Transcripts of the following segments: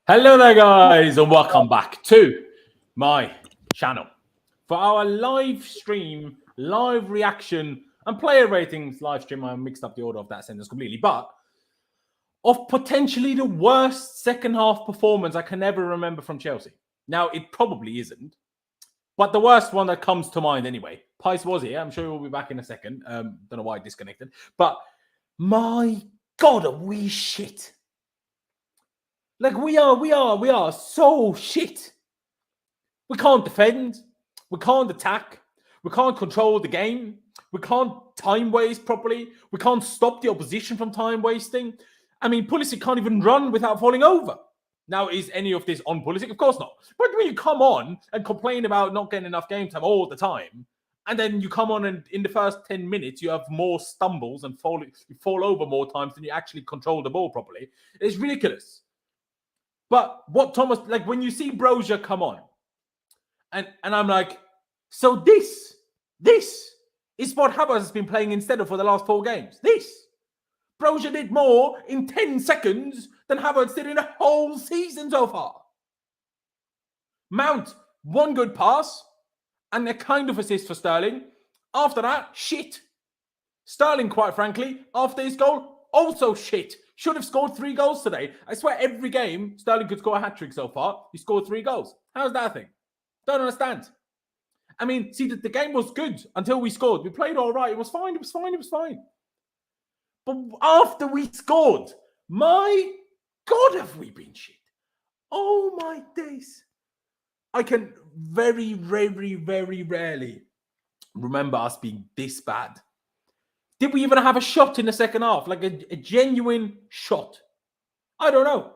Hello there, guys, and welcome back to my channel for our live stream, live reaction, and player ratings live stream. I mixed up the order of that sentence completely, but of potentially the worst second half performance I can ever remember from Chelsea. Now, it probably isn't, but the worst one that comes to mind anyway. Pice was here. I'm sure he'll be back in a second. Don't know why I disconnected, but my God, are we shit? Like we are so shit. We can't defend. We can't attack. We can't control the game. We can't time waste properly. We can't stop the opposition from time wasting. I mean, Pulisic can't even run without falling over. Now, is any of this on Pulisic? Of course not. But when you come on and complain about not getting enough game time all the time, and then you come on and in the first 10 minutes, you have more stumbles and you fall over more times than you actually control the ball properly, it's ridiculous. But what Thomas, like when you see Broja come on, and I'm like, so this is what Havertz has been playing instead of for the last 4 games. Broja did more in 10 seconds than Havertz did in a whole season so far. Mount, one good pass, and a kind of assist for Sterling. After that, shit. Sterling, quite frankly, after his goal, also shit. Should have scored 3 goals today. I swear every game, Sterling could score a hat-trick so far. He scored 3 goals. How's that a thing? Don't understand. I mean, see, the game was good until we scored. We played all right. It was fine. But after we scored, my God, have we been shit. Oh, my days. I can very, very, very rarely remember us being this bad. Did we even have a shot in the second half? Like a genuine shot? I don't know.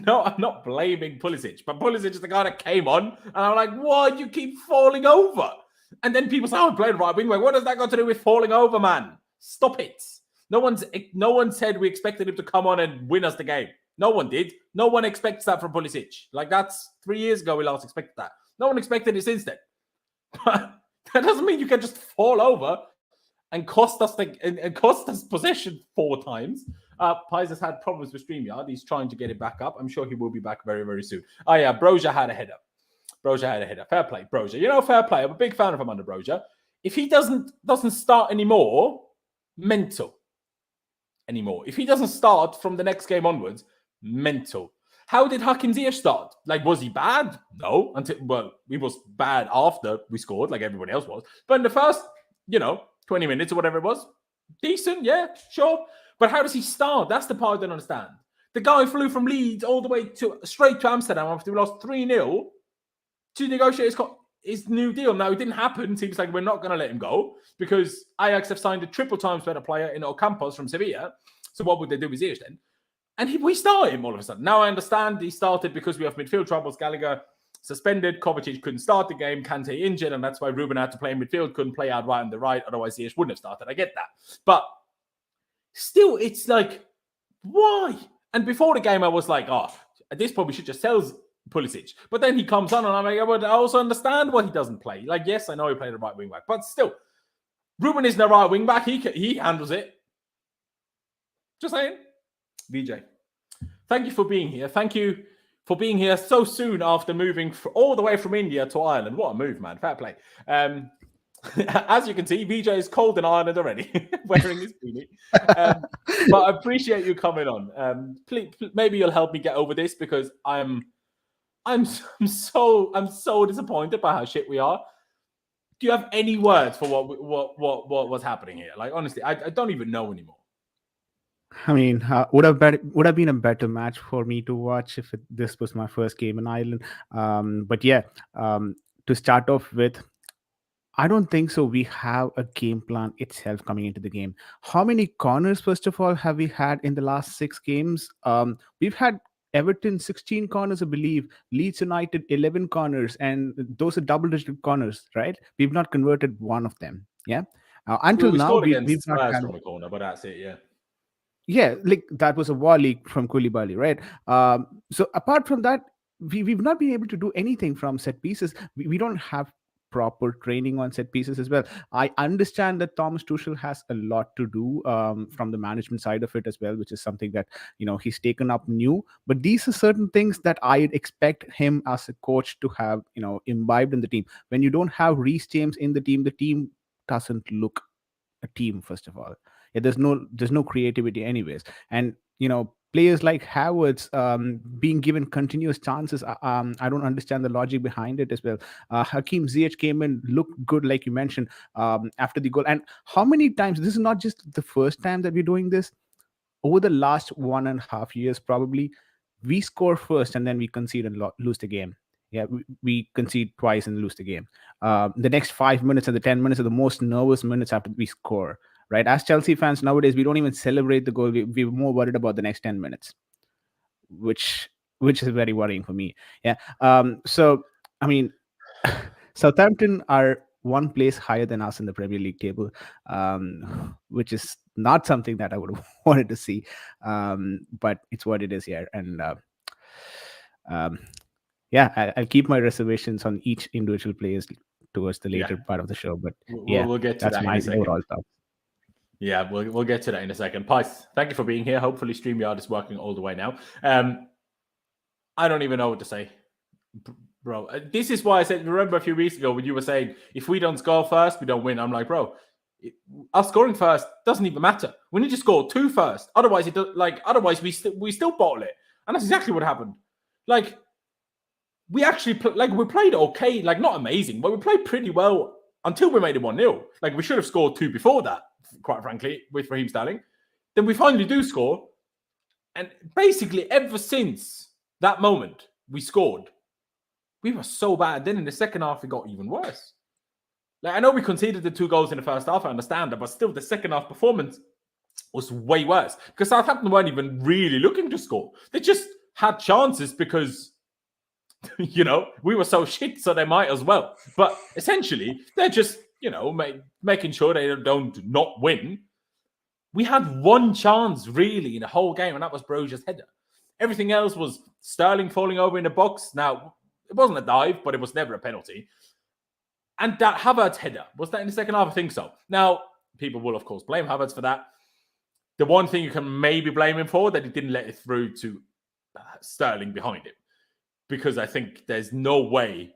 No, I'm not blaming Pulisic, but Pulisic is the guy that came on, and I'm like, why do you keep falling over? And then people say, oh, I'm playing right wing. What does that got to do with falling over, man? Stop it. No one said we expected him to come on and win us the game. No one did. No one expects that from Pulisic. Like, that's 3 years ago we last expected that. No one expected it since then. But that doesn't mean you can just fall over and cost us possession 4 times. Pies has had problems with StreamYard. He's trying to get it back up. I'm sure he will be back very, very soon. Oh, yeah, Broja had a header. Fair play, Broja. Fair play. I'm a big fan of him under Broja. If he doesn't start anymore, mental. If he doesn't start from the next game onwards, mental. How did Hakim Ziyech start? Like, was he bad? No. He was bad after we scored, like everybody else was. But in the first, 20 minutes or whatever it was, decent, yeah, sure. But how does he start? That's the part I don't understand. The guy flew from Leeds all the way straight to Amsterdam after we lost 3-0 to negotiate his new deal. Now, it didn't happen. Seems like we're not going to let him go because Ajax have signed a triple times better player in Ocampos from Sevilla. So what would they do with Ziyech then? And we start him all of a sudden. Now, I understand he started because we have midfield troubles. Gallagher suspended. Kovacic couldn't start the game. Kante injured, and that's why Ruben had to play in midfield. Couldn't play out right on the right. Otherwise, Ziyech wouldn't have started. I get that. But still, it's like, why? And before the game, I was like, oh, at this point, we should just sell Pulisic. But then he comes on, and I'm like, I also understand why he doesn't play. Like, yes, I know he played the right wing back, but still, Ruben isn't a right wing back. He handles it. Just saying. VJ, thank you for being here. Thank you for being here so soon after moving all the way from India to Ireland. What a move, man. Fair play. As you can see, VJ is cold in Ireland already, wearing his beanie. But I appreciate you coming on. Please, maybe you'll help me get over this because I'm so disappointed by how shit we are. Do you have any words for what was happening here? Like, honestly, I don't even know anymore. I mean, would have been a better match for me to watch if this was my first game in Ireland. But yeah, to start off with, I don't think so. We have a game plan itself coming into the game. How many corners, first of all, have we had in the last 6 games? We've had Everton 16 corners, I believe. Leeds United 11 corners, and those are double-digit corners, right? We've not converted one of them. Yeah. Until we now, we've not had from a corner, but that's it. Yeah. Yeah, like that was a volley from Koulibaly, right? So apart from that, we've not been able to do anything from set pieces. We don't have proper training on set pieces as well. I understand that Thomas Tuchel has a lot to do from the management side of it as well, which is something that he's taken up new. But these are certain things that I expect him as a coach to have imbibed in the team. When you don't have Reece James in the team doesn't look a team. First of all, yeah, there's no creativity anyways, and players like Havertz being given continuous chances. I don't understand the logic behind it as well. Hakim Ziyech came in, looked good, like you mentioned, after the goal. And how many times? This is not just the first time that we're doing this. Over the last 1.5 years, probably, we score first and then we concede and lose the game. Yeah, we concede twice and lose the game. The next 5 minutes and the 10 minutes are the most nervous minutes after we score. Right? As Chelsea fans nowadays, we don't even celebrate the goal. We're more worried about the next 10 minutes, which is very worrying for me. Yeah. So I mean, Southampton are one place higher than us in the Premier League table, which is not something that I would have wanted to see. But it's what it is here, and yeah, I'll keep my reservations on each individual players towards the later part of the show. But we'll get to that in a second. Overall thought. Yeah, we'll get to that in a second. Pice, thank you for being here. Hopefully StreamYard is working all the way now. I don't even know what to say, bro. This is why I said, remember a few weeks ago when you were saying, if we don't score first, we don't win. I'm like, bro, us scoring first doesn't even matter. We need to score 2 first. Otherwise, otherwise we still bottle it. And that's exactly what happened. Like, we actually we played okay, like not amazing, but we played pretty well until we made it 1-0. Like, we should have scored 2 before that, quite frankly, with Raheem Sterling. Then we finally do score. And basically, ever since that moment, we scored. We were so bad. Then in the second half, it got even worse. Like, I know we conceded the 2 goals in the first half, I understand that, but still the second half performance was way worse. Because Southampton weren't even really looking to score. They just had chances because, we were so shit, so they might as well. But essentially, they're just, making sure they don't not win. We had 1 chance, really, in the whole game, and that was Broja's header. Everything else was Sterling falling over in the box. Now, it wasn't a dive, but it was never a penalty. And that Havertz header, was that in the second half? I think so. Now, people will, of course, blame Havertz for that. The one thing you can maybe blame him for, that he didn't let it through to Sterling behind him. Because I think there's no way,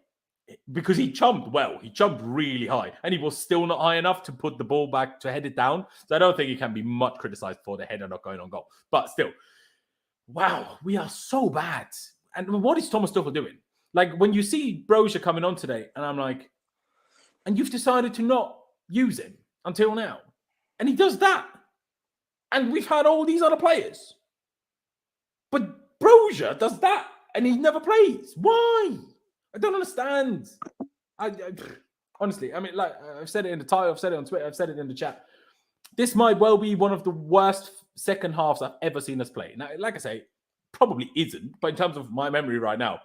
because he jumped well. He jumped really high, and he was still not high enough to put the ball back, to head it down. So I don't think he can be much criticized for the header not going on goal. But still, wow, we are so bad. And what is Thomas Tuchel doing? Like, when you see Broja coming on today, and I'm like, and you've decided to not use him until now. And he does that. And we've had all these other players. But Broja does that, and he never plays. Why? I don't understand. I honestly, I mean, like, I've said it in the title, I've said it on Twitter, I've said it in the chat. This might well be one of the worst second halves I've ever seen us play. Now, like I say, probably isn't, but in terms of my memory right now,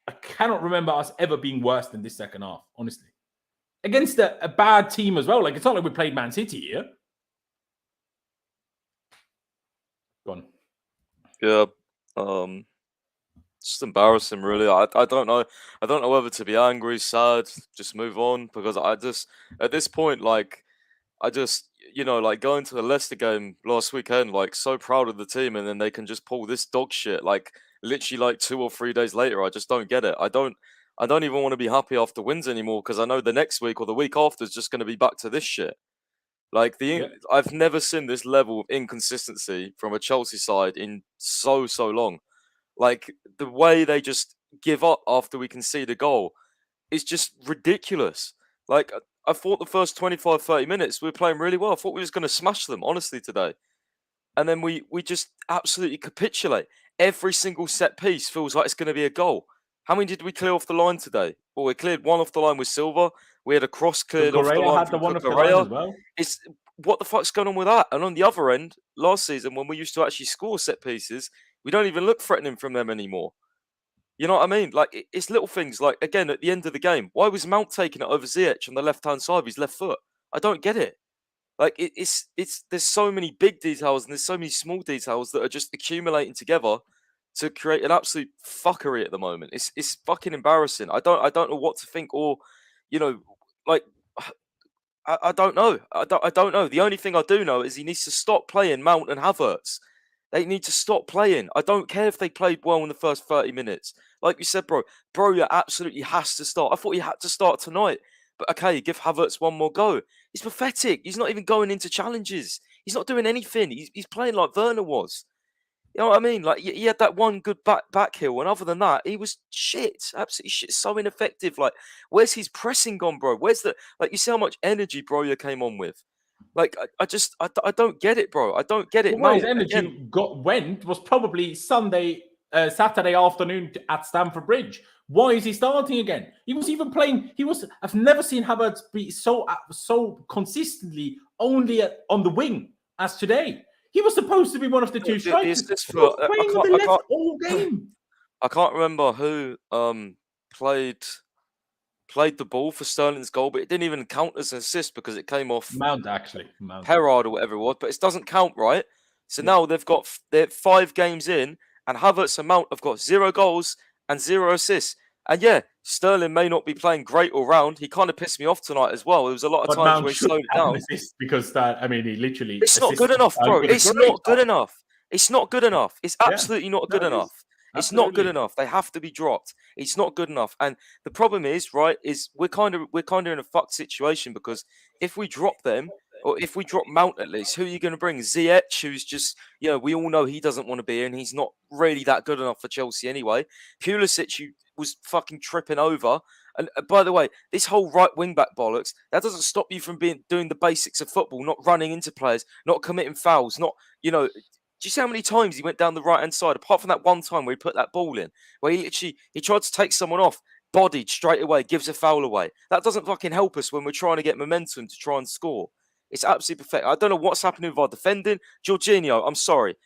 I cannot remember us ever being worse than this second half, honestly. Against a bad team as well. Like, it's not like we played Man City here. Go on. Yeah. Just embarrassing, really. I don't know. I don't know whether to be angry, sad, just move on, because I just, at this point, like, I just, like, going to the Leicester game last weekend, like, so proud of the team, and then they can just pull this dog shit, like, literally, like, 2 or 3 days later. I just don't get it. I don't even want to be happy after wins anymore, because I know the next week or the week after is just going to be back to this shit. Like, I've never seen this level of inconsistency from a Chelsea side in so long. Like, the way they just give up after we concede a goal is just ridiculous. Like, I thought the first 25, 30 minutes we were playing really well. I thought we were going to smash them, honestly, today. And then we just absolutely capitulate. Every single set piece feels like it's going to be a goal. How many did we clear off the line today? Well, we cleared 1 off the line with Silva. We had a cross cleared off the line had the from one off the line as well. It's, what the fuck's going on with that? And on the other end, last season, when we used to actually score set pieces, we don't even look threatening from them anymore. You know what I mean? Like, it's little things. Like, again, at the end of the game, why was Mount taking it over Ziyech on the left-hand side of his left foot? I don't get it. Like, it's there's so many big details and there's so many small details that are just accumulating together to create an absolute fuckery at the moment. It's fucking embarrassing. I don't know what to think, or, like, I don't know. I don't know. The only thing I do know is he needs to stop playing Mount and Havertz. They need to stop playing. I don't care if they played well in the first 30 minutes. Like you said, Broja absolutely has to start. I thought he had to start tonight. But okay, give Havertz one more go. He's pathetic. He's not even going into challenges. He's not doing anything. He's playing like Werner was. You know what I mean? Like, he had that one good back heel, and other than that, he was shit. Absolutely shit. So ineffective. Like, where's his pressing gone, bro? Where's the... Like, you see how much energy Broja came on with? Like, I don't get it, bro. I don't get it. Where his Mount, energy again, went was probably Saturday afternoon at Stamford Bridge. Why is he starting again? He was even playing. I've never seen Havertz be so consistently only on the wing as today. He was supposed to be one of the two strikers. He was playing on the left all game. I can't remember who played the ball for Sterling's goal, but it didn't even count as an assist because it came off Mount, actually. Herard or whatever it was, but it doesn't count, right? So now they're 5 games in, and Havertz and Mount have got 0 goals and 0 assists. And yeah, Sterling may not be playing great all round. He kind of pissed me off tonight as well. There was a lot of times where he slowed it down. Because he literally... It's not good enough, bro. It's not good enough. It's not good enough. It's absolutely not good enough. It's not good enough. They have to be dropped. It's not good enough. And the problem is, right, is we're kind of in a fucked situation because if we drop them, or if we drop Mount at least, who are you going to bring? Ziyech, who's just, we all know he doesn't want to be in. He's not really that good enough for Chelsea anyway. Pulisic, who was fucking tripping over. And by the way, this whole right wing back bollocks, that doesn't stop you from doing the basics of football, not running into players, not committing fouls, not, do you see how many times he went down the right-hand side, apart from that one time where he put that ball in, where he tried to take someone off, bodied straight away, gives a foul away. That doesn't fucking help us when we're trying to get momentum to try and score. It's absolutely pathetic. I don't know what's happening with our defending. Jorginho, I'm sorry.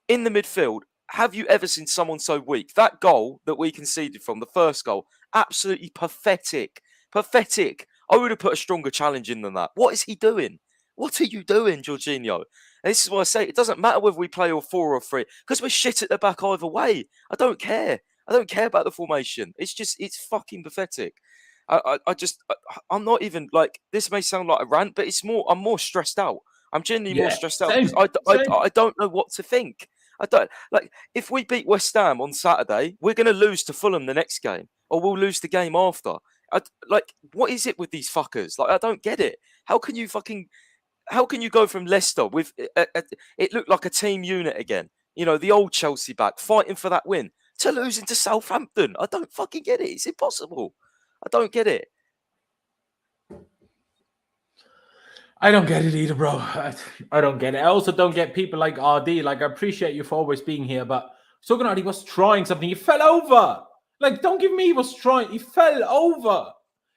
In the midfield, have you ever seen someone so weak? That goal that we conceded from, the first goal, absolutely pathetic. Pathetic. I would have put a stronger challenge in than that. What is he doing? What are you doing, Jorginho? And this is why I say it doesn't matter whether we play all 4 or 3, because we're shit at the back either way. I don't care. I don't care about the formation. It's fucking pathetic. I'm not even like, this may sound like a rant, but I'm more stressed out. I'm genuinely more stressed out because I don't know what to think. I don't like, if we beat West Ham on Saturday, we're going to lose to Fulham the next game, or we'll lose the game after. What is it with these fuckers? Like, I don't get it. How can you go from Leicester with it looked like a team unit again? The old Chelsea back fighting for that win, to losing to Southampton. I don't fucking get it. It's impossible. I don't get it. I don't get it either, bro. I don't get it. I also don't get people like RD. Like, I appreciate you for always being here, but Soganard, he was trying something. He fell over. Like, don't give me he was trying. He fell over.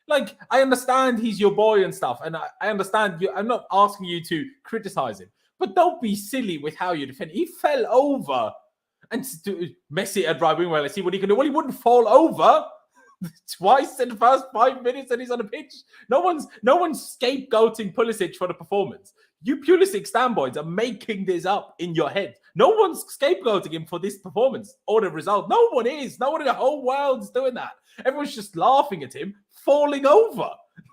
Like, I understand he's your boy and stuff, and I understand you. I'm not asking you to criticize him, but don't be silly with how you defend. He fell over, and Messi at right wing. Well, let's see what he can do. Well, he wouldn't fall over twice in the first 5 minutes, and he's on the pitch. No one's scapegoating Pulisic for the performance. You Pulisic standboys are making this up in your head. No one's scapegoating him for this performance or the result. No one is. No one in the whole world's doing that. Everyone's just laughing at him falling over.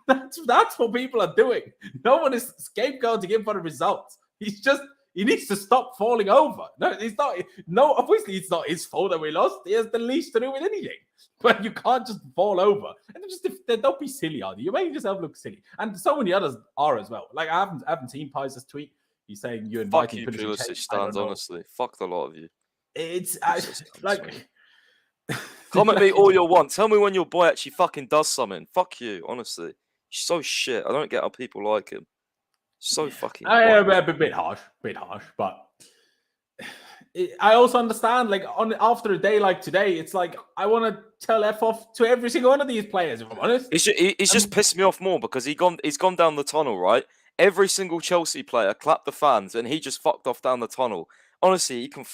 That's what people are doing. No one is scapegoating him for the results. He needs to stop falling over. No, it's not. No, obviously it's not his fault that we lost. He has the least to do with anything. But you can't just fall over. And don't be silly, Ardy. You're making yourself look silly. And so many others are as well. Like, I haven't seen Pies' tweet. He's saying you're inviting Pulisic stands, honestly. Fuck the lot of you. It's like... Comment me all you want. Tell me when your boy actually fucking does something. Fuck you, honestly. He's so shit. I don't get how people like him. So fucking... a bit harsh, but... I also understand, like, after a day like today, it's like, I want to tell F off to every single one of these players, if I'm honest. He's just pissed me off more because he's gone down the tunnel, right? Every single Chelsea player clapped the fans and he just fucked off down the tunnel. Honestly, he can...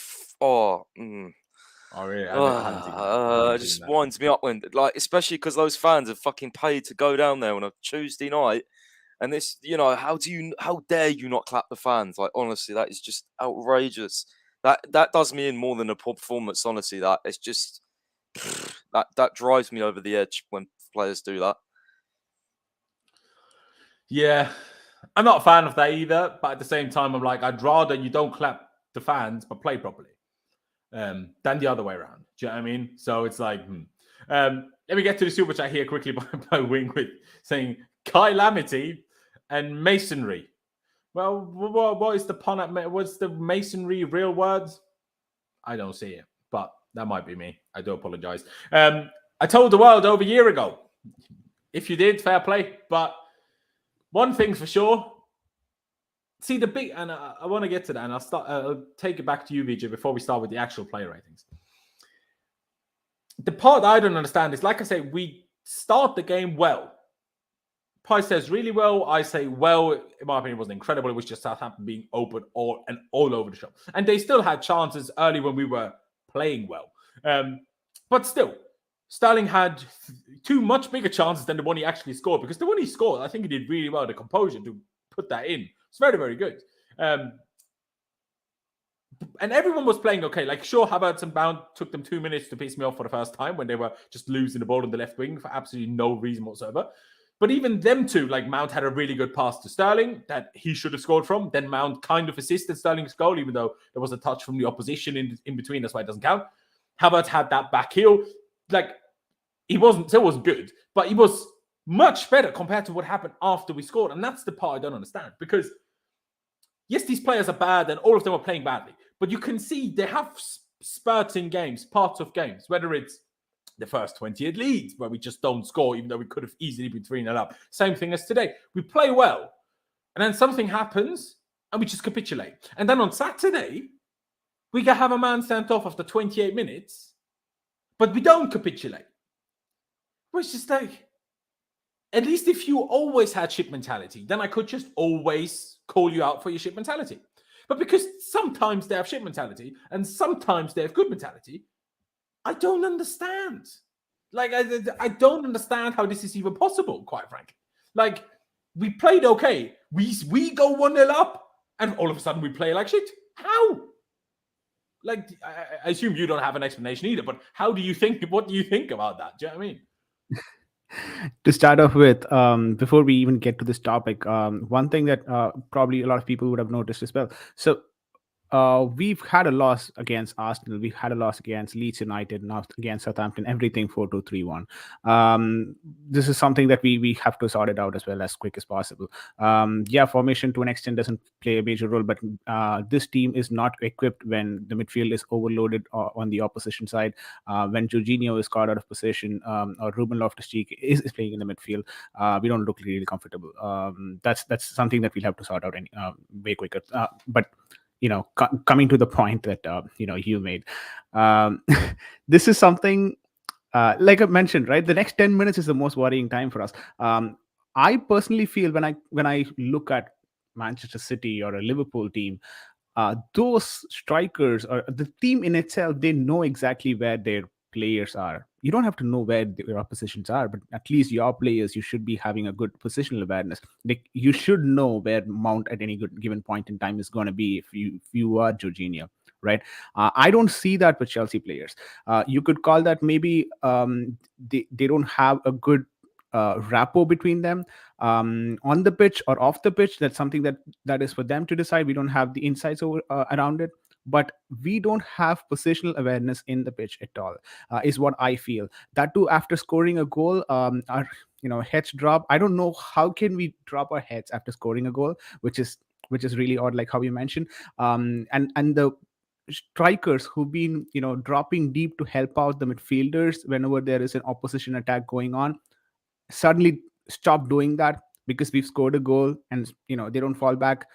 Oh, really? It just winds me up when, like, especially because those fans have fucking paid to go down there on a Tuesday night. And this, how dare you not clap the fans? Like, honestly, that is just outrageous. That does me in more than a poor performance, honestly. That it's just that drives me over the edge when players do that. Yeah, I'm not a fan of that either. But at the same time, I'm like, I'd rather you don't clap the fans but play properly than the other way around. Do you know what I mean? So it's like, let me get to the super chat here quickly by Wingwit saying calamity and masonry. Well, what is the pun at? What's the masonry real words? I don't see it, but that might be me. I do apologize. I told the world over a year ago. If you did, fair play. But one thing's for sure. See the big, and I want to get to that, and I'll take it back to you, VJ, before we start with the actual player ratings. The part I don't understand is, like I say, we start the game well. Pi says really well. I say well. In my opinion, it wasn't incredible. It was just Southampton being open all over the shop, and they still had chances early when we were playing well. But still, Sterling had two much bigger chances than the one he actually scored, because the one he scored, I think he did really well. The composure to put that in, it's very, very good. And everyone was playing okay. Like, sure, Havertz and Mount took them 2 minutes to piss me off for the first time when they were just losing the ball on the left wing for absolutely no reason whatsoever. But even them two, like Mount had a really good pass to Sterling that he should have scored from. Then Mount kind of assisted Sterling's goal, even though there was a touch from the opposition in between. That's why it doesn't count. Havertz had that back heel. Like, he still wasn't good, but he was much better compared to what happened after we scored. And that's the part I don't understand. Because, yes, these players are bad and all of them are playing badly. But you can see they have spurts in games, parts of games, whether it's the first 20 at Leeds, where we just don't score, even though we could have easily been 3-0 up. Same thing as today. We play well, and then something happens, and we just capitulate. And then on Saturday, we can have a man sent off after 28 minutes, but we don't capitulate. Well, it's just like, at least if you always had shit mentality, then I could just always call you out for your shit mentality. But because sometimes they have shit mentality, and sometimes they have good mentality, I don't understand. Like, I don't understand how this is even possible, quite frankly. Like, we played okay. We go 1-0 up, and all of a sudden we play like shit. How? Like, I assume you don't have an explanation either, but what do you think about that? Do you know what I mean? To start off with, before we even get to this topic, one thing that probably a lot of people would have noticed as well. So, we've had a loss against Arsenal. We've had a loss against Leeds United, now against Southampton, everything 4-2-3-1. This is something that we have to sort it out as well as quick as possible. Yeah, formation to an extent doesn't play a major role, but this team is not equipped when the midfield is overloaded on the opposition side. When Jorginho is caught out of position, or Ruben Loftus-Cheek is playing in the midfield, we don't look really comfortable. That's something that we'll have to sort out way quicker. But coming to the point that you made, this is something like I mentioned, right? The next 10 minutes is the most worrying time for us. I personally feel when I look at Manchester City or a Liverpool team, those strikers or the team in itself, they know exactly where their players are. You don't have to know where your oppositions are, but at least your players, you should be having a good positional awareness. Like, you should know where Mount at any given point in time is going to be if you are Jorginho, right? I don't see that with Chelsea players. You could call that maybe they don't have a good rapport between them on the pitch or off the pitch. That's something that is for them to decide. We don't have the insights around it. But we don't have positional awareness in the pitch at all, is what I feel. That too, after scoring a goal, our heads drop. I don't know how can we drop our heads after scoring a goal, which is really odd, like how you mentioned. And the strikers who've been dropping deep to help out the midfielders whenever there is an opposition attack going on, suddenly stop doing that because we've scored a goal, and they don't fall back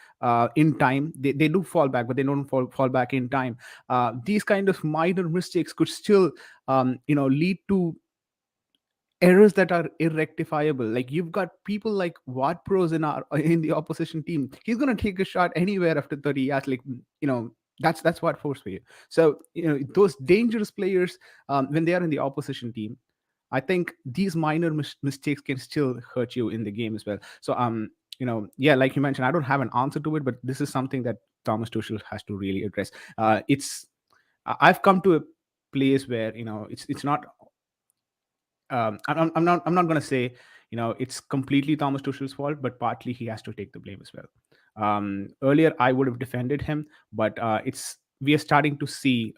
in time. They do fall back, but they don't fall back in time. These kind of minor mistakes could still lead to errors that are irrectifiable. Like, you've got people like Ward-Prowse in the opposition team. He's gonna take a shot anywhere after 30 yards. Like, that's what force for you. So those dangerous players, when they are in the opposition team, I think these minor mistakes can still hurt you in the game as well. So, yeah, like you mentioned, I don't have an answer to it, but this is something that Thomas Tuchel has to really address. I've come to a place where it's not. I'm not going to say it's completely Thomas Tuchel's fault, but partly he has to take the blame as well. Earlier, I would have defended him, but we are starting to see,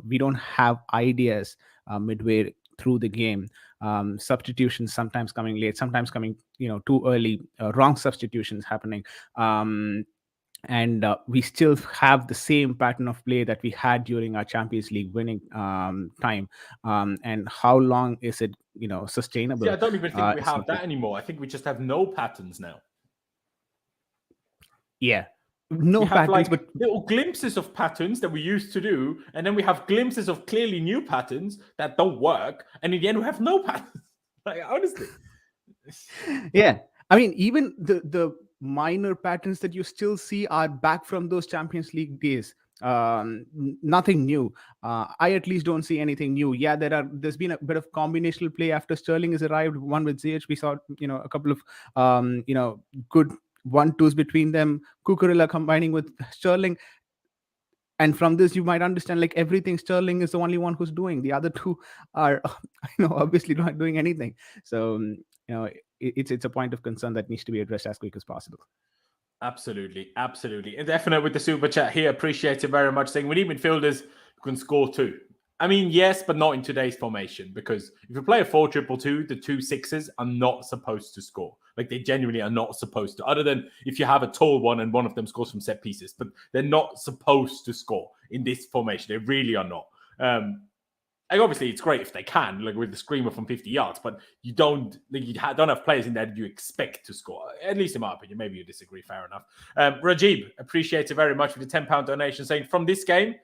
we don't have ideas midway through the game. Substitutions sometimes coming late, sometimes coming, too early, wrong substitutions happening. And we still have the same pattern of play that we had during our Champions League winning time. And how long is it, sustainable? See, I don't even think we It's have not that anymore. I think we just have no patterns now. Yeah, no We have patterns, like but little glimpses of patterns that we used to do, and then we have glimpses of clearly new patterns that don't work, and in the end we have no patterns. Like, honestly. yeah, I mean, even the minor patterns that you still see are back from those Champions League days. Nothing new. I at least don't see anything new. Yeah, there's been a bit of combinational play after Sterling has arrived. One with Ziyech, we saw a couple of good 1-2s between them. Cucurella combining with Sterling. And from this, you might understand, like, everything Sterling is the only one who's doing. The other two are, obviously not doing anything. So, it's a point of concern that needs to be addressed as quick as possible. Absolutely. And definitely with the super chat here, appreciate it very much, saying we need midfielders who can score too. I mean, yes, but not in today's formation, because if you play a 4-2-2, the 2 6s are not supposed to score. Like, they genuinely are not supposed to, other than if you have a tall one and one of them scores from set pieces, but they're not supposed to score in this formation. They really are not. Like, obviously, it's great if they can, like with the screamer from 50 yards, but you don't have players in there that you expect to score, at least in my opinion. Maybe you disagree, fair enough. Rajib, appreciate it very much for the £10 donation, saying from this game,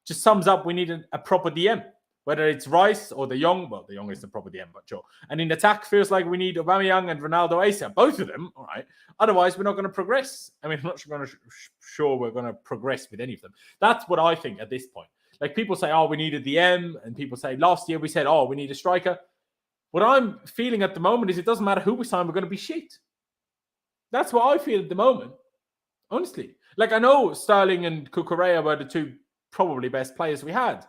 just sums up, we need a proper DM, whether it's Rice or De Jong. Well, De Jong is the proper DM, but sure. And in attack, feels like we need Aubameyang and Ronaldo ASAP, both of them, all right. Otherwise, we're not going to progress. I mean, I'm not sure we're going to progress with any of them. That's what I think at this point. Like, people say, oh, we need a DM, and people say last year we said, oh, we need a striker. What I'm feeling at the moment is it doesn't matter who we sign, we're going to be shit. That's what I feel at the moment, honestly. Like, I know Sterling and Cucurella were the two probably best players we had,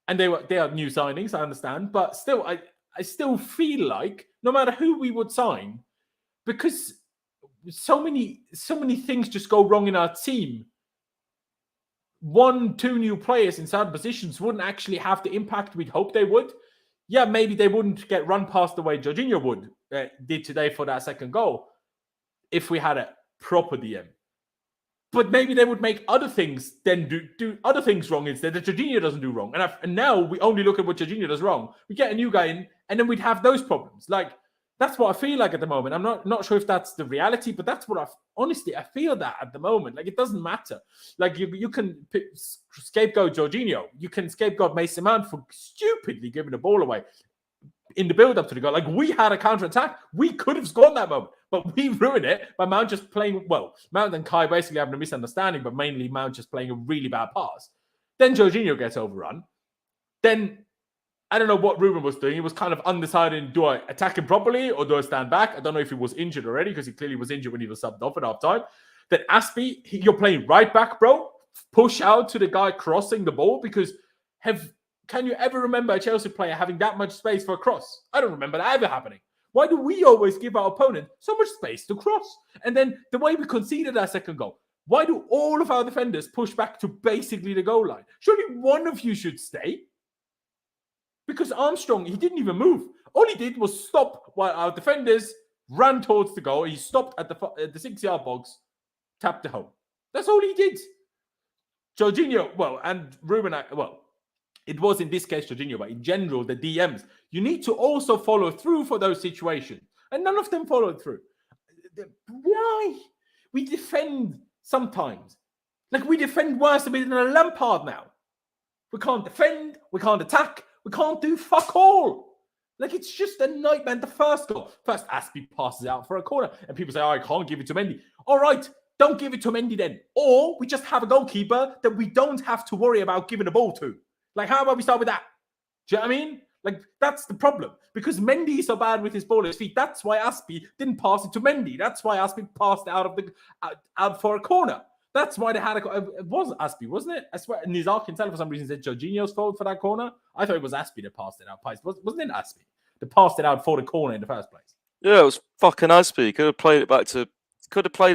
and they are new signings, I understand, but still, I still feel like no matter who we would sign, because so many things just go wrong in our team, 1-2 new players in certain positions wouldn't actually have the impact we'd hope they would. Yeah, maybe they wouldn't get run past the way Jorginho did today for that second goal if we had a proper DM. But maybe they would make other things, then do other things wrong instead that Jorginho doesn't do wrong. And now we only look at what Jorginho does wrong. We get a new guy in, and then we'd have those problems. Like, that's what I feel like at the moment. I'm not sure if that's the reality, but that's what I feel that at the moment. Like, it doesn't matter. Like, you can scapegoat Jorginho. You can scapegoat Mason Mount for stupidly giving the ball away in the build-up to the goal. Like, we had a counter-attack. We could have scored that moment, but we ruined it by Mount just playing, well, Mount and Kai basically having a misunderstanding, but mainly Mount just playing a really bad pass. Then Jorginho gets overrun. Then, I don't know what Ruben was doing. He was kind of undecided, do I attack him properly or do I stand back? I don't know if he was injured already, because he clearly was injured when he was subbed off at half-time. Then Aspie, you're playing right back, bro. Push out to the guy crossing the ball, because can you ever remember a Chelsea player having that much space for a cross? I don't remember that ever happening. Why do we always give our opponent so much space to cross? And then the way we conceded our second goal, why do all of our defenders push back to basically the goal line? Surely one of you should stay. Because Armstrong, he didn't even move. All he did was stop while our defenders ran towards the goal. He stopped at the 6-yard box, tapped it home. That's all he did. Jorginho, and Ruben, it was in this case Jorginho, but in general, the DMs, you need to also follow through for those situations. And none of them followed through. Why? We defend sometimes. Like, we defend worse than a Lampard now. We can't defend. We can't attack. We can't do fuck all. Like, it's just a nightmare. The first goal, first Aspie passes out for a corner, and people say, oh, I can't give it to Mendy. All right, don't give it to Mendy then. Or we just have a goalkeeper that we don't have to worry about giving the ball to. Like, how about we start with that? Do you know what I mean? Like, that's the problem. Because Mendy is so bad with his ball at his feet. That's why Aspie didn't pass it to Mendy. That's why Aspie passed out for a corner. That's why they had it was Aspie, wasn't it? I swear, Nizar Quintela for some reason said Jorginho's fault for that corner. I thought it was Aspie that passed it out. Wasn't it Aspie? They passed it out for the corner in the first place. Yeah, it was fucking Aspie. Could have played it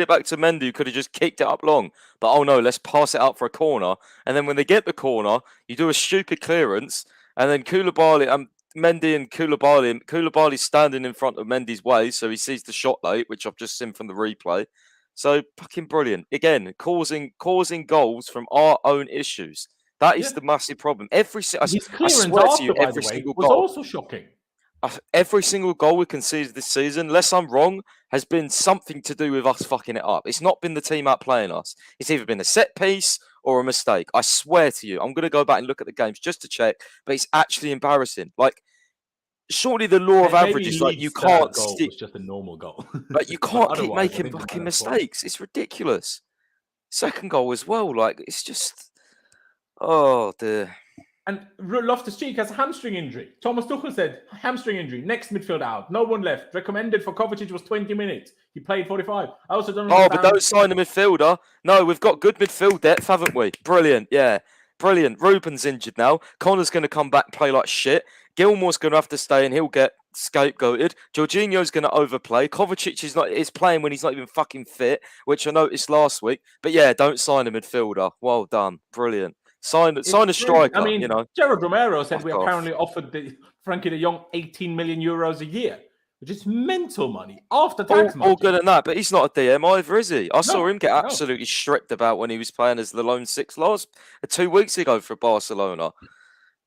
back to Mendy, who could have just kicked it up long. But oh no, let's pass it out for a corner. And then when they get the corner, you do a stupid clearance, and then Mendy and Koulibaly's standing in front of Mendy's way, so he sees the shot late, which I've just seen from the replay. So fucking brilliant. Again, causing goals from our own issues. That is the massive problem. His clearance after, by the way, was also shocking. Every single goal we conceded this season, unless I'm wrong, has been something to do with us fucking it up. It's not been the team outplaying us. It's either been a set piece or a mistake. I swear to you, I'm going to go back and look at the games just to check, but it's actually embarrassing. Like, surely the law of averages, like, you can't stick. It's just a normal goal. Like, you can't keep making fucking mistakes. It's ridiculous. Second goal as well. Like, it's just, oh dear. And Loftus-Cheek has a hamstring injury. Thomas Tuchel said, hamstring injury, next midfield out. No one left. Recommended for Kovacic was 20 minutes. He played 45. I also don't understand. Oh, but don't sign a midfielder. No, we've got good midfield depth, haven't we? Brilliant, yeah. Brilliant. Ruben's injured now. Connor's going to come back and play like shit. Gilmore's going to have to stay and he'll get scapegoated. Jorginho's going to overplay. Kovacic is playing when he's not even fucking fit, which I noticed last week. But yeah, don't sign a midfielder. Well done. Brilliant. Sign a striker. I mean, you know. Gerard Romero said we apparently offered Frankie de Jong 18 million euros a year, which is mental money after tax. All good at that, but he's not a DM either, is he? I saw him get absolutely stripped about when he was playing as the lone six 2 weeks ago for Barcelona.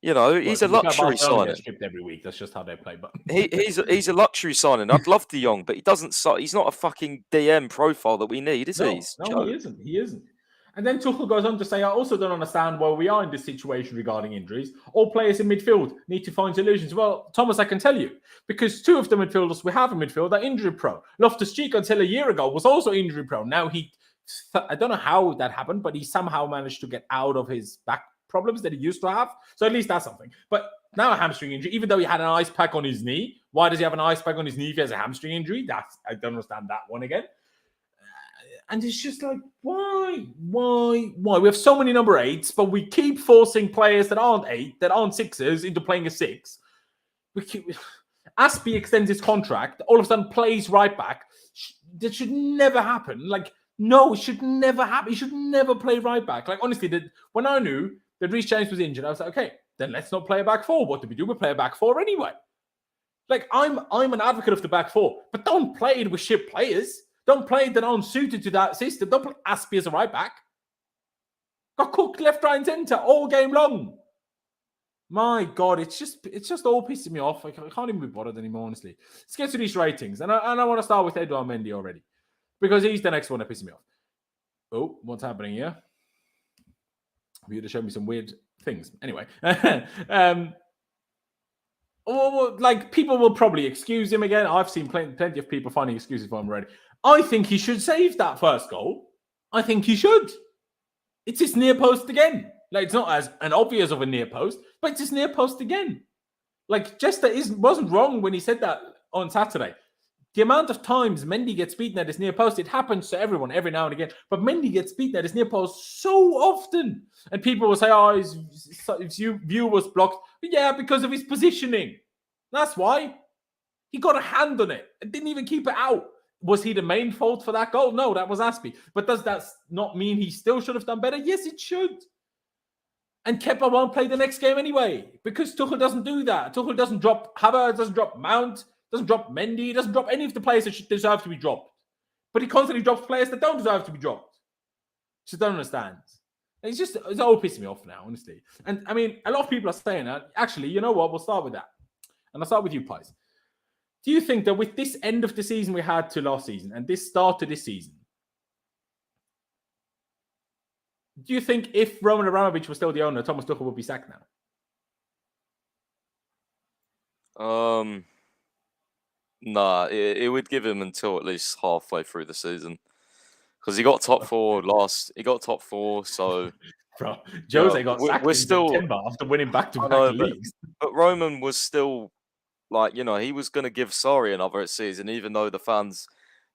You know, he's a luxury signing. Stripped every week. That's just how they play. But he's a luxury signing. I'd love De Jong, but he's not a fucking DM profile that we need, is he? No, he isn't. He isn't. And then Tuchel goes on to say, I also don't understand why we are in this situation regarding injuries. All players in midfield need to find solutions. Well, Thomas, I can tell you, because two of the midfielders we have in midfield are injury prone. Loftus-Cheek until a year ago was also injury prone. Now I don't know how that happened, but he somehow managed to get out of his back problems that he used to have. So at least that's something. But now a hamstring injury, even though he had an ice pack on his knee. Why does he have an ice pack on his knee if he has a hamstring injury? I don't understand that one again. And it's just like, why? We have so many number 8s, but we keep forcing players that aren't 8, that aren't 6s, into playing a 6. Aspie extends his contract, all of a sudden plays right back. That should never happen. Like, no, it should never happen. He should never play right back. Like, honestly, when I knew that Reece James was injured, I was like, okay, then let's not play a back 4. What do we do? We play a back 4 anyway. Like, I'm an advocate of the back 4, but don't play it with shit players. Don't play that aren't suited to that system. Don't play Aspie as a right back. Got cooked left, right, and centre all game long. My God, it's just all pissing me off. I can't even be bothered anymore, honestly. Let's get to these ratings. And I want to start with Edouard Mendy already, because he's the next one that pisses me off. Oh, what's happening here? You to show me some weird things. Anyway. Like, people will probably excuse him again. I've seen plenty of people finding excuses for him already. I think he should save that first goal. I think he should. It's his near post again. Like, it's not as an obvious of a near post, but it's his near post again. Like, Jester wasn't wrong when he said that on Saturday. The amount of times Mendy gets beaten at his near post, it happens to everyone every now and again. But Mendy gets beaten at his near post so often. And people will say, oh, his view was blocked. But yeah, because of his positioning. That's why. He got a hand on it and didn't even keep it out. Was he the main fault for that goal? No, that was Aspie. But does that not mean he still should have done better? Yes, it should. And Kepa won't play the next game anyway, because Tuchel doesn't do that. Tuchel doesn't drop Havertz, doesn't drop Mount, doesn't drop Mendy, doesn't drop any of the players that should deserve to be dropped. But he constantly drops players that don't deserve to be dropped. Just don't understand. It's all pissing me off now, honestly. And I mean, a lot of people are saying that. Actually, you know what? We'll start with that. And I'll start with you, Pies. Do you think that with this end of the season we had to last season and this start to this season, do you think if Roman Abramovich was still the owner, Thomas Tuchel would be sacked now? Nah, it would give him until at least halfway through the season, because he got top 4 last. He got top 4, so bro, Jose got sacked in September after winning back-to-back leagues. But Roman was still, like, you know, he was going to give Sarri another season, even though the fans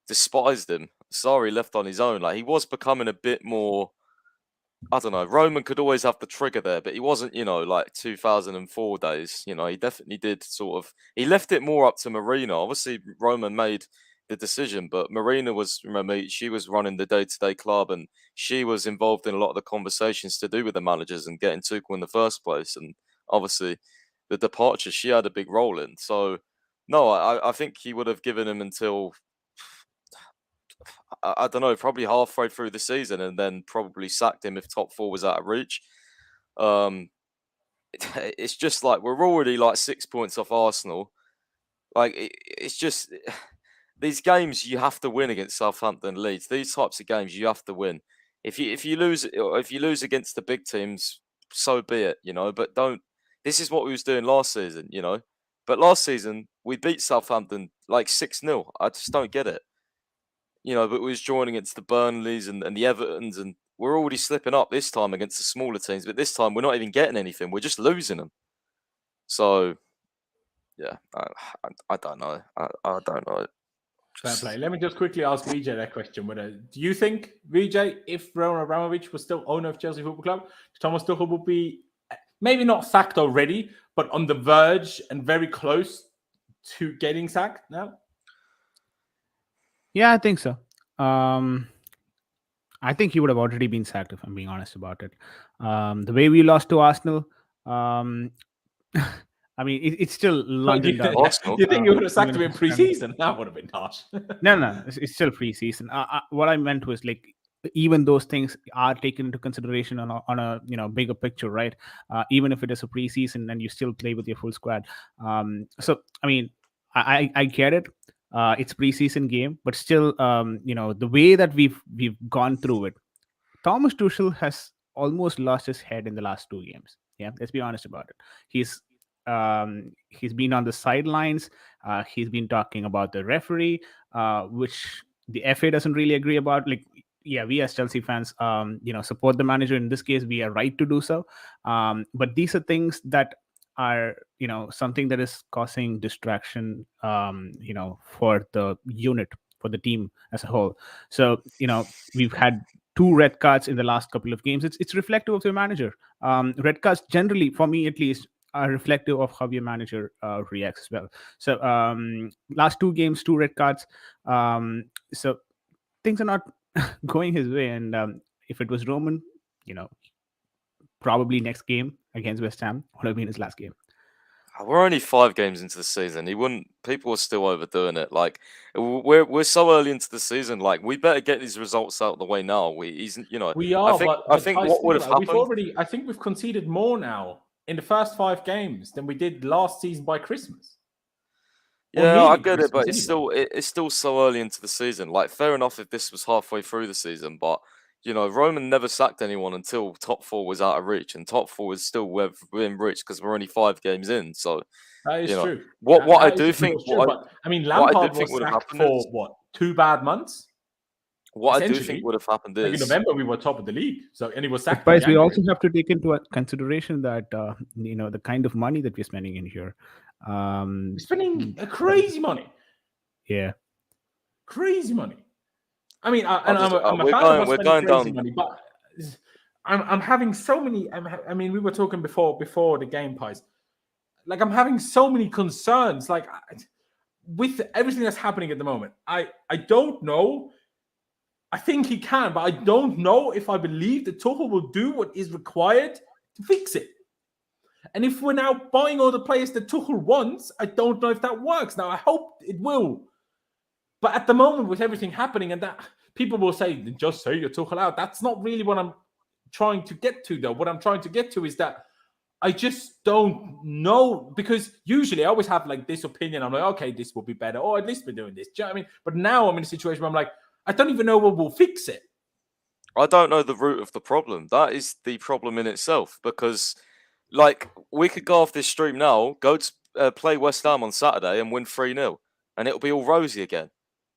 despised him. Sarri left on his own. Like, he was becoming a bit more I don't know. Roman could always have the trigger there, but he wasn't, like 2004 days. He definitely did sort of. He left it more up to Marina. Obviously, Roman made the decision, but Marina was, remember, she was running the day-to-day club, and she was involved in a lot of the conversations to do with the managers and getting Tuchel in the first place. And obviously, the departure she had a big role in. So, no, I think he would have given him until I don't know, probably halfway through the season, and then probably sacked him if top four was out of reach. It's just like we're already like 6 points off Arsenal. Like it's just these games you have to win against Southampton, Leeds. These types of games you have to win. If you lose against the big teams, so be it. But don't. This is what we was doing last season. But last season we beat Southampton like 6-0. I just don't get it. But we was drawing against the Burnleys and the Evertons, and we're already slipping up this time against the smaller teams. But this time, we're not even getting anything. We're just losing them. So, yeah, I don't know. I don't know. Fair play. Let me just quickly ask Vijay that question. Do you think, Vijay, if Roman Abramovich was still owner of Chelsea Football Club, Thomas Tuchel would be maybe not sacked already, but on the verge and very close to getting sacked now? Yeah, I think so. I think he would have already been sacked if I'm being honest about it. The way we lost to Arsenal, I mean, it's still London. Do you think you would have sacked him in pre-season? That would have been harsh. No, it's still pre-season. What I meant was like even those things are taken into consideration on a bigger picture, right? Even if it is a pre-season and you still play with your full squad. So I mean, I get it. It's preseason game, but still, the way that we've gone through it, Thomas Tuchel has almost lost his head in the last 2 games. Yeah, let's be honest about it. He's been on the sidelines. He's been talking about the referee, which the FA doesn't really agree about. Like, yeah, we as Chelsea fans, support the manager. In this case, we are right to do so. But these are things that are something that is causing distraction for the unit, for the team as a whole. So we've had 2 red cards in the last couple of games. It's reflective of the manager. Red cards generally, for me at least, are reflective of how your manager reacts as well. So last 2 games, 2 red cards. So things are not going his way. And if it was Roman, probably next game against West Ham would have been his last game. We're only 5 games into the season. People are still overdoing it. Like we're so early into the season. Like we better get these results out of the way now. We are. I think what would have happened. I think we've conceded more now in the first 5 games than we did last season by Christmas. Yeah, I get it, but it's still so early into the season. Like, fair enough if this was halfway through the season, but Roman never sacked anyone until top 4 was out of reach, and top 4 is still within reach because we're only 5 games in. So that is true. What I do think, Lampard was sacked for what, 2 bad months? What I do think would have happened is, in November we were top of the league, and he was sacked. But we also have to take into consideration that the kind of money that we're spending in here. We're spending a crazy money. Yeah, crazy money. I mean, we're going down. Money, but I'm having so many. I mean, we were talking before the game, Pies. Like, I'm having so many concerns. Like, with everything that's happening at the moment, I don't know. I think he can, but I don't know if I believe that Tuchel will do what is required to fix it. And if we're now buying all the players that Tuchel wants, I don't know if that works. Now, I hope it will. But at the moment, with everything happening, and that people will say, just say you're Tuchel out. That's not really what I'm trying to get to, though. What I'm trying to get to is that I just don't know, because usually I always have like this opinion. I'm like, okay, this will be better. Or at least we're doing this. Do you know what I mean? But now I'm in a situation where I'm like, I don't even know what will fix it. I don't know the root of the problem. That is the problem in itself, because like we could go off this stream now, go to play West Ham on Saturday and win 3-0, and it'll be all rosy again.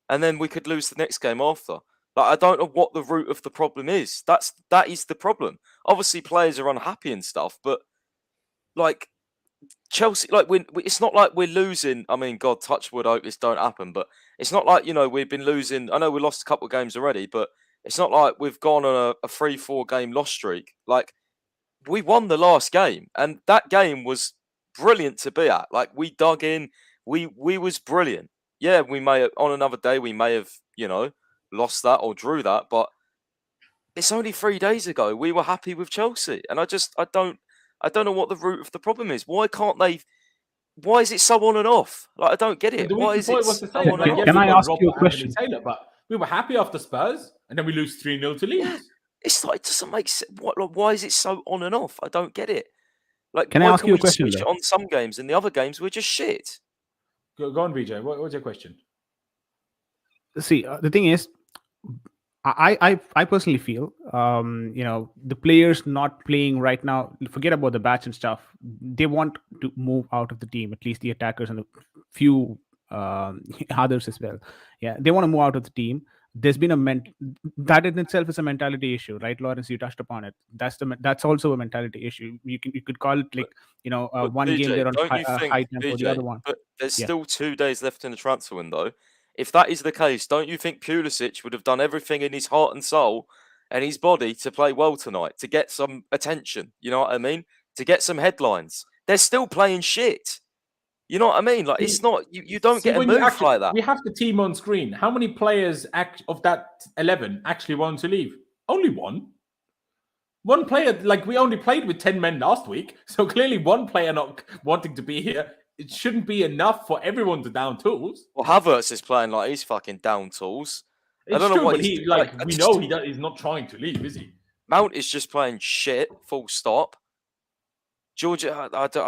And then we could lose the next game after. Like, I don't know what the root of the problem is. That is the problem. Obviously, players are unhappy and stuff, but like Chelsea, like it's not like we're losing. I mean, God, touch wood, I hope this don't happen. But it's not like we've been losing. I know we lost a couple of games already, but It's not like we've gone on a 3-4 game loss streak. Like, we won the last game, and that game was brilliant to be at. Like, we dug in, we was brilliant. Yeah, we may have, on another day we may have, lost that or drew that, but it's only 3 days ago we were happy with Chelsea, and I don't know what the root of the problem is. Why can't they? Why is it so on and off? Like, I don't get it. The Why week is before it it was the so same. on Like, and yes, off? Can we I got ask robbed you a by Anthony question? Taylor, but we were happy after Spurs, and then we lose 3-0 to Leeds. Yeah, it's like, it doesn't make sense. Why is it so on and off? I don't get it. Like, Can I why ask can you a we question, switch it though? on some games and the other games we're just shit? Go on, VJ. What's your question? See, the thing is, I personally feel, the players not playing right now, forget about the batch and stuff. They want to move out of the team, at least the attackers and a few others as well. Yeah, they want to move out of the team. There's been that in itself is a mentality issue, right, Laurenz? You touched upon it. That's also a mentality issue. You could call it like, But one game BJ, they're on don't you high think, tempo, the BJ, other one. but there's Yeah. still 2 days left in the transfer window. If that is the case, don't you think Pulisic would have done everything in his heart and soul and his body to play well tonight, to get some attention? You know what I mean? To get some headlines. They're still playing shit. You know what I mean? Like, it's not, you don't get a when you move like that. we have the team on screen. How many players of that 11 actually want to leave? Only one. One player, like, we only played with 10 men last week, so clearly one player not wanting to be here, it shouldn't be enough for everyone to down tools. Well, Havertz is playing like he's fucking down tools. I It's don't know true, what but he's he, like. we know he's not trying to leave, is he? Mount is just playing shit. Full stop. Georgia, I don't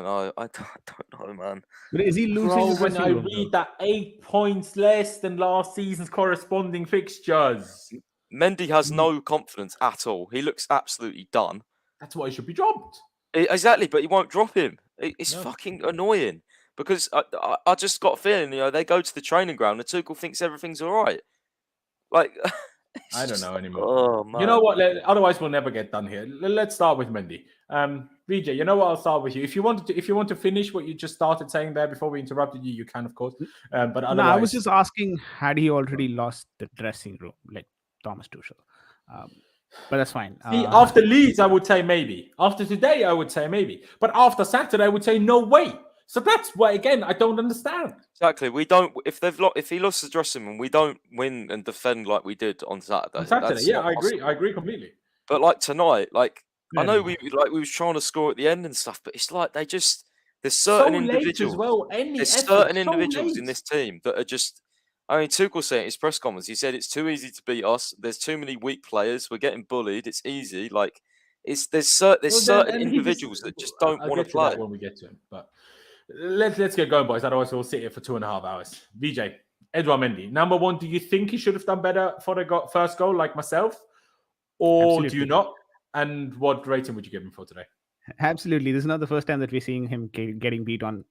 know. I don't know, man. But is he losing Bro, his when dressing I room, read that 8 points less than last season's corresponding fixtures, Mendy has no confidence at all. He looks absolutely done. that's why he should be dropped. Exactly, but he won't drop him. It's No. fucking annoying because I just got a feeling, they go to the training ground and Tuchel thinks everything's all right. Like, I don't know anymore. Oh man, You know what? Otherwise, we'll never get done here. Let's start with Mendy. VJ, you know what? I'll start with you. If you want to finish what you just started saying there before we interrupted you, you can, of course. But otherwise, No, I was just asking, had he already lost the dressing room, like Thomas Tuchel? But that's fine. See, after Leeds, I would say maybe. After today, I would say maybe. But after Saturday, I would say no way. So that's why, again, I don't understand. exactly. We don't. If he lost the dressing room, we don't win and defend like we did on Saturday. On Saturday, That's yeah, not I agree. possible. I agree completely. But like tonight, like I Yeah. know we was trying to score at the end and stuff, but it's like there's So certain late individuals. as well. Any There's effort, certain so individuals in late. this team that are just. I mean, Tuchel said in his press conference, he said it's too easy to beat us. There's too many weak players. We're getting bullied. It's easy. Like there's certain individuals that just don't I'll want to get to that play. when we get to him. But let's get going, boys. Otherwise, we'll sit here for 2.5 hours. VJ, Edouard Mendy, number one. Do you think he should have done better for the first goal, like myself, or do you Absolutely. not? And what rating would you give him for today? Absolutely, this is not the first time that we're seeing him getting beat on,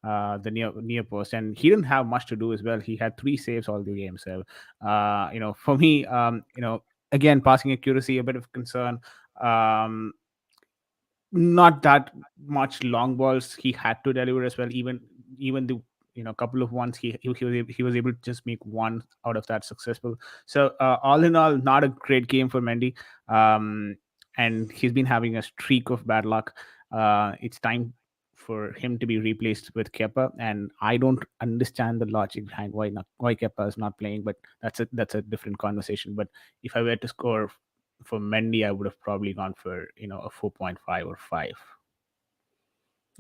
the near post, and he didn't have much to do as well. He had 3 saves all the game. So, for me, again, passing accuracy a bit of concern. Not that much long balls he had to deliver as well. Even the couple of ones he was able to just make one out of that successful. So all in all, not a great game for Mendy. And he's been having a streak of bad luck. It's time for him to be replaced with Kepa, and I don't understand the logic behind why Kepa is not playing. But that's a different conversation. But if I were to score for Mendy, I would have probably gone for a 4.5 or 5.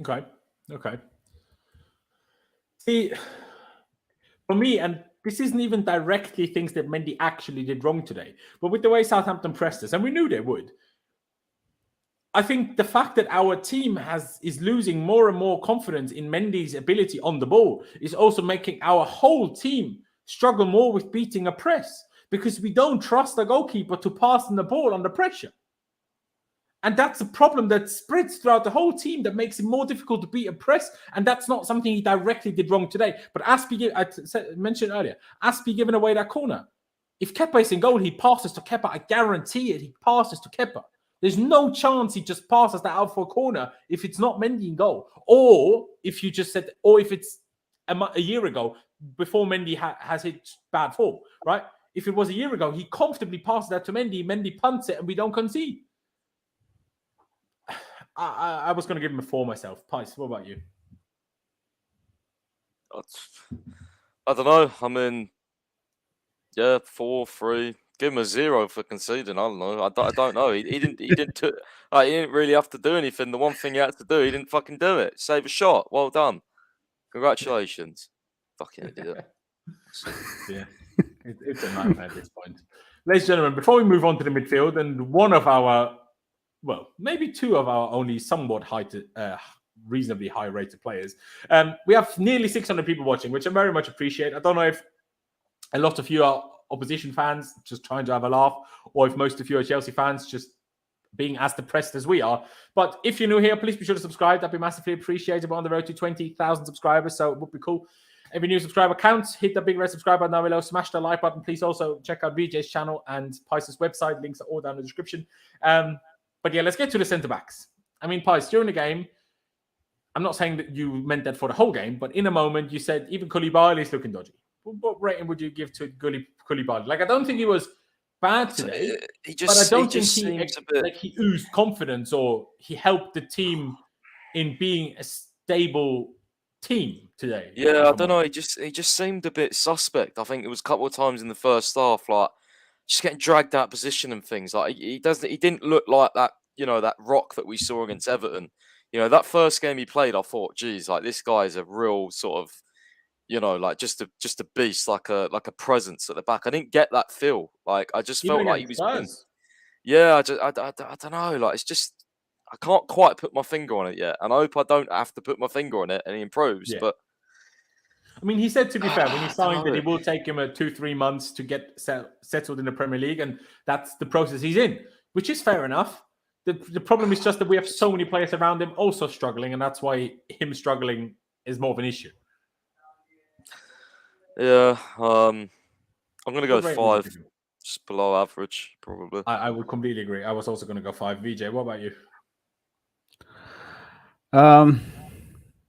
Okay. See, for me, and this isn't even directly things that Mendy actually did wrong today, but with the way Southampton pressed us, and we knew they would, I think the fact that our team is losing more and more confidence in Mendy's ability on the ball is also making our whole team struggle more with beating a press, because we don't trust the goalkeeper to pass on the ball under pressure. And that's a problem that spreads throughout the whole team that makes it more difficult to beat a press. And that's not something he directly did wrong today. But I mentioned earlier, Aspie giving away that corner. If Kepa is in goal, he passes to Kepa. I guarantee it. He passes to Kepa. There's no chance he just passes that out for a corner if it's not Mendy in goal. Or if you just said, or if it's a year ago, before Mendy has hit bad form, right? if it was a year ago, he comfortably passes that to Mendy. Mendy punts it, and we don't concede. I was going to give him a 4 myself. Pice, what about you? I don't know. I mean, yeah, 4, 3. Give him a 0 for conceding. I don't know. I don't know. He didn't really have to do anything. The one thing he had to do, he didn't fucking do it. Save a shot. Well done. Congratulations. Fucking idiot. Yeah, it's a nightmare at this point. Ladies and gentlemen, before we move on to the midfield, and one of our, well, maybe 2 of our only somewhat reasonably high-rated players, we have nearly 600 people watching, which I very much appreciate. I don't know if a lot of you are opposition fans just trying to have a laugh, or if most of you are Chelsea fans just being as depressed as we are. But if you're new here, please be sure to subscribe. That'd be massively appreciated. We're on the road to 20,000 subscribers, so it would be cool. Every new subscriber counts. Hit the big red subscribe button down below. Smash the like button. Please also check out VJ's channel and Pice's website. Links are all down in the description. But yeah, let's get to the centre-backs. I mean, Pice, during the game, I'm not saying that you meant that for the whole game, but in a moment, you said even Koulibaly is looking dodgy. What rating would you give to Koulibaly? Like, I don't think he was bad today, but I don't think he oozed confidence or he helped the team in being a stable team today. Yeah, I don't know. He just seemed a bit suspect. I think it was a couple of times in the first half, like just getting dragged out of position and things. Like he didn't look like that, that rock that we saw against Everton. That first game he played, I thought, geez, like this guy is a real sort of, like just a beast, like a presence at the back. I didn't get that feel. Like I just felt like he was. Yeah, I don't know. Like it's just I can't quite put my finger on it yet, and I hope I don't have to put my finger on it and he improves. Yeah. But I mean, he said, to be fair, when he signed that it will take him 2-3 months to get settled in the Premier League, and that's the process he's in, which is fair enough. The problem is just that we have so many players around him also struggling, and that's why him struggling is more of an issue. Yeah, I'm going to go 5, just below average, probably. I would completely agree. I was also going to go 5. VJ, what about you?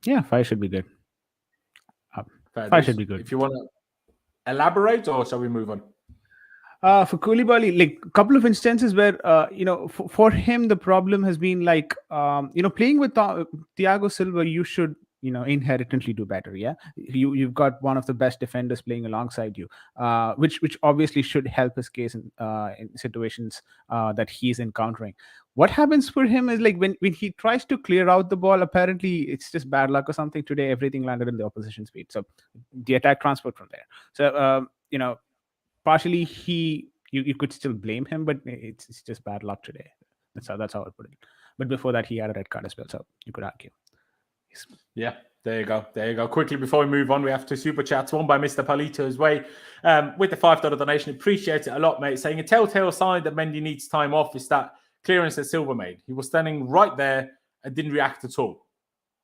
Yeah, 5 should be good. 5 should be good. If you want to elaborate, or shall we move on? For Koulibaly, like a couple of instances where for him the problem has been like playing with Thiago Silva, you should inherently do better. Yeah, you've got one of the best defenders playing alongside you, which obviously should help his case in situations that he's encountering. What happens for him is like when he tries to clear out the ball, apparently it's just bad luck or something. Today everything landed in the opposition's feet, so the attack transferred from there. So partially you could still blame him, but it's just bad luck today. That's how I put it. But before that, he had a red card as well, so you could argue. Yeah, there you go. Quickly, before we move on, we have 2 super chats. One by Mr. Palito's way with the $5 donation. Appreciate it a lot, mate. Saying a telltale sign that Mendy needs time off is that clearance that Silva made. He was standing right there and didn't react at all.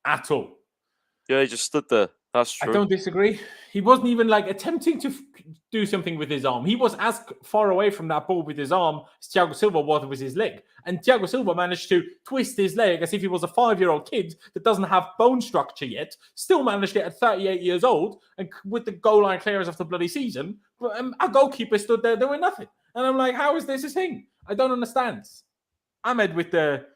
Yeah, he just stood there. That's true. I don't disagree. He wasn't even like attempting to do something with his arm. He was as far away from that ball with his arm as Thiago Silva was with his leg. And Thiago Silva managed to twist his leg as if he was a 5-year-old kid that doesn't have bone structure yet, still managed it at 38 years old, and with the goal line clearance of the bloody season, a goalkeeper stood there doing nothing. And I'm like, how is this a thing? I don't understand. Ahmed with the,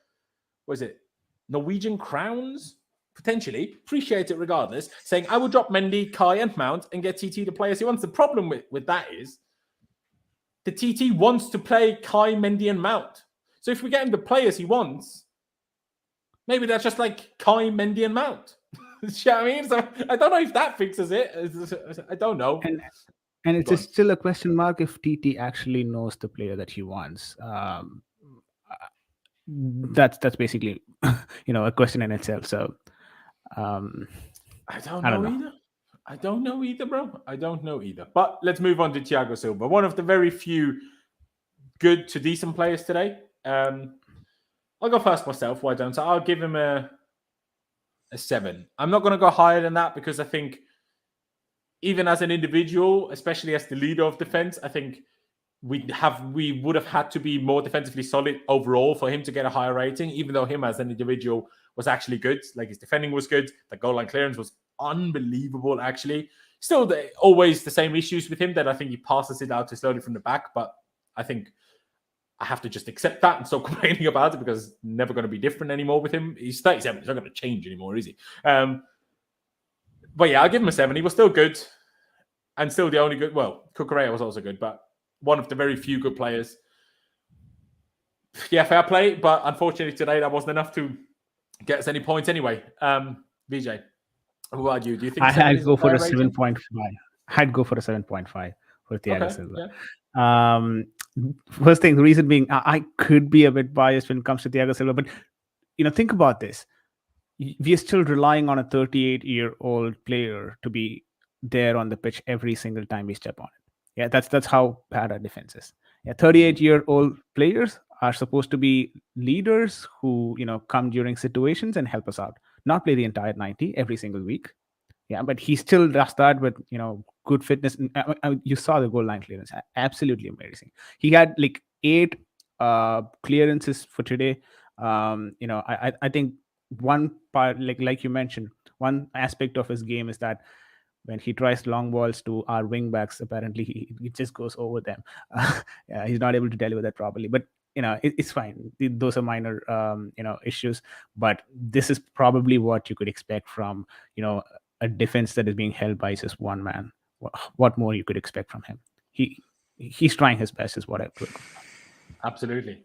Norwegian crowns? Potentially, appreciate it regardless, saying, I will drop Mendy, Kai and Mount and get TT the players he wants. The problem with that is the TT wants to play Kai, Mendy and Mount. So if we get him the players he wants, maybe that's just like Kai, Mendy and Mount. You know what I mean? So I don't know if that fixes it. I don't know. And it's still a question mark if TT actually knows the player that he wants. That's basically a question in itself. So I don't know either. I don't know either, bro. I don't know either. But let's move on to Thiago Silva, one of the very few good to decent players today. I'll go first myself. Why don't I? I'll give him a 7. I'm not going to go higher than that because I think even as an individual, especially as the leader of defense, I think we would have had to be more defensively solid overall for him to get a higher rating, even though him as an individual was actually good. Like his defending was good. The goal line clearance was unbelievable, actually. Still, always the same issues with him that I think he passes it out too slowly from the back. But I think I have to just accept that and stop complaining about it because it's never going to be different anymore with him. He's 37. He's not going to change anymore, is he? But yeah, I'll give him a 7. He was still good and still the only good. Well, Cucurella was also good, but one of the very few good players. Yeah, fair play. But unfortunately today, that wasn't enough to get us any points anyway. VJ, what about you? Do you think I'd go for a 7.5? I'd go for a 7.5 for Thiago Silva. Yeah. First thing, the reason being, I could be a bit biased when it comes to Thiago Silva, but think about this. We are still relying on a 38-year-old player to be there on the pitch every single time we step on it. Yeah, that's how bad our defense is. Yeah, 38-year-old players are supposed to be leaders who come during situations and help us out, not play the entire 90 every single week. Yeah, but he still does that with good fitness. You saw the goal line clearance, absolutely amazing. He had like 8 clearances for today. I think one part, like you mentioned, one aspect of his game is that when he tries long balls to our wing backs, apparently he just goes over them. He's not able to deliver that properly, but it's fine. Those are minor issues, but this is probably what you could expect from a defense that is being held by just one man. What more you could expect from him? He's trying his best, is what I put. Absolutely.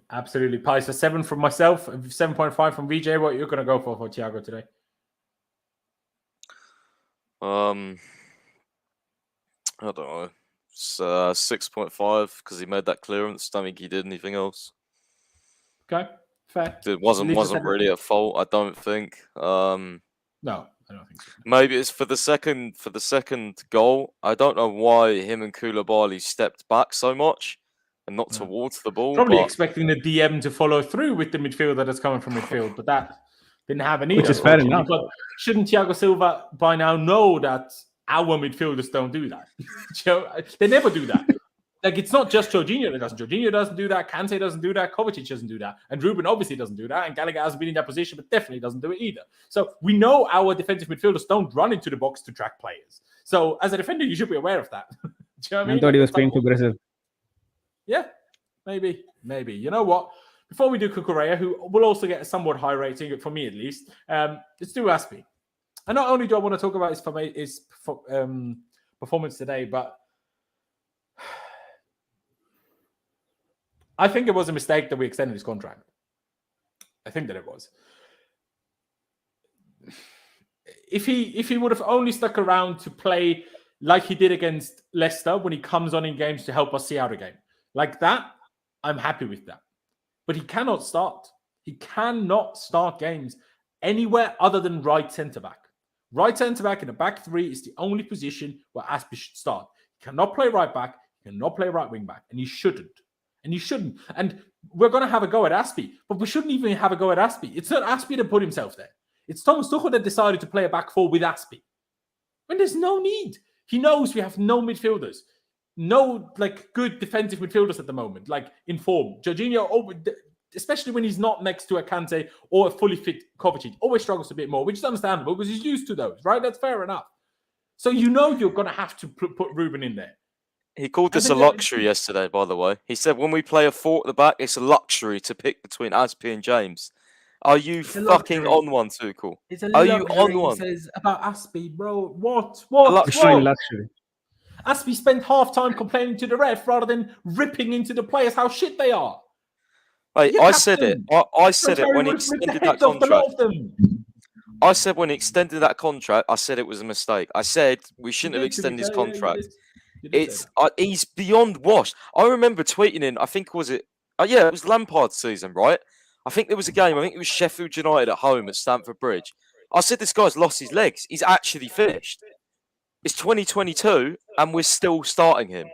Pies a 7 from myself, 7.5 from VJ. What you're going to go for Thiago today? I don't know. It's 6.5 because he made that clearance. Don't think he did anything else. Okay, fair. It wasn't really a fault, I don't think. No, I don't think so. Maybe it's for the second goal. I don't know why him and Koulibaly stepped back so much and not towards the ball. Probably expecting the DM to follow through with the midfielder that's coming from midfield, but that didn't happen either. Which is fair enough. But shouldn't Thiago Silva by now know that our midfielders don't do that? They never do that. Like, it's not just Jorginho that doesn't. Jorginho doesn't do that. Kante doesn't do that. Kovacic doesn't do that. And Ruben obviously doesn't do that. And Gallagher hasn't been in that position, but definitely doesn't do it either. So we know our defensive midfielders don't run into the box to track players. So as a defender, you should be aware of that. Do you know what I mean? I thought he was playing for Brazil. Yeah, maybe. You know what? Before we do Cucurella, who will also get a somewhat high rating, for me at least, let's do Aspie. And not only do I want to talk about his performance today, but I think it was a mistake that we extended his contract. I think that it was. If he would have only stuck around to play like he did against Leicester when he comes on in games to help us see out a game, like that, I'm happy with that. But he cannot start. He cannot start games anywhere other than right centre-back. Right centre-back in the back three is the only position where Aspie should start. He cannot play right back. He cannot play right wing back. And he shouldn't. And we're going to have a go at Aspie. But we shouldn't even have a go at Aspie. It's not Aspie that put himself there. It's Thomas Tuchel that decided to play a back four with Aspie. And there's no need. He knows we have no midfielders. No, good defensive midfielders at the moment, in form. Jorginho, especially when he's not next to a Kante or a fully fit Kovacic, always struggles a bit more, which is understandable because he's used to those, right? That's fair enough. So you're going to have to put Ruben in there. He called this a luxury yesterday, by the way. He said when we play a four at the back, it's a luxury to pick between Aspie and James. Are you fucking on one, Tuchel? Are you on one? He says about Aspie, bro. What? Luxury. Aspie spent half time complaining to the ref rather than ripping into the players how shit they are. Hey, I said it. I said it when he extended that contract. I said when he extended that contract, I said it was a mistake. I said we shouldn't have extended his contract. He's beyond washed. I remember tweeting in, I think it was Lampard's season, right? I think there was a game, I think it was Sheffield United at home at Stamford Bridge. I said this guy's lost his legs. He's actually finished. It's 2022 and we're still starting him.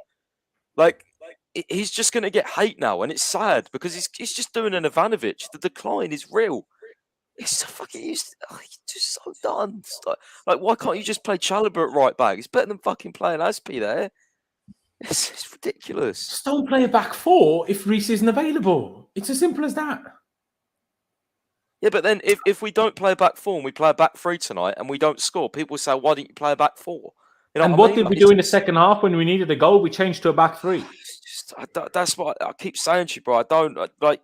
He's just going to get hate now, and it's sad because he's just doing an Ivanovic. The decline is real. He's just so done. Why can't you just play Chalobah at right back? It's better than fucking playing Aspie there. It's ridiculous. Just don't play a back four if Reece isn't available. It's as simple as that. Yeah, but then if we don't play a back four and we play a back three tonight and we don't score, people say, why didn't you play a back four? You know And what what I mean? did we do in the second half when we needed a goal? We changed to a back three. That's what I keep saying to you, bro. I don't like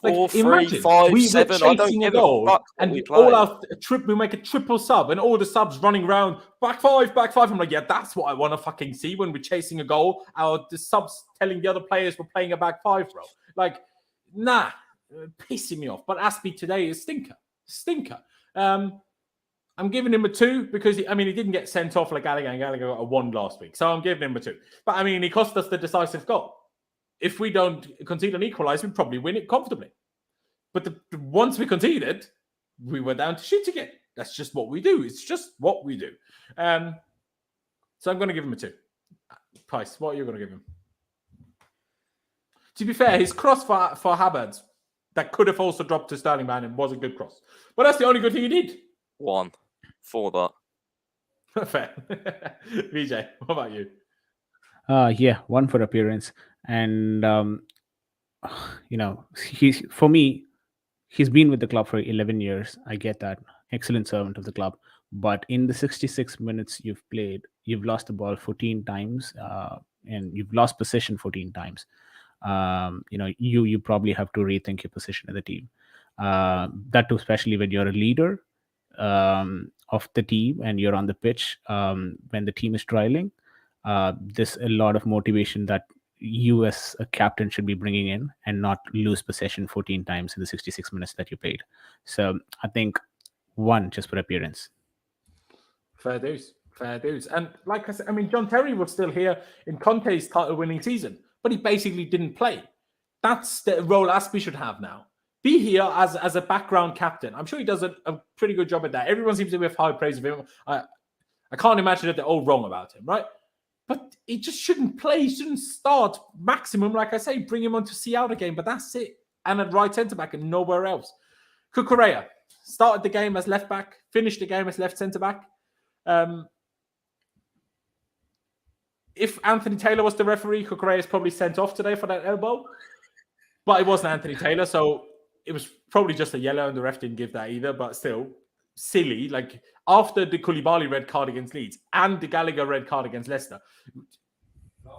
4, Like, 3, imagine 5, we were 7. I don't chasing a give a goal, fuck what and we all play. our we make a triple sub, and all the subs running around back five. I'm like, yeah, that's what I want to fucking see when we're chasing a goal. The subs telling the other players we're playing a back five, bro. Like, nah, pissing me off. But Aspie today is stinker. I'm giving him a 2 because he didn't get sent off like Gallagher, and Gallagher got a 1 last week, so I'm giving him a 2. But I mean, he cost us the decisive goal. If we don't concede an equaliser, we probably win it comfortably. But once we conceded, we were down to shit again. That's just what we do. It's just what we do. So I'm going to give him a 2. Price, what are you going to give him? To be fair, his cross for Havertz that could have also dropped to Sterling man and was a good cross. But that's the only good thing he did. 1 for that. Fair. VJ, what about you? Yeah, 1 for appearance. And he's been with the club for 11 years. I get that. Excellent servant of the club. But in the 66 minutes you've played, you've lost the ball 14 times, and you've lost possession 14 times. You probably have to rethink your position in the team. That too, especially when you're a leader of the team and you're on the pitch when the team is trialing. There's a lot of motivation that you as a captain should be bringing in, and not lose possession 14 times in the 66 minutes that you played. So I think 1 just for appearance. Fair dues. And like I said, John Terry was still here in Conte's title-winning season, but he basically didn't play. That's the role Aspie should have now. Be here as a background captain. I'm sure he does a pretty good job at that. Everyone seems to have high praise of him. I can't imagine that they're all wrong about him, right? But he just shouldn't play. He shouldn't start. Maximum, like I say, bring him on to see out a game, but that's it. And at right centre-back and nowhere else. Cucurella started the game as left-back, finished the game as left centre-back. If Anthony Taylor was the referee, Cucurella is probably sent off today for that elbow. But it wasn't Anthony Taylor, so it was probably just a yellow, and the ref didn't give that either. But still, silly. Like, after the Koulibaly red card against Leeds and the Gallagher red card against Leicester,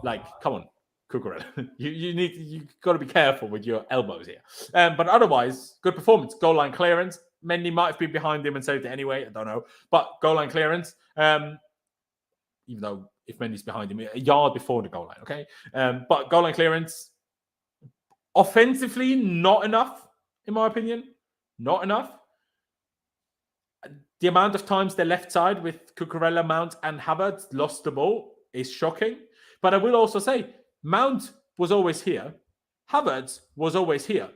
like, come on, Cucurella. you got to be careful with your elbows here. But otherwise, good performance. Goal line clearance. Mendy might have been behind him and saved it anyway. I don't know. But goal line clearance. Even though if Mendy's behind him, a yard before the goal line, okay? But goal line clearance. Offensively, not enough, in my opinion. Not enough. The amount of times the left side with Cucurella, Mount, and Havertz lost the ball is shocking. But I will also say, Mount was always here. Havertz was always here.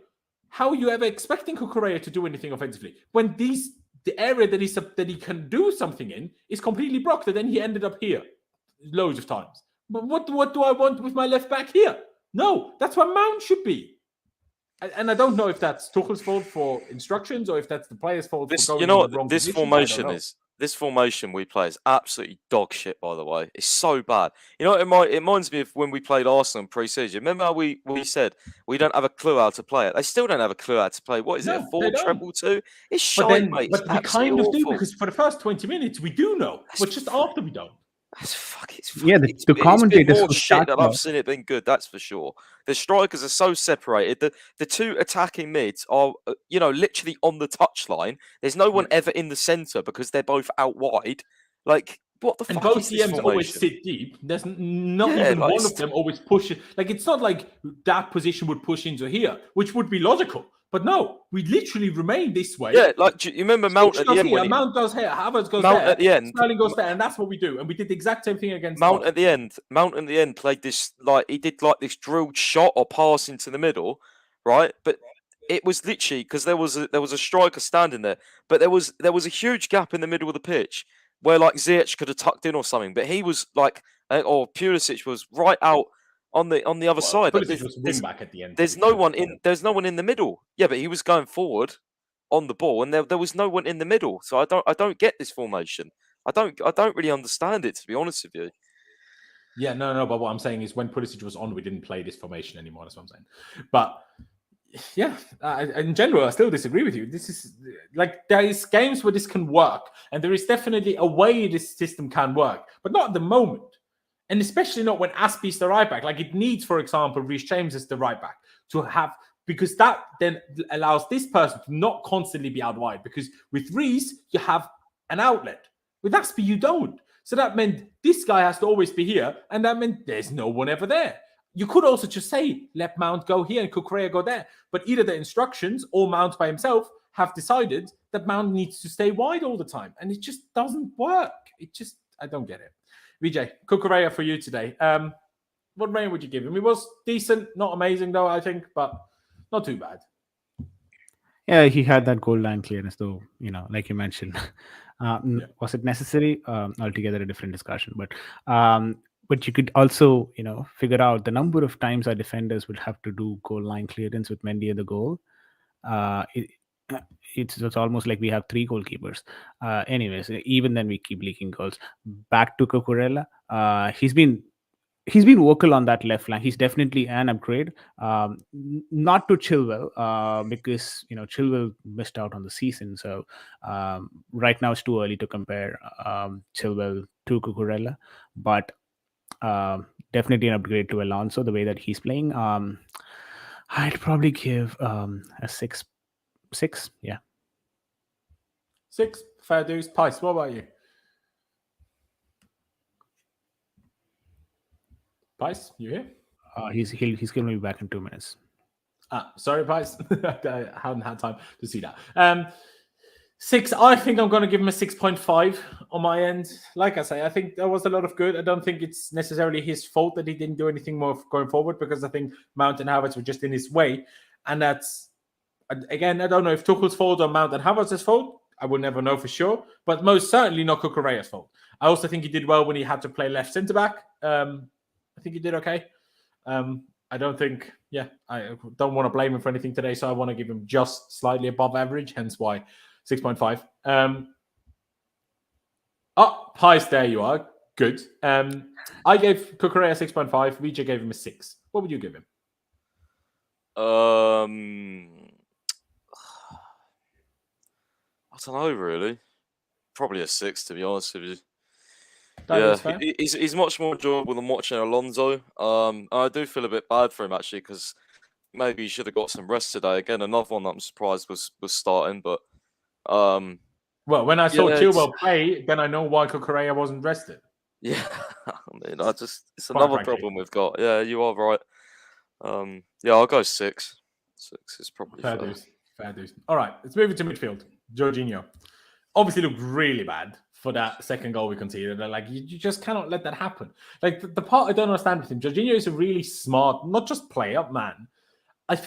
How are you ever expecting Cucurella to do anything offensively when the area that he can do something in is completely blocked, and then he ended up here loads of times? But what do I want with my left back here? No, that's where Mount should be. And I don't know if that's Tuchel's fault for instructions or if that's the player's fault for going in the wrong position. This formation we play is absolutely dog shit, by the way. It's so bad. You know, it reminds me of when we played Arsenal in pre-season. Remember how we said we don't have a clue how to play it? They still don't have a clue how to play. What is it, a 4-3-2? It's shite, mate. But we kind of do, because for the first 20 minutes, we do know. But just after we don't. The commentators more shit that I've seen it been good, that's for sure. The strikers are so separated. The 2 attacking mids are, literally on the touchline. There's no one ever in the centre because they're both out wide. Like, what the fuck both is this CMs formation? always sit deep. There's not even one of them always pushes. Like, it's not like that position would push into here, which would be logical. But no, we literally remain this way. Yeah, like, you remember Mount at the end? Here, Mount goes here, Havertz goes Mount there, at the end. Sterling goes there, and that's what we do. And we did the exact same thing against Mount at the end. Mount at the end played this, like, he did like this drilled shot or pass into the middle, right? But it was literally because there was a striker standing there, but there was a huge gap in the middle of the pitch where, like, Ziyech could have tucked in or something, but he was like, or Pulisic was right out on the other side. Pulisic was wing back at the end. There's no one in the middle. Yeah, but he was going forward on the ball, and there was no one in the middle. So I don't get this formation. I don't really understand it, to be honest with you. Yeah, no. But what I'm saying is, when Pulisic was on, we didn't play this formation anymore. That's what I'm saying. But yeah, in general, I still disagree with you. This is like there is games where this can work, and there is definitely a way this system can work, but not at the moment, and especially not when Aspie's the right back. Like it needs, for example, Reece James as the right back to have, because that then allows this person to not constantly be out wide. Because with Reece, you have an outlet. With Aspie, you don't. So that meant this guy has to always be here, and that meant there's no one ever there. You could also just say, let Mount go here and Cucurella go there. But either the instructions or Mount by himself have decided that Mount needs to stay wide all the time. And it just doesn't work. I don't get it. Vijay, Cucurella for you today. What rating would you give him? It was decent, not amazing though, I think, but not too bad. Yeah, he had that goal line clearance, though, like you mentioned. Was it necessary? Altogether a different discussion. But you could also, figure out the number of times our defenders would have to do goal line clearance with Mendy at the goal. It's almost like we have 3 goalkeepers. Anyways, even then we keep leaking goals. Back to Cucurella. He's been vocal on that left flank. He's definitely an upgrade. Not to Chilwell, because Chilwell missed out on the season. So right now it's too early to compare Chilwell to Cucurella, but definitely an upgrade to Alonso. The way that he's playing, I'd probably give a 6. Yeah, 6. Fair dues. Pice, what about you? Pice, you here? He's going to be back in 2 minutes. Sorry, Pice. I haven't had time to see that. 6. I think I'm going to give him a 6.5 on my end. Like I say, I think there was a lot of good. I don't think it's necessarily his fault that he didn't do anything more going forward, because I think Mount and Havertz were just in his way. And that's, again, I don't know if Tuchel's fault or Mount and Havertz's fault. I will never know for sure, but most certainly not Cucurella's fault. I also think he did well when he had to play left centre-back. I think he did okay. I don't think, I don't want to blame him for anything today, so I want to give him just slightly above average, hence why 6.5. Pice, there you are. Good. I gave Cucurella 6.5. Vijay gave him a 6. What would you give him? I don't know, really. Probably a 6, to be honest with you. He's much more enjoyable than watching Alonso. I do feel a bit bad for him, actually, because maybe he should have got some rest today. Again, another one that I'm surprised was starting, but well, when I saw Chilwell play, then I know why Cucurella wasn't rested. Yeah, I mean, it's another problem we've got. Yeah, you are right. I'll go 6. 6 is probably fair. Fair dues. All right, let's move into midfield. Jorginho obviously looked really bad for that second goal we conceded. Like, you just cannot let that happen. Like, the part I don't understand with him, Jorginho is a really smart, not just player, man. I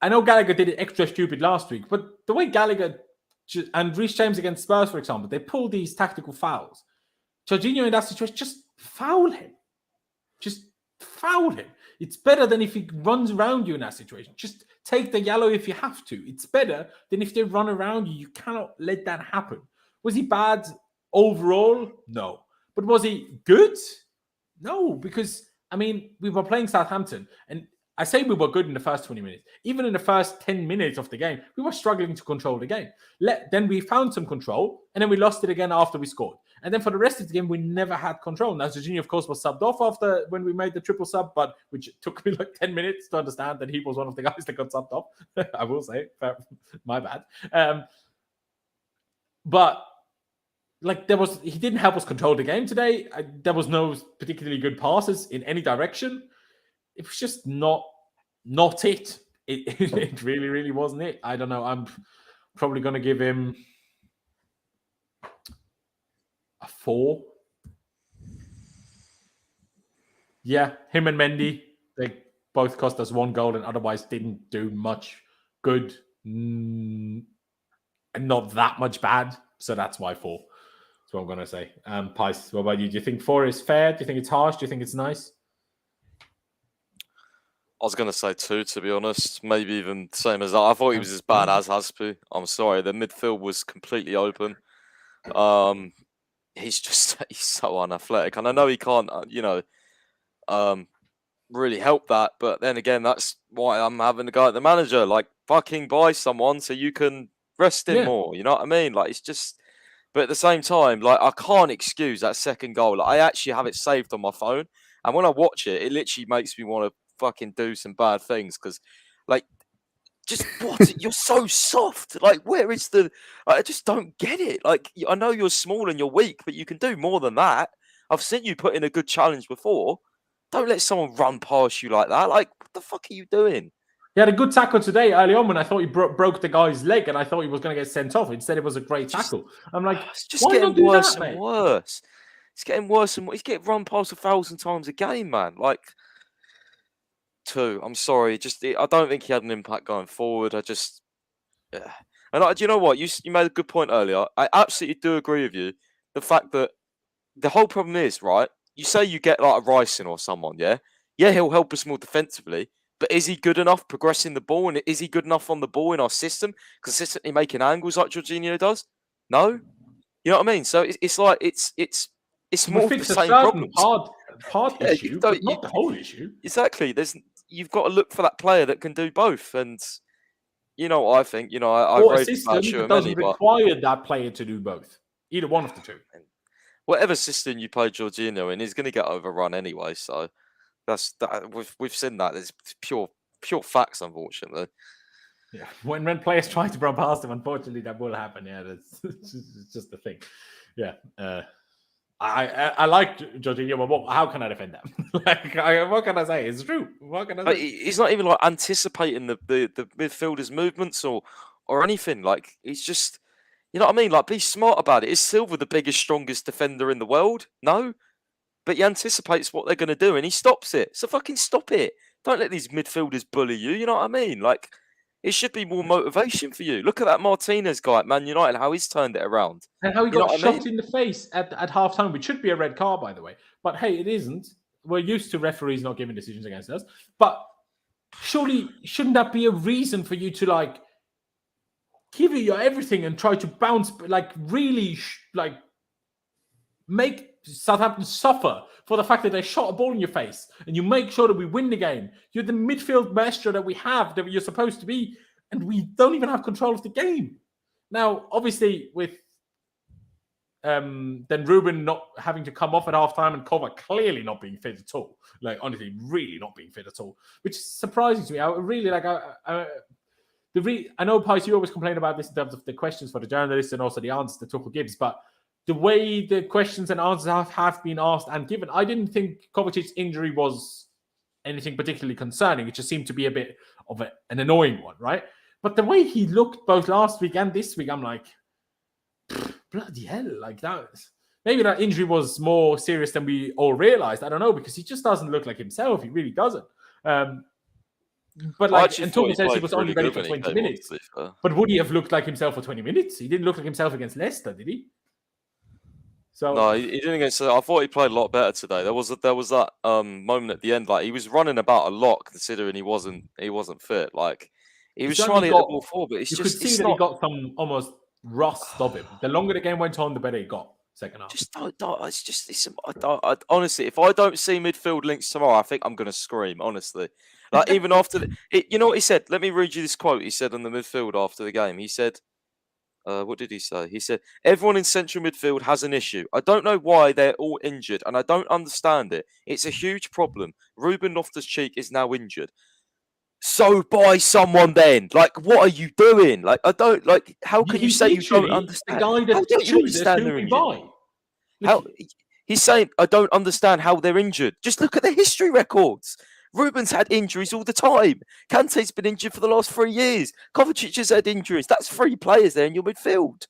know Gallagher did it extra stupid last week, but the way Gallagher and Reece James against Spurs, for example, they pull these tactical fouls. Jorginho in that situation, just foul him. Just foul him. It's better than if he runs around you in that situation. Just take the yellow if you have to. It's better than if they run around you. You cannot let that happen. Was he bad overall? No. But was he good? No, because, I mean, we were playing Southampton, and I say we were good in the first 20 minutes. Even in the first 10 minutes of the game, we were struggling to control the game. Then we found some control, and then we lost it again after we scored. And then for the rest of the game, we never had control. Now, Jorginho, of course, was subbed off when we made the triple sub, but which took me like 10 minutes to understand that he was one of the guys that got subbed off. I will say, my bad. But like he didn't help us control the game today. There was no particularly good passes in any direction. It was just not it. It really, really wasn't it. I don't know. I'm probably going to give him a 4. Yeah, him and Mendy, they both cost us 1 goal and otherwise didn't do much good and not that much bad. So that's why 4. That's what I'm going to say. Pice, what about you? Do you think 4 is fair? Do you think it's harsh? Do you think it's nice? I was going to say 2, to be honest. Maybe even the same as that. I thought he was as bad as Haspu. I'm sorry. The midfield was completely open. He's so unathletic. And I know he can't, really help that. But then again, that's why I'm having a go at the manager. Like, fucking buy someone so you can rest him more. You know what I mean? Like, it's just. But at the same time, like, I can't excuse that second goal. Like, I actually have it saved on my phone, and when I watch it, it literally makes me want to fucking do some bad things because, like, just what? You're so soft. Like, where is the? I just don't get it. Like, I know you're small and you're weak, but you can do more than that. I've seen you put in a good challenge before. Don't let someone run past you like that. Like, what the fuck are you doing? He had a good tackle today early on when I thought he broke the guy's leg and I thought he was going to get sent off. Instead, it was a great tackle. I'm like, It's just why getting not do worse that, and mate? worse. It's getting worse and worse. He's getting run past 1,000 times a game, man. Like, I'm sorry. I don't think he had an impact going forward. Yeah. And do you know what? You made a good point earlier. I absolutely do agree with you. The fact that the whole problem is, right, you say you get like a Ryson or someone, yeah? Yeah, he'll help us more defensively. But is he good enough progressing the ball? And is he good enough on the ball in our system? Consistently making angles like Jorginho does? No? You know what I mean? So it's like, it's We more of the fixed a same certain problems. part Yeah, issue, but not the whole issue. Exactly. You've got to look for that player that can do both. And you know what I think? You know, I've Or a raved about system that doesn't Tchouaméni, but require that player to do both. Either one of the two. whatever system you play Jorginho in, he's going to get overrun anyway. So that's that. We've seen that. It's pure facts, unfortunately. Yeah, when players try to run past him, unfortunately, that will happen. Yeah, that's it's just the thing. Yeah, I like Jorginho, but how can I defend that? What can I say? It's true. What can I say? He's not even like anticipating the midfielders' movements or anything. Like, he's just, you know what I mean? Like, be smart about it. Is Silva the biggest, strongest defender in the world? No, but he anticipates what they're going to do and he stops it. So fucking stop it. Don't let these midfielders bully you. You know what I mean? Like, it should be more motivation for you. Look at that Martinez guy at Man United, how he's turned it around. And how he You know got what I shot mean? in the face at halftime, which should be a red card, by the way. But hey, it isn't. We're used to referees not giving decisions against us. But surely, shouldn't that be a reason for you to like give it your everything and try to bounce, like really, like make Southampton suffer for the fact that they shot a ball in your face, and you make sure that we win the game? You're the midfield maestro that we have, that you're supposed to be, and we don't even have control of the game. Now, obviously, with then Ruben not having to come off at halftime and Kova clearly not being fit at all. Like, honestly, really not being fit at all, which is surprising to me. I really like. I know, Pies, you always complain about this in terms of the questions for the journalists and also the answers that Tuchel gives, but the way the questions and answers have been asked and given, I didn't think Kovacic's injury was anything particularly concerning. It just seemed to be a bit of an annoying one, right? But the way he looked both last week and this week, I'm like, bloody hell, like that. Maybe that injury was more serious than we all realized. I don't know, because he just doesn't look like himself. He really doesn't. But like, and Tuchel says he was only ready for 20 minutes. But would he have looked like himself for 20 minutes? He didn't look like himself against Leicester, did he? So no, he didn't against. I thought he played a lot better today. There was that moment at the end, like he was running about a lot, considering he wasn't fit. Like, he was trying to hit the ball forward, but you could see that he got some almost rust of him. The longer the game went on, the better he got. Second half. Honestly, if I don't see midfield links tomorrow, I think I'm going to scream. Honestly, like, even after you know what he said? Let me read you this quote he said on the midfield after the game. He said, what did he say? He said, "Everyone in central midfield has an issue. I don't know why they're all injured, and I don't understand it. It's a huge problem. Ruben Loftus-Cheek is now injured. So buy someone then. Like, what are you doing? Like, I don't like. How can you say you don't understand? How don't you understand they're injured? He's saying, I don't understand how they're injured. Just look at the history records. Ruben's had injuries all the time. Kante's been injured for the last 3 years. Kovacic has had injuries. That's 3 players there in your midfield.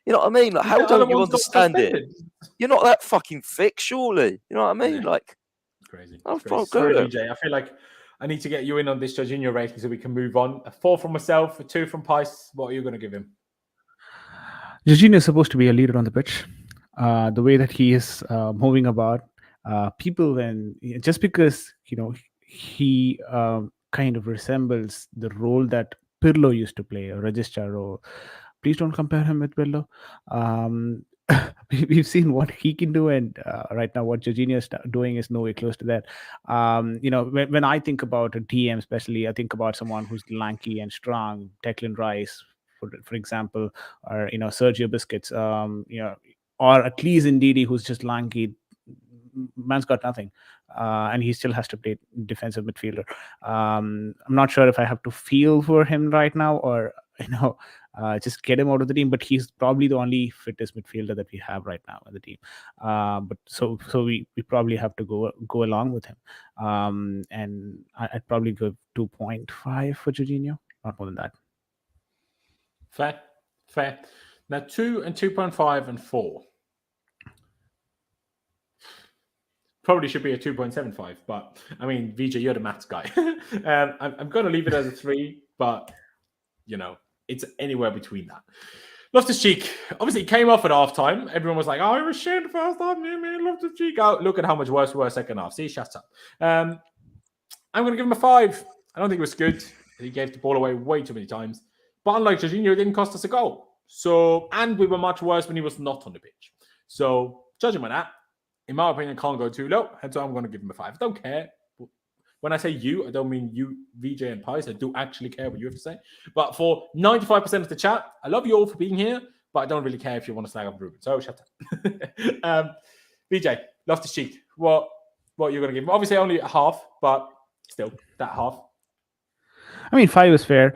You know what I mean? Like, how don't you understand it? You're not that fucking thick, surely. You know what I mean? Like, it's crazy. Sorry, DJ. I feel like I need to get you in on this Jorginho rating so we can move on. A 4 from myself, a 2 from Pice. What are you going to give him? Jorginho is supposed to be a leader on the pitch. The way that he is moving about, people, and just because he kind of resembles the role that Pirlo used to play, a registrar role. Please don't compare him with Pirlo. we've seen what he can do, and right now what Jorginho is doing is nowhere close to that. When I think about a DM, especially, I think about someone who's lanky and strong, Declan Rice, for example, or Sergio Busquets, or at least Ndidi, who's just lanky. Man's got nothing, and he still has to play defensive midfielder. I'm not sure if I have to feel for him right now, or just get him out of the team. But he's probably the only fittest midfielder that we have right now in the team. But so we probably have to go along with him. And I'd probably go 2.5 for Jorginho, not more than that. Fair. Now 2 and 2.5 and 4. Probably should be a 2.75, but I mean, VJ, you're the maths guy. I'm going to leave it as a 3, but it's anywhere between that. Loftus-Cheek, obviously, came off at halftime. Everyone was like, "Oh, it was shit first half, man. Loftus-Cheek out." Look at how much worse we were second half. See, shut up. I'm going to give him a 5. I don't think it was good. He gave the ball away way too many times. But unlike Jorginho, it didn't cost us a goal. And we were much worse when he was not on the pitch. So, judging by that, in my opinion, can't go too low. And so I'm going to give him a 5. I don't care. When I say you, I don't mean you, VJ and Pies. I do actually care what you have to say. But for 95% of the chat, I love you all for being here, but I don't really care if you want to slag up Ruben. So shut up. VJ, Loftus-Cheek, what are you going to give him? Obviously only a half, but still, that half. I mean, 5 is fair.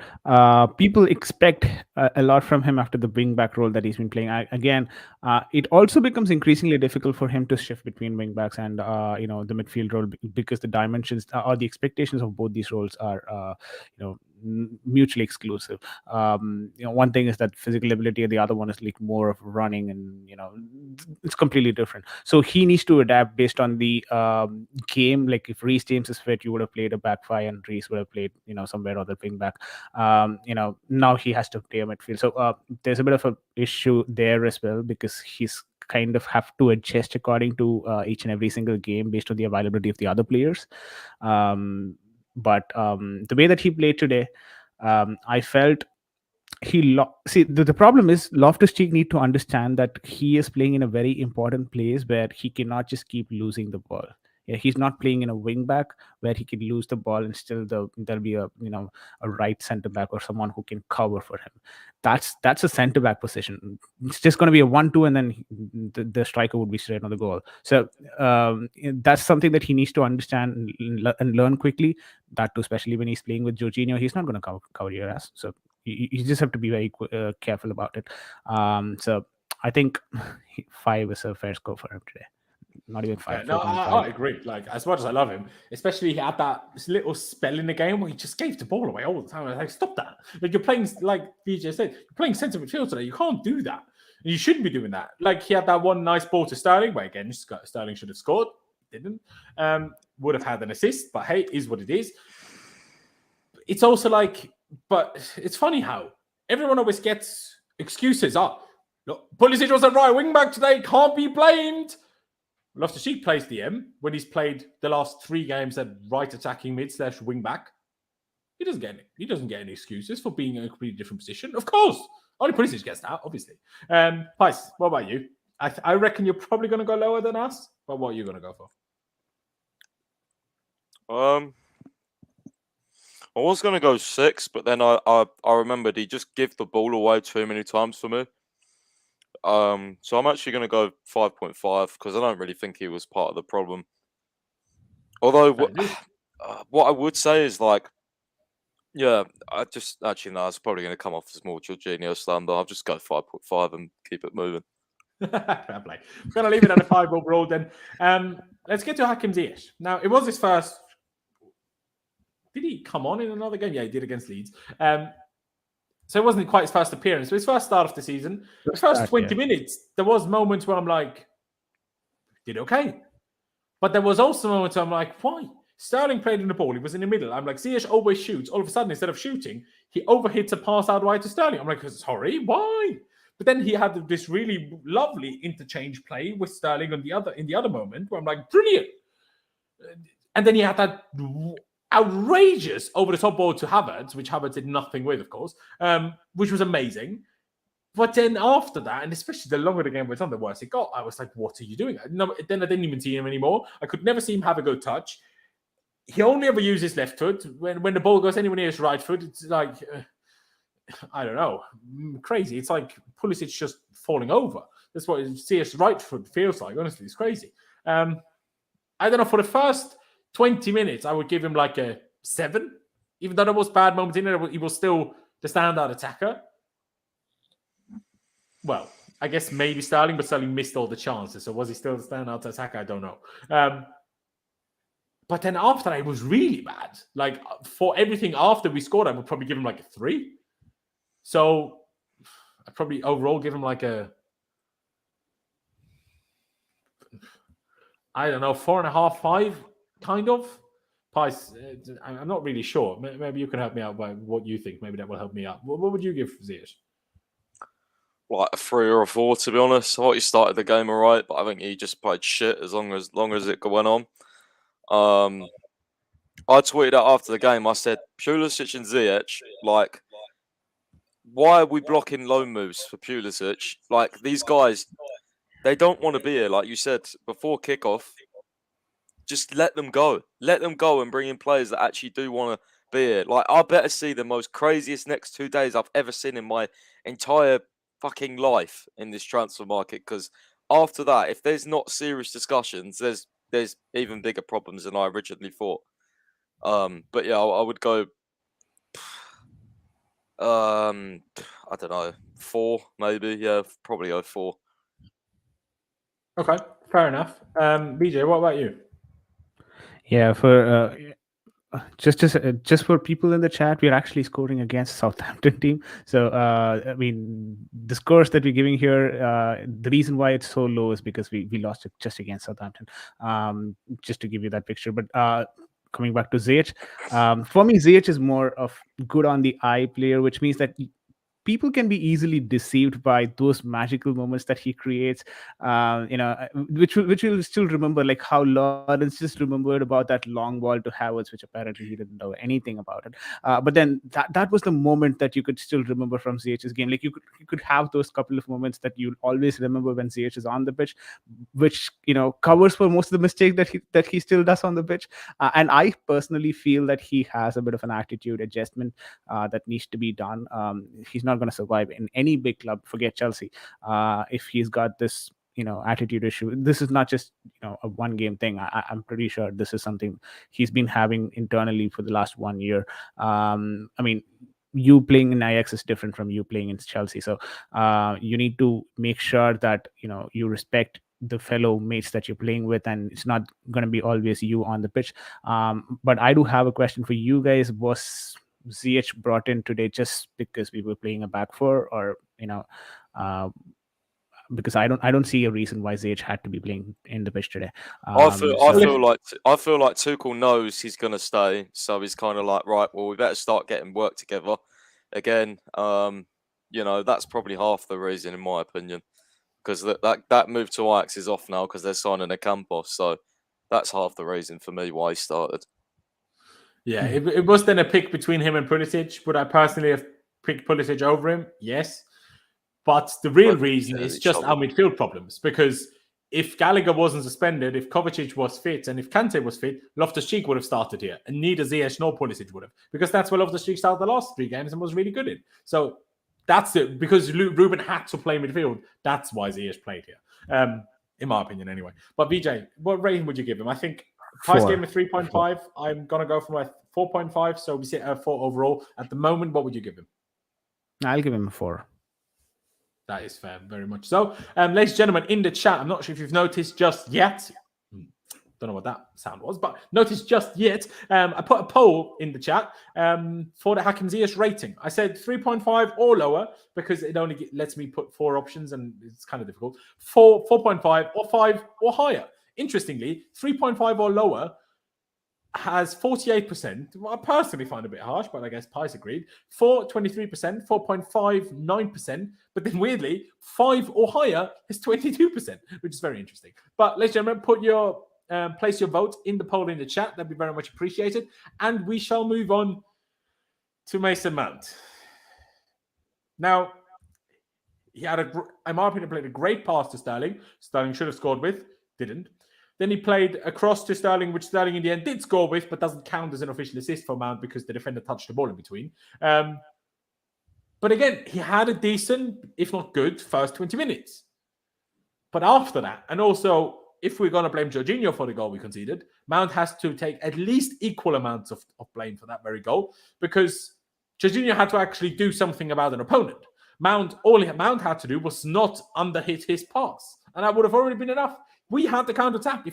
People expect a lot from him after the wing-back role that he's been playing. It also becomes increasingly difficult for him to shift between wing-backs and the midfield role, because the dimensions or the expectations of both these roles are mutually exclusive. One thing is that physical ability, and the other one is like more of running, and it's completely different. So he needs to adapt based on the game. Like if Reece James is fit, you would have played a back 5, and Reece would have played somewhere other wing back. Now he has to play a midfield. So there's a bit of an issue there as well, because he's kind of have to adjust according to each and every single game based on the availability of the other players. But the way that he played today, I felt the problem is Loftus-Cheek need to understand that he is playing in a very important place where he cannot just keep losing the ball. Yeah, he's not playing in a wing back where he can lose the ball and still there'll be a right center back or someone who can cover for him. That's a center back position. It's just going to be a 1-2, and then the striker would be straight on the goal. So that's something that he needs to understand and learn quickly. That too, especially when he's playing with Jorginho, he's not going to cover your ass. So you just have to be very careful about it. So I think 5 is a fair score for him today. Not even 5. Yeah, no, I agree. Like, as much as I love him, especially he had that little spell in the game where he just gave the ball away all the time. I was like, stop that. Like, you're playing, like VJ said, you're playing centre midfield today. You can't do that. And you shouldn't be doing that. Like, he had that one nice ball to Sterling, where again, Sterling should have scored. Didn't. Would have had an assist, but hey, is what it is. It's also like, but it's funny how everyone always gets excuses. Look, Pulisic was a right wing back today, can't be blamed. Loftus-Cheek plays DM when he's played the last 3 games at right attacking mid / wing back. He doesn't get any excuses for being in a completely different position. Of course, only Pulisic gets that, obviously. Pice, what about you? I reckon you're probably going to go lower than us, but what are you going to go for? I was going to go 6, but then I remembered he just gave the ball away too many times for me. So I'm actually going to go 5.5, because I don't really think he was part of the problem. Although what I would say is, like, yeah, it's probably going to come off as more Jorginho slander. I'll just go 5.5 and keep it moving. Fair play. I'm going to leave it at a 5 overall then. Let's get to Hakim Ziyech. Now, it was his first... Did he come on in another game? Yeah, he did against Leeds. So it wasn't quite his first appearance, but his first start of the season. His first 20 minutes, there was moments where I'm like, did okay. But there was also moments where I'm like, why? Sterling played in the ball. He was in the middle. I'm like, Ziyech always shoots. All of a sudden, instead of shooting, he overhits a pass out wide to Sterling. I'm like, sorry, why? But then he had this really lovely interchange play with Sterling in the other moment where I'm like, brilliant. And then he had that outrageous over-the-top ball to Havertz, which Havertz did nothing with, of course, which was amazing. But then after that, and especially the longer the game went on, the worse it got. I was like, what are you doing? No, then I didn't even see him anymore. I could never see him have a good touch. He only ever used his left foot. When the ball goes anywhere near his right foot, it's like, I don't know, crazy. It's like Pulisic just falling over. That's what Ziyech's right foot feels like. Honestly, it's crazy. I don't know. For the first 20 minutes, I would give him like a 7. Even though there was bad moments in it, he was still the standout attacker. Well, I guess maybe Sterling, but Sterling missed all the chances. So was he still the standout attacker? I don't know. But then after that, it was really bad. Like, for everything after we scored, I would probably give him like a 3. So I'd probably overall give him like a, I don't know, 4.5, 5, kind of. Pice, I'm not really sure. Maybe you can help me out by what you think. Maybe that will help me out. What would you give Ziyech? Like a 3 or a 4, to be honest. I thought he started the game all right, but I think he just played shit as long as it went on. I tweeted out after the game, I said, Pulisic and Ziyech, like, why are we blocking loan moves for Pulisic? Like, these guys, they don't want to be here. Like you said, before kickoff, just let them go. Let them go and bring in players that actually do want to be here. Like, I better see the most craziest next 2 days I've ever seen in my entire fucking life in this transfer market. Because after that, if there's not serious discussions, there's even bigger problems than I originally thought. But yeah, I would go. I don't know, 4 maybe. Yeah, probably go 4. Okay, fair enough. BJ, what about you? Yeah, for just for people in the chat, we're actually scoring against Southampton team. So I mean, the scores that we're giving here, the reason why it's so low is because we lost it just against Southampton. Just to give you that picture, but. Coming back to Ziyech, for me, Ziyech is more of good on the eye player, which means that people can be easily deceived by those magical moments that he creates, which we'll still remember, like how Laurenz just remembered about that long ball to Havertz, which apparently he didn't know anything about it. But then that was the moment that you could still remember from Ziyech's game. Like you could have those couple of moments that you'll always remember when Ziyech is on the pitch, which covers for most of the mistake that he still does on the pitch. And I personally feel that he has a bit of an attitude adjustment that needs to be done. He's not going to survive in any big club, forget Chelsea, if he's got this attitude issue. This is not just a one game thing. I'm pretty sure this is something he's been having internally for the last 1 year. I mean, you playing in Ajax is different from you playing in Chelsea, so you need to make sure that you respect the fellow mates that you're playing with, and it's not going to be always you on the pitch. But I do have a question for you guys. Was Ziyech brought in today just because we were playing a back 4, or because I don't see a reason why Ziyech had to be playing in the pitch today. I feel like Tuchel knows he's going to stay, so he's kind of like, right, well, we better start getting work together again. That's probably half the reason, in my opinion, because that move to Ajax is off now because they're signing a Campos, so that's half the reason for me why he started. Yeah, it was then a pick between him and Pulisic. Would I personally have picked Pulisic over him? Yes. But the real reason is just our midfield problems. Because if Gallagher wasn't suspended, if Kovacic was fit, and if Kante was fit, Loftus-Cheek would have started here. And neither Ziyech nor Pulisic would have. Because that's where Loftus-Cheek started the last 3 games and was really good in. So that's it. Because Ruben had to play midfield, that's why Ziyech played here. In my opinion, anyway. But VJ, what rating would you give him? I think Price gave him a 3.5. I'm going to go for my 4.5. So we sit at 4 overall. At the moment, what would you give him? I'll give him a 4. That is fair, very much so. Ladies and gentlemen, in the chat, I'm not sure if you've noticed just yet. Don't know what that sound was, but notice just yet. I put a poll in the chat for the Hakim Ziyech rating. I said 3.5 or lower because it only lets me put 4 options and it's kind of difficult. 4.5 or 5 or higher. Interestingly, 3.5 or lower has 48%. Well, I personally find a bit harsh, but I guess Pice agreed. 23%, 4.59%. But then weirdly, 5 or higher is 22%, which is very interesting. But ladies and gentlemen, place your vote in the poll in the chat. That'd be very much appreciated. And we shall move on to Mason Mount. Now, He had in my opinion, played a great pass to Sterling. Sterling should have scored with, didn't. Then he played across to Sterling, which Sterling in the end did score with, but doesn't count as an official assist for Mount because the defender touched the ball in between. But again, he had a decent, if not good, first 20 minutes. But after that, and also, if we're going to blame Jorginho for the goal we conceded, Mount has to take at least equal amounts of blame for that very goal, because Jorginho had to actually do something about an opponent. All Mount had to do was not underhit his pass, and that would have already been enough. We had the counter-attack.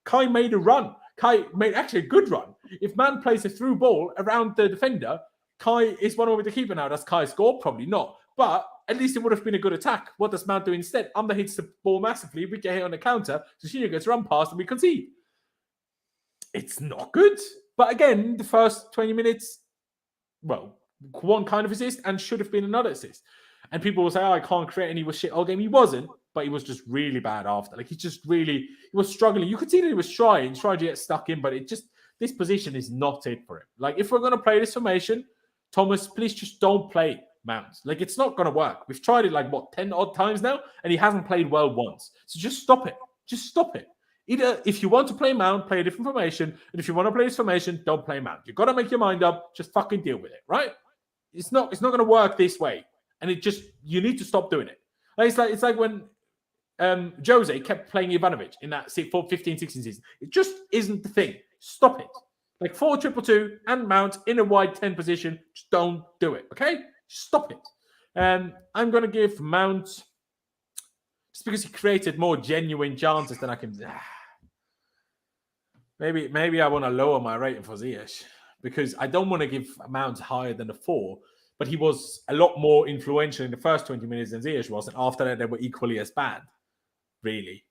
Kai made a run. Kai made actually a good run. If Mount plays a through ball around the defender, Kai is one over the keeper now. Does Kai score? Probably not. But at least it would have been a good attack. What does Mount do instead? Underhits the ball massively. We get hit on the counter. Jorginho gets run past and we concede. It's not good. But again, the first 20 minutes, well, one kind of assist and should have been another assist. And people will say, I can't create, and he was shit all game. He wasn't, but he was just really bad after. Like, he was struggling. You could see that he was trying to get stuck in, but this position is not it for him. Like, if we're going to play this formation, Thomas, please just don't play Mount. Like, it's not going to work. We've tried it 10 odd times now, and he hasn't played well once. So just stop it. Just stop it. Either if you want to play Mount, play a different formation, and if you want to play this formation, don't play Mount. You've got to make your mind up. Just fucking deal with it, right? It's not going to work this way. And you need to stop doing it. It's like when Jose kept playing Ivanovic in that 15-16 season. It just isn't the thing. Stop it. Like 4-2-2 and Mount in a wide 10 position. Just don't do it, okay? Stop it. I'm going to give Mount, just because he created more genuine chances than I can. Maybe I want to lower my rating for Ziyech, because I don't want to give Mount higher than a 4. But he was a lot more influential in the first 20 minutes than Ziyech was. And after that, they were equally as bad, really.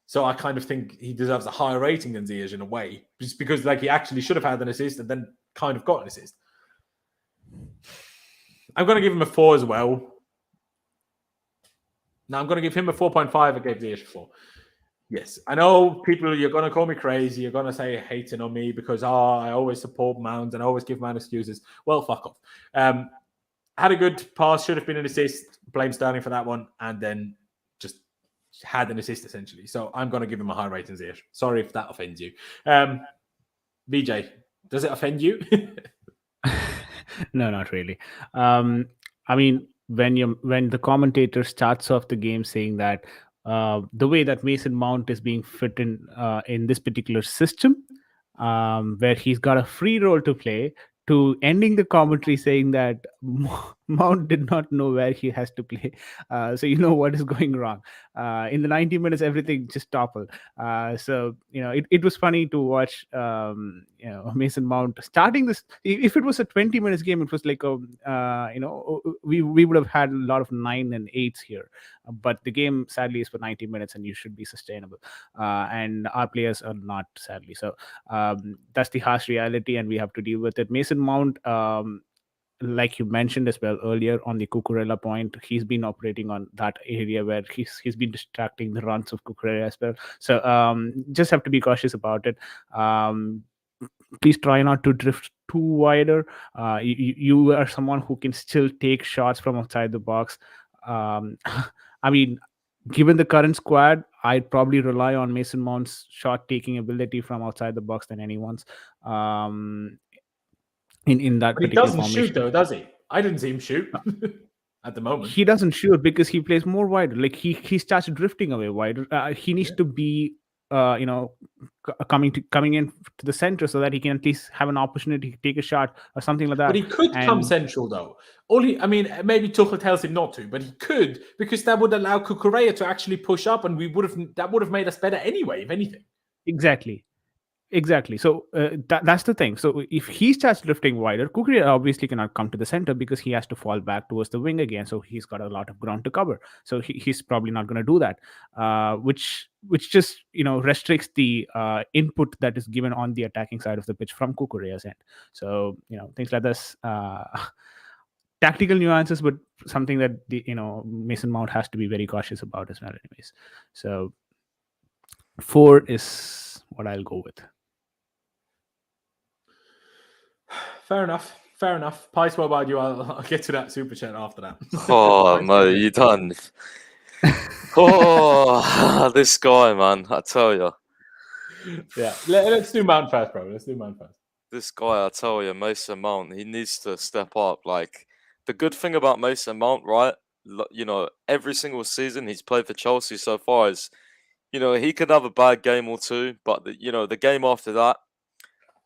So I kind of think he deserves a higher rating than Ziyech in a way. Just because he actually should have had an assist and then kind of got an assist. I'm going to give him a 4 as well. Now I'm going to give him a 4.5. I gave Ziyech a 4. Yes, I know people, you're going to call me crazy. You're going to say hating on me because I always support Mount and I always give Mount excuses. Well, fuck off. Had a good pass, should have been an assist. Blame Sterling for that one, and then just had an assist essentially. So I'm going to give him a high rating there. Sorry if that offends you. VJ, does it offend you? No, not really. I mean, when the commentator starts off the game saying that the way that Mason Mount is being fit in this particular system, where he's got a free role to play, to ending the commentary saying that Mount did not know where he has to play. So you know what is going wrong. In the 90 minutes, everything just toppled. So, it was funny to watch, Mason Mount starting this. If it was a 20 minutes game, it was like, we would have had a lot of 9 and 8s here. But the game, sadly, is for 90 minutes and you should be sustainable. And our players are not, sadly. So that's the harsh reality and we have to deal with it. Mason Mount, like you mentioned as well earlier on the Cucurella point, he's been operating on that area where he's been distracting the runs of Cucurella as well. So just have to be cautious about it. Please try not to drift too wider. You are someone who can still take shots from outside the box. I mean, given the current squad, I'd probably rely on Mason Mount's shot-taking ability from outside the box than anyone's. In that but he particular doesn't formation. shoot though, does he? I didn't see him shoot at the moment. He doesn't shoot because he plays more wider. Like he starts drifting away wider. He needs to be, coming in to the center so that he can at least have an opportunity to take a shot or something like that. But he could come central though. Maybe Tuchel tells him not to, but he could, because that would allow Cucurella to actually push up, and that would have made us better anyway, if anything. Exactly. So that's the thing. So if he starts drifting wider, Cucurella obviously cannot come to the center because he has to fall back towards the wing again. So he's got a lot of ground to cover. So he's probably not going to do that, which just restricts the input that is given on the attacking side of the pitch from Cucurella's end. So things like this. Tactical nuances, but something that Mason Mount has to be very cautious about as well. Anyways, so 4 is what I'll go with. Fair enough. Fair enough. Pice, what about you? I'll get to that super chat after that. Oh, Pice, mate, you done. Oh, this guy, man, I tell you. Yeah, let's do Mount first, bro. Let's do Mount first. This guy, I tell you, Mason Mount, he needs to step up. Like, the good thing about Mason Mount, right? You know, every single season he's played for Chelsea so far is, you know, he could have a bad game or two, but, you know, the game after that,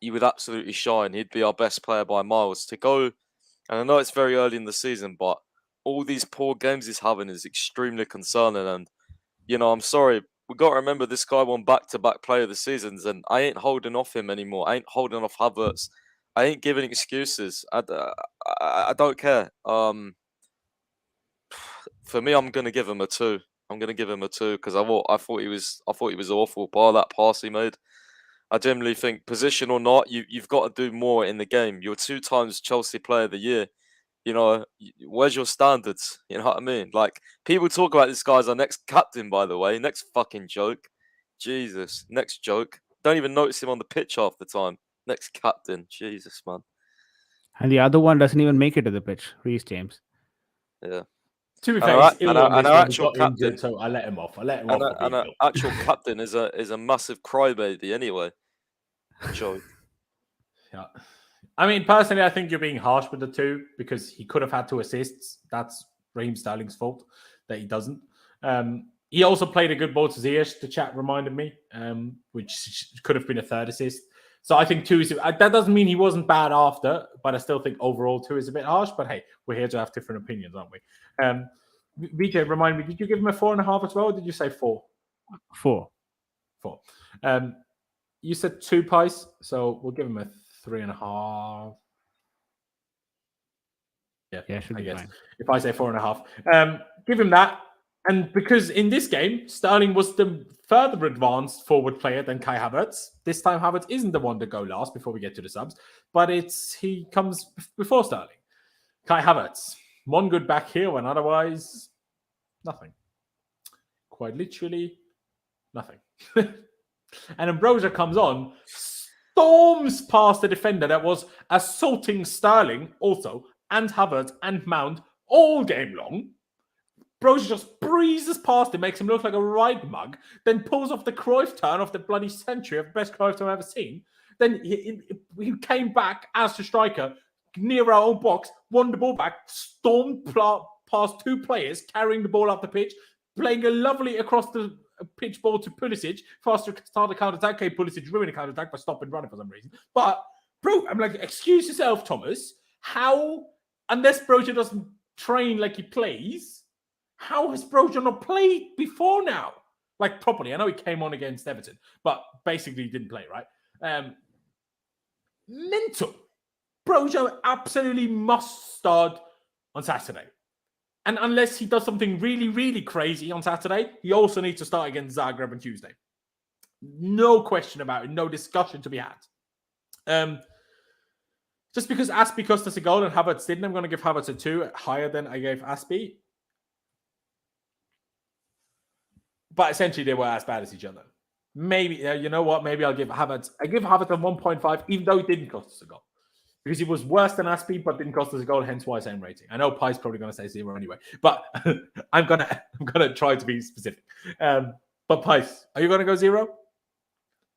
he would absolutely shine. He'd be our best player by miles. To go, and I know it's very early in the season, but all these poor games he's having is extremely concerning. And, you know, I'm sorry, we got to remember this guy won back-to-back player of the seasons, and I ain't holding off him anymore. I ain't holding off Havertz. I ain't giving excuses. I don't care. For me, I'm gonna give him a 2. I'm gonna give him a 2 because I thought he was awful. Bar that pass he made. I generally think, position or not, you've got to do more in the game. You're 2 times Chelsea Player of the Year. You know, where's your standards? You know what I mean? Like, people talk about this guy as our next captain, by the way. Next fucking joke. Jesus. Next joke. Don't even notice him on the pitch half the time. Next captain. Jesus, man. And the other one doesn't even make it to the pitch, Reece James. Yeah. To be And fair, our- he's ill and our- on this and our one. He actual got injured, captain- so I let him off. I let him And, off for and being our ill. actual captain is a massive crybaby anyway. Joke. Yeah. I mean, personally, I think you're being harsh with the 2 because he could have had 2 assists. That's Raheem Sterling's fault that he doesn't. He also played a good ball to Ziyech, the chat reminded me, which could have been a 3rd assist. So I think 2 is... that doesn't mean he wasn't bad after, but I still think overall 2 is a bit harsh. But hey, we're here to have different opinions, aren't we? VJ, remind me, did you give him a 4.5 as well, or did you say 4? 4. 4. You said 2 pies, so we'll give him a 3.5. Yeah, should I be guess. fine. If I say 4.5, give him that. And because in this game, Sterling was the further advanced forward player than Kai Havertz. This time, Havertz isn't the one to go last before we get to the subs, but he comes before Sterling. Kai Havertz, one good back heel, and otherwise, nothing. Quite literally, nothing. And then Broja comes on, storms past the defender that was assaulting Sterling also, and Havertz and Mount all game long. Broja just breezes past him, makes him look like a right mug, then pulls off the Cruyff turn of the bloody century of the best Cruyff turn I've ever seen. Then he came back as the striker near our own box, won the ball back, stormed past 2 players, carrying the ball up the pitch, playing a lovely across the pitch ball to Pulisic, faster to start a counter-attack. Okay, Pulisic ruined a counter-attack by stopping running for some reason. But, bro, I'm like, excuse yourself, Thomas. How, unless Broja doesn't train like he plays, how has Broja not played before now? Like, properly. I know he came on against Everton, but basically he didn't play, right? Mental. Broja absolutely must start on Saturday. And unless he does something really, really crazy on Saturday, he also needs to start against Zagreb on Tuesday. No question about it. No discussion to be had. Just because Aspie cost us a goal and Havertz didn't, I'm going to give Havertz a 2, higher than I gave Aspie. But essentially, they were as bad as each other. Maybe, you know what? Maybe I'll give Havertz... I give Havertz a 1.5, even though he didn't cost us a goal. Because he was worse than Aspie, but didn't cost us a goal, hence why same rating. I know Pi's probably going to say 0 anyway, but I'm gonna try to be specific. But Pi's, are you going to go 0?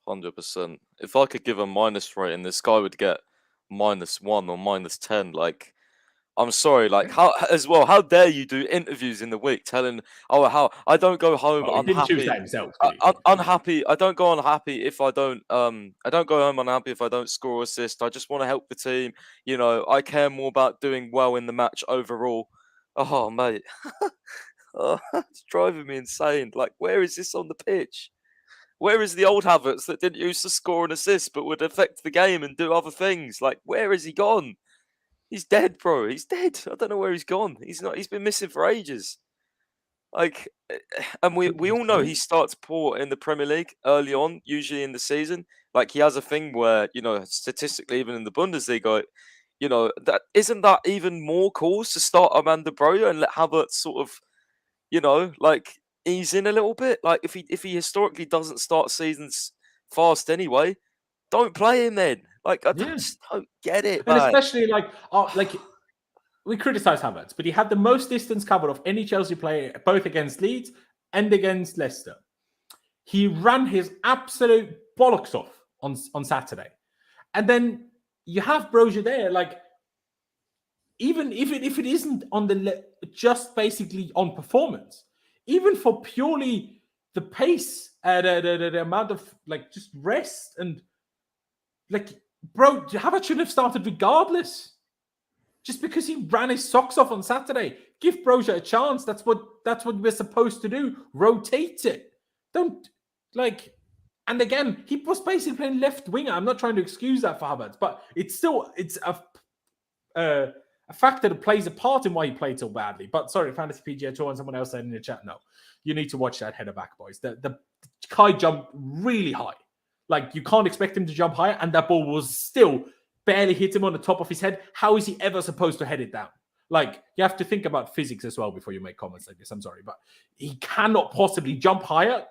100%. If I could give a minus rating, this guy would get -1 or -10. Like, I'm sorry, like, how dare you do interviews in the week telling, how I don't go home He didn't choose unhappy. that himself. Unhappy. I don't go unhappy if I don't. I don't go home unhappy if I don't score or assist. I just want to help the team. You know, I care more about doing well in the match overall. Oh, mate, it's driving me insane. Like, where is this on the pitch? Where is the old Havertz that didn't used to score and assist but would affect the game and do other things? Like, where has he gone? He's dead, bro. He's dead. I don't know where he's gone. He's not. He's been missing for ages. Like, and we all know he starts poor in the Premier League early on, usually in the season. Like, he has a thing where, you know, statistically, even in the Bundesliga, you know, that isn't that even more cause to start Amanda Broja and let Havertz sort of, you know, like, ease in a little bit. Like, if he historically doesn't start seasons fast anyway, don't play him then. Like, I Yeah. just don't get it, And man. especially like we criticize Havertz, but he had the most distance covered of any Chelsea player, both against Leeds and against Leicester. He ran his absolute bollocks off on Saturday. And then you have Broja there, like, even if it isn't on the just basically on performance, even for purely the pace, the amount of like just rest and like, bro, Havertz shouldn't have started regardless. Just because he ran his socks off on Saturday, give Broja a chance. That's what we're supposed to do. Rotate it. Don't like. And again, he was basically playing left winger. I'm not trying to excuse that for Havertz, but it's a factor that plays a part in why he played so badly. But sorry, Fantasy PGA Tour and someone else said in the chat, no, you need to watch that header back, boys. The Kai jumped really high. Like, you can't expect him to jump higher, and that ball was still barely hit him on the top of his head. How is he ever supposed to head it down? Like, you have to think about physics as well before you make comments like this. I'm sorry, but he cannot possibly jump higher,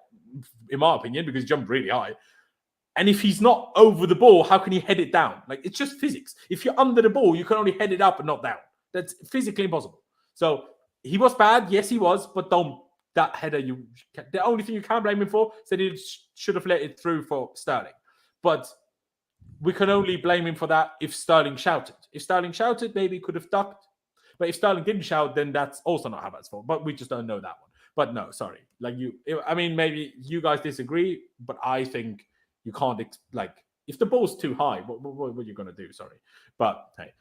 in my opinion, because he jumped really high. And if he's not over the ball, how can he head it down? Like, it's just physics. If you're under the ball, you can only head it up and not down. That's physically impossible. So he was bad. Yes, he was. But that header, the only thing you can blame him for is that he should have let it through for Sterling. But we can only blame him for that if Sterling shouted. If Sterling shouted, maybe he could have ducked. But if Sterling didn't shout, then that's also not Havertz's fault. But we just don't know that one. But no, sorry. Maybe you guys disagree, but I think you can't, if the ball's too high, what are you going to do? Sorry. But hey,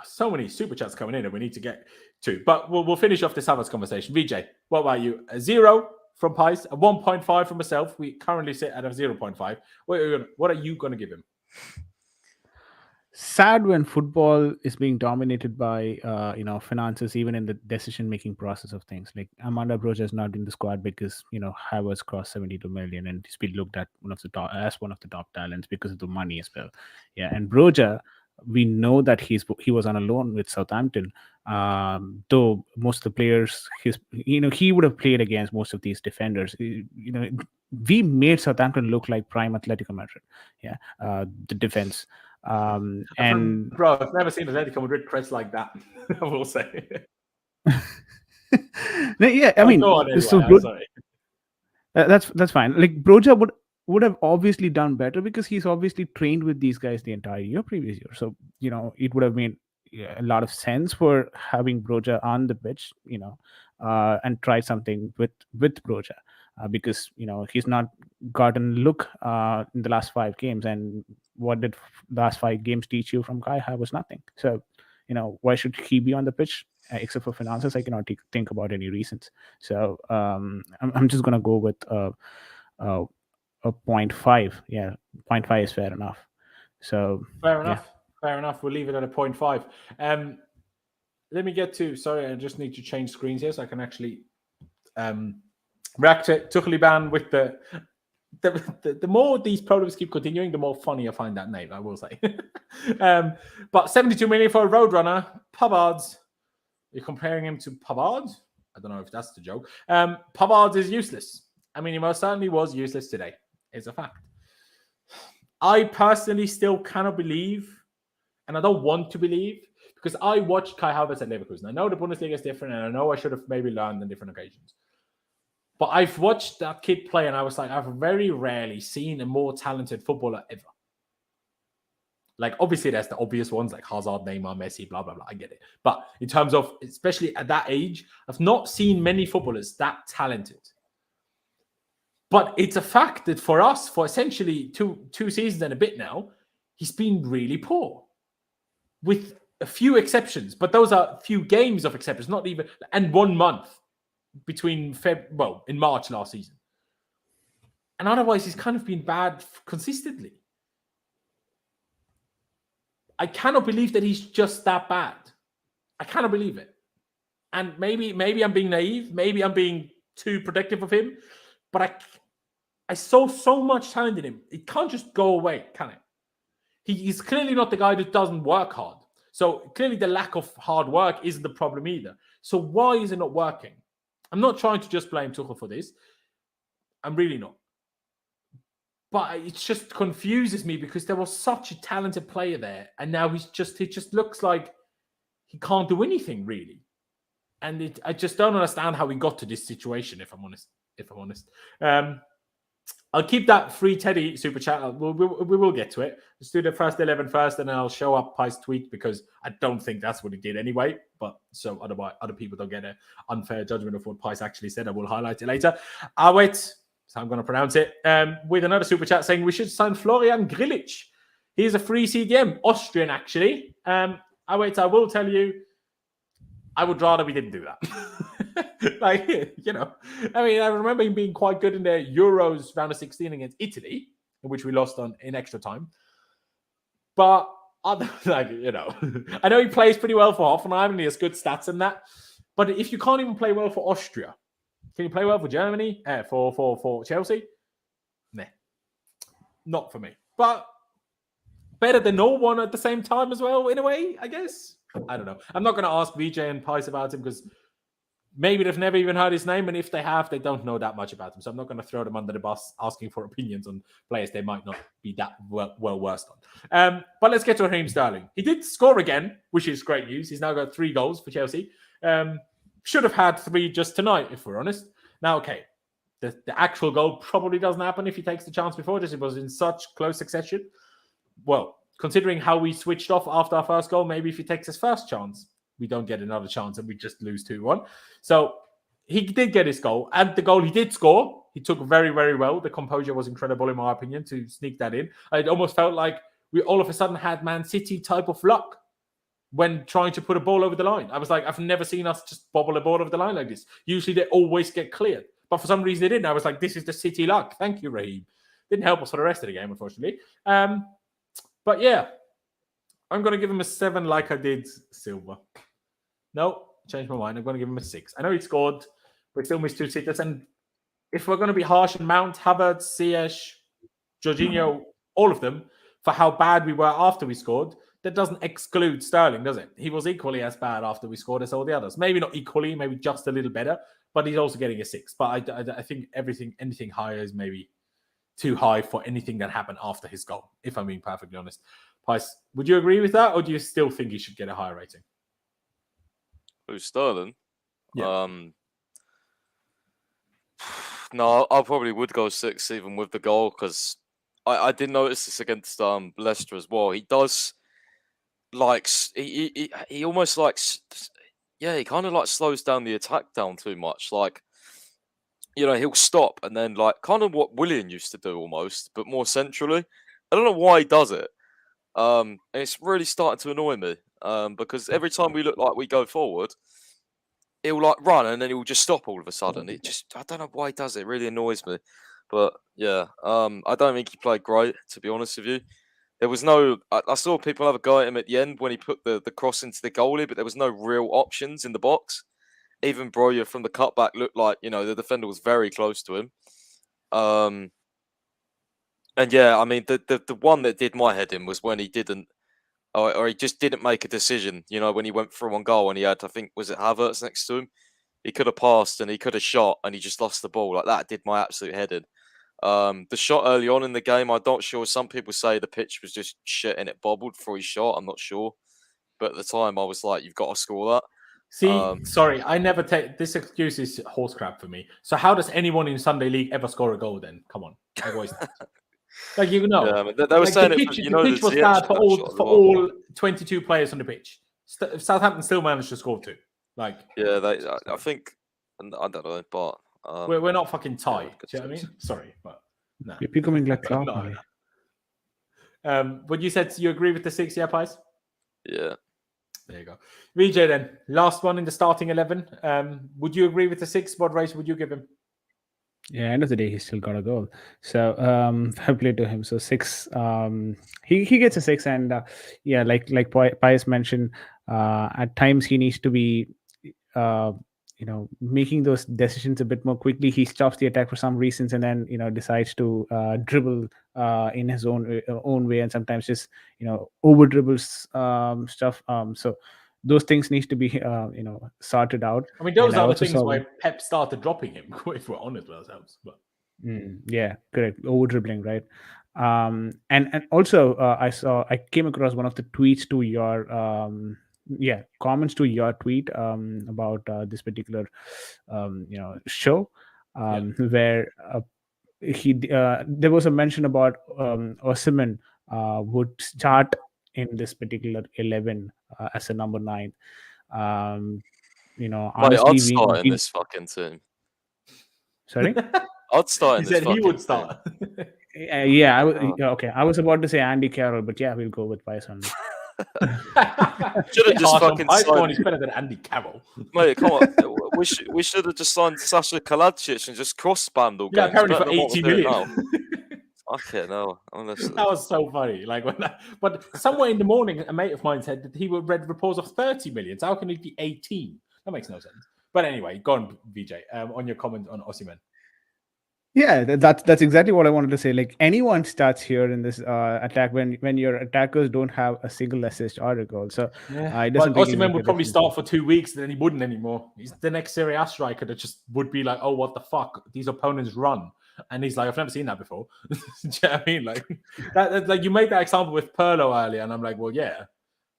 so many super chats coming in that we need to get to. But we'll finish off this Havertz conversation. VJ, what about you? A 0 from Pies, a 1.5 from myself. We currently sit at a 0.5. What are you going to give him? Sad when football is being dominated by finances, even in the decision-making process of things. Like, Amanda Broja is not in the squad because Havertz crossed 72 million and he's been looked at one of the top talents because of the money as well. Yeah, and Broja, we know that he was on a loan with Southampton. Though most of the players, he would have played against most of these defenders. We made Southampton look like prime Atletico Madrid. Yeah, the defense. And bro, I've never seen Atletico Madrid press like that. I will say. Yeah, I mean, sorry. That's fine. Like, Broja would have obviously done better because he's obviously trained with these guys the entire previous year. So it would have made a lot of sense for having Broja on the pitch, and try something with Broja. Because he's not gotten a look in the last 5 games, and what did last 5 games teach you from Kai Havertz? Nothing. So why should he be on the pitch? Except for finances, I cannot think about any reasons. So I'm just gonna go with a 0.5. Yeah, 0.5 is fair enough. So fair enough. We'll leave it at a 0.5. Let me get to. Sorry, I just need to change screens here so I can actually react to Tuchel ban with the more these problems keep continuing, the more funny I find that name, I will say. But 72 million for a Roadrunner. Pavard's. You're comparing him to Pavard? I don't know if that's the joke. Pavard is useless. I mean, he most certainly was useless today. It's a fact. I personally still cannot believe, and I don't want to believe, because I watched Kai Havertz at Leverkusen. I know the Bundesliga is different, and I know I should have maybe learned on different occasions. But I've watched that kid play, and I was like, I've very rarely seen a more talented footballer ever. Like, obviously, there's the obvious ones like Hazard, Neymar, Messi, blah, blah, blah. I get it. But in terms of, especially at that age, I've not seen many footballers that talented. But it's a fact that for us, for essentially two seasons and a bit now, he's been really poor. With a few exceptions. But those are few games of exceptions, not even, and 1 month. Between in March last season. And otherwise, he's kind of been bad consistently. I cannot believe that he's just that bad. I cannot believe it. And maybe I'm being naive. Maybe I'm being too protective of him. But I saw so much talent in him. It can't just go away, can it? He's clearly not the guy that doesn't work hard. So clearly the lack of hard work isn't the problem either. So why is it not working? I'm not trying to just blame Tuchel for this. I'm really not. But it just confuses me because there was such a talented player there, and now he just looks like he can't do anything really. And I just don't understand how we got to this situation. If I'm honest, I'll keep that free Teddy super chat. We will get to it. Let's do the first 11 first, and then I'll show up Pi's tweet because I don't think that's what he did anyway. But so other people don't get an unfair judgment of what Pi's actually said. I will highlight it later. Awet, so I'm going to pronounce it, with another super chat saying we should sign Florian Grillitsch. He's a free CDM, Austrian actually. Awet, I will tell you, I would rather we didn't do that. Like, you know, I mean, I remember him being quite good in the Euros round of 16 against Italy, in which we lost in extra time. But, like, you know, I know he plays pretty well for Hoffenheim and he has good stats in that. But if you can't even play well for Austria, can you play well for Germany? For Chelsea? Nah. Not for me. But better than no one at the same time as well, in a way, I guess. I don't know. I'm not going to ask VJ and Pice about him because maybe they've never even heard his name. And if they have, they don't know that much about him. So I'm not going to throw them under the bus asking for opinions on players they might not be that well versed on. But let's get to Raheem Sterling. He did score again, which is great news. He's now got 3 goals for Chelsea. Should have had 3 just tonight, if we're honest. Now, okay, the actual goal probably doesn't happen if he takes the chance before this. It was in such close succession. Well, considering how we switched off after our first goal, maybe if he takes his first chance, we don't get another chance and we just lose 2-1. So he did get his goal. And the goal he did score, he took very, very well. The composure was incredible, in my opinion, to sneak that in. It almost felt like we all of a sudden had Man City type of luck when trying to put a ball over the line. I was like, I've never seen us just bobble a ball over the line like this. Usually they always get cleared. But for some reason they didn't. I was like, this is the City luck. Thank you, Raheem. Didn't help us for the rest of the game, unfortunately. But yeah, I'm going to give him a 7 like I did Silva. No, changed my mind. I'm going to give him a 6. I know he scored, but still missed 2 sitters. And if we're going to be harsh on Mount, Havertz, Ziyech, Jorginho, all of them, for how bad we were after we scored, that doesn't exclude Sterling, does it? He was equally as bad after we scored as all the others. Maybe not equally, maybe just a little better, but he's also getting a 6. But I think anything higher is maybe too high for anything that happened after his goal, if I'm being perfectly honest. Pice, would you agree with that, or do you still think he should get a higher rating? Who's Sterling? Yeah. No, I probably would go 6 even with the goal because I did notice this against Leicester as well. He does like he almost like he kind of like slows down the attack down too much. Like, you know, he'll stop and then like kind of what Willian used to do almost, but more centrally. I don't know why he does it. And it's really starting to annoy me. Because every time we look like we go forward, he'll like run and then he'll just stop all of a sudden. I don't know why he does it. It really annoys me. But yeah, I don't think he played great, to be honest with you. There was no, I saw people have a go at him at the end when he put the cross into the goalie, but there was no real options in the box. Even Broja from the cutback looked like, you know, the defender was very close to him. And yeah, I mean, the one that did my head in was when he didn't, or he just didn't make a decision, you know, when he went through on goal and he had, I think, was it Havertz next to him? He could have passed and he could have shot and he just lost the ball. Like, that did my absolute head in. The shot early on in the game, I'm not sure. Some people say the pitch was just shit and it bobbled for his shot. I'm not sure. But at the time, I was like, you've got to score that. See, sorry, I never take this excuse is horse crap for me. So how does anyone in Sunday League ever score a goal then? Come on. I always like, you know. Yeah, they were like saying the pitch, the pitch was bad for all 22 players on the pitch. Southampton still managed to score 2. Like, yeah, I think, I don't know, but we're not fucking tied. Do you know what I mean? Sorry, but no. You're becoming like Klopp. But you said you agree with the 6, yeah, Pies? Yeah. There you go. VJ then, last one in the starting 11. Would you agree with the 6? What race would you give him? Yeah, end of the day, he still got a goal. So fair play to him. So 6, he gets a 6, and yeah, like Pius mentioned, at times he needs to be, making those decisions a bit more quickly. He stops the attack for some reasons, and then decides to dribble in his own way, and sometimes just over dribbles stuff. So those things need to be sorted out. I mean, those are the things why Pep started dropping him, if we're honest with ourselves. But Yeah, correct. Over dribbling, right? And also I came across one of the tweets to your comments to your tweet about this particular show where there was a mention about Osimhen would start in this particular 11 as a number 9. Mate, Honestly, I'd start in this fucking team. Sorry. I'd start in He this said he fucking would team. start. Yeah, Oh. okay. I was about to say Andy Carroll, but yeah, we'll go with Vice only. Should have just fucking signed. He's better than Andy Carroll. Mate, come on. We should have just signed Sasha Kalajdzic and just cross spammed all Yeah, games. apparently Better for than what 80 we're doing million. now. Okay, no, honestly. That was so funny. But somewhere in the morning, a mate of mine said that he would read reports of 30 million. So how can it be 18? That makes no sense. But anyway, go on, Vijay, on your comment on Osimhen. Yeah, that's exactly what I wanted to say. Like, anyone starts here in this attack when your attackers don't have a single assist or a goal. So it doesn't. But Osimhen would probably start for 2 weeks, and then he wouldn't anymore. He's the next Serie A striker that just would be like, oh, what the fuck? These opponents run. And he's like, I've never seen that before. Do you know what I mean? Like you made that example with Pirlo earlier, and I'm like, well, yeah.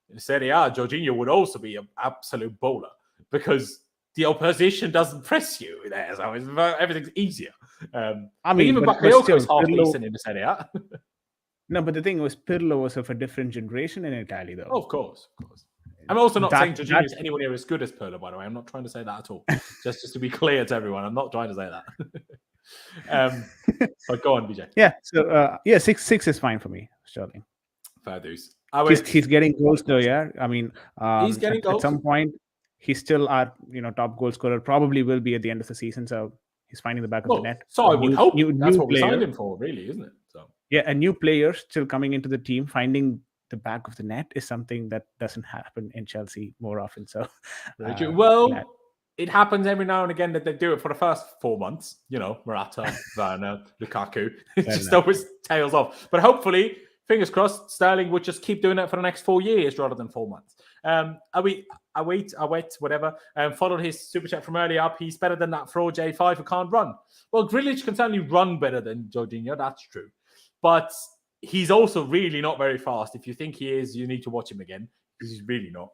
In Serie A, Jorginho would also be an absolute bowler because the opposition doesn't press you there, so everything's easier. I mean, even but Bakayoko still, is half Pirlo- decent in the Serie A. No, but the thing was, Pirlo was of a different generation in Italy, though. Oh, of course. I'm also not saying Jorginho is that- anywhere near as good as Pirlo, by the way. I'm not trying to say that at all. just to be clear to everyone, I'm not trying to say that. But go on, BJ. Yeah. So 6 is fine for me, Sterling. Fair dues. He's getting goals though. Yeah, I mean, he's getting goals. At some point. He's still our top goal scorer. Probably will be at the end of the season. So he's finding the back of the net. So I would hope that's what we player. signed him for, really, isn't it? So yeah, a new player still coming into the team, finding the back of the net is something that doesn't happen in Chelsea more often. So it happens every now and again that they do it for the first 4 months. Morata, Werner, Lukaku. It just always tails off. But hopefully, fingers crossed, Sterling would just keep doing it for the next 4 years rather than 4 months. I wait, whatever. Followed his super chat from earlier up. He's better than that fraud J5 who can't run. Well, Grealish can certainly run better than Jorginho. That's true. But he's also really not very fast. If you think he is, you need to watch him again because he's really not.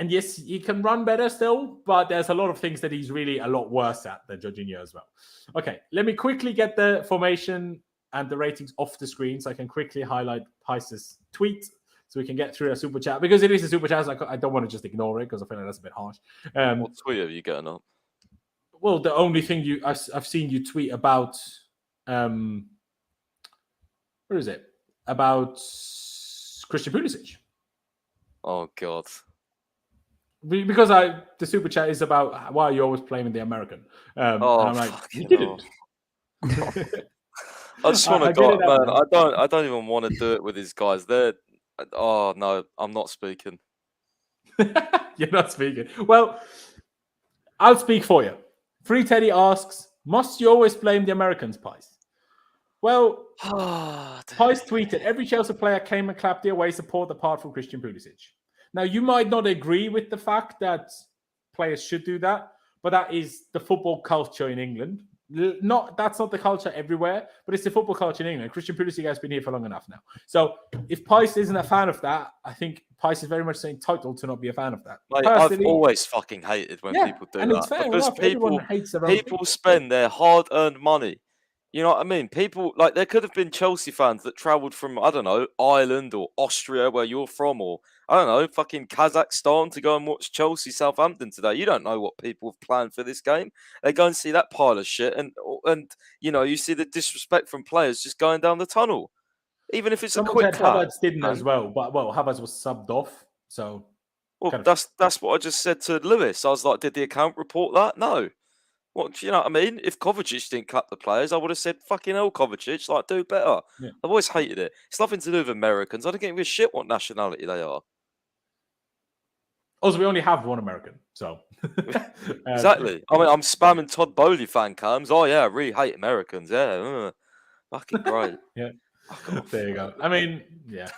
And yes, he can run better still, but there's a lot of things that he's really a lot worse at than Jorginho as well. Okay, let me quickly get the formation and the ratings off the screen so I can quickly highlight Pice's tweet so we can get through a super chat. Because it is a super chat, so I don't want to just ignore it because I feel like that's a bit harsh. What tweet are you getting up? Well, the only thing I've seen you tweet about, where is it? About Christian Pulisic. Oh, God. Because the super chat is about why are you always blaming the American? And I'm like, you didn't. I just want to go, man. I don't even want to do it with these guys. Oh no, I'm not speaking. You're not speaking. Well, I'll speak for you. Free Teddy asks, must you always blame the Americans, Pice? Well, Pice tweeted, every Chelsea player came and clapped the away support apart from Christian Pulisic. Now, you might not agree with the fact that players should do that, but that is the football culture in England. That's not the culture everywhere, but it's the football culture in England. Christian Pulisic has been here for long enough now. So if Pice isn't a fan of that, I think Pice is very much entitled to not be a fan of that. Like, I've always fucking hated when people do that. It's fair because enough. people spend their hard-earned money. You know what I mean? People, like, there could have been Chelsea fans that travelled from, I don't know, Ireland or Austria, where you're from, or, I don't know, fucking Kazakhstan to go and watch Chelsea Southampton today. You don't know what people have planned for this game. They go and see that pile of shit, and you see the disrespect from players just going down the tunnel. Even if it's a quick clap. Havertz didn't as well, but, Havertz was subbed off, so... Well, that's what I just said to Lewis. I was like, did the account report that? No. What, you know what I mean? If Kovacic didn't clap the players, I would have said, fucking hell, Kovacic, like, do better. Yeah. I've always hated it. It's nothing to do with Americans. I don't give a shit what nationality they are. Also, we only have one American, so... Exactly. I mean, I'm spamming Todd Bowley fan cams. Oh, yeah, I really hate Americans. Yeah. Fucking great. Yeah. There you go. I mean, yeah.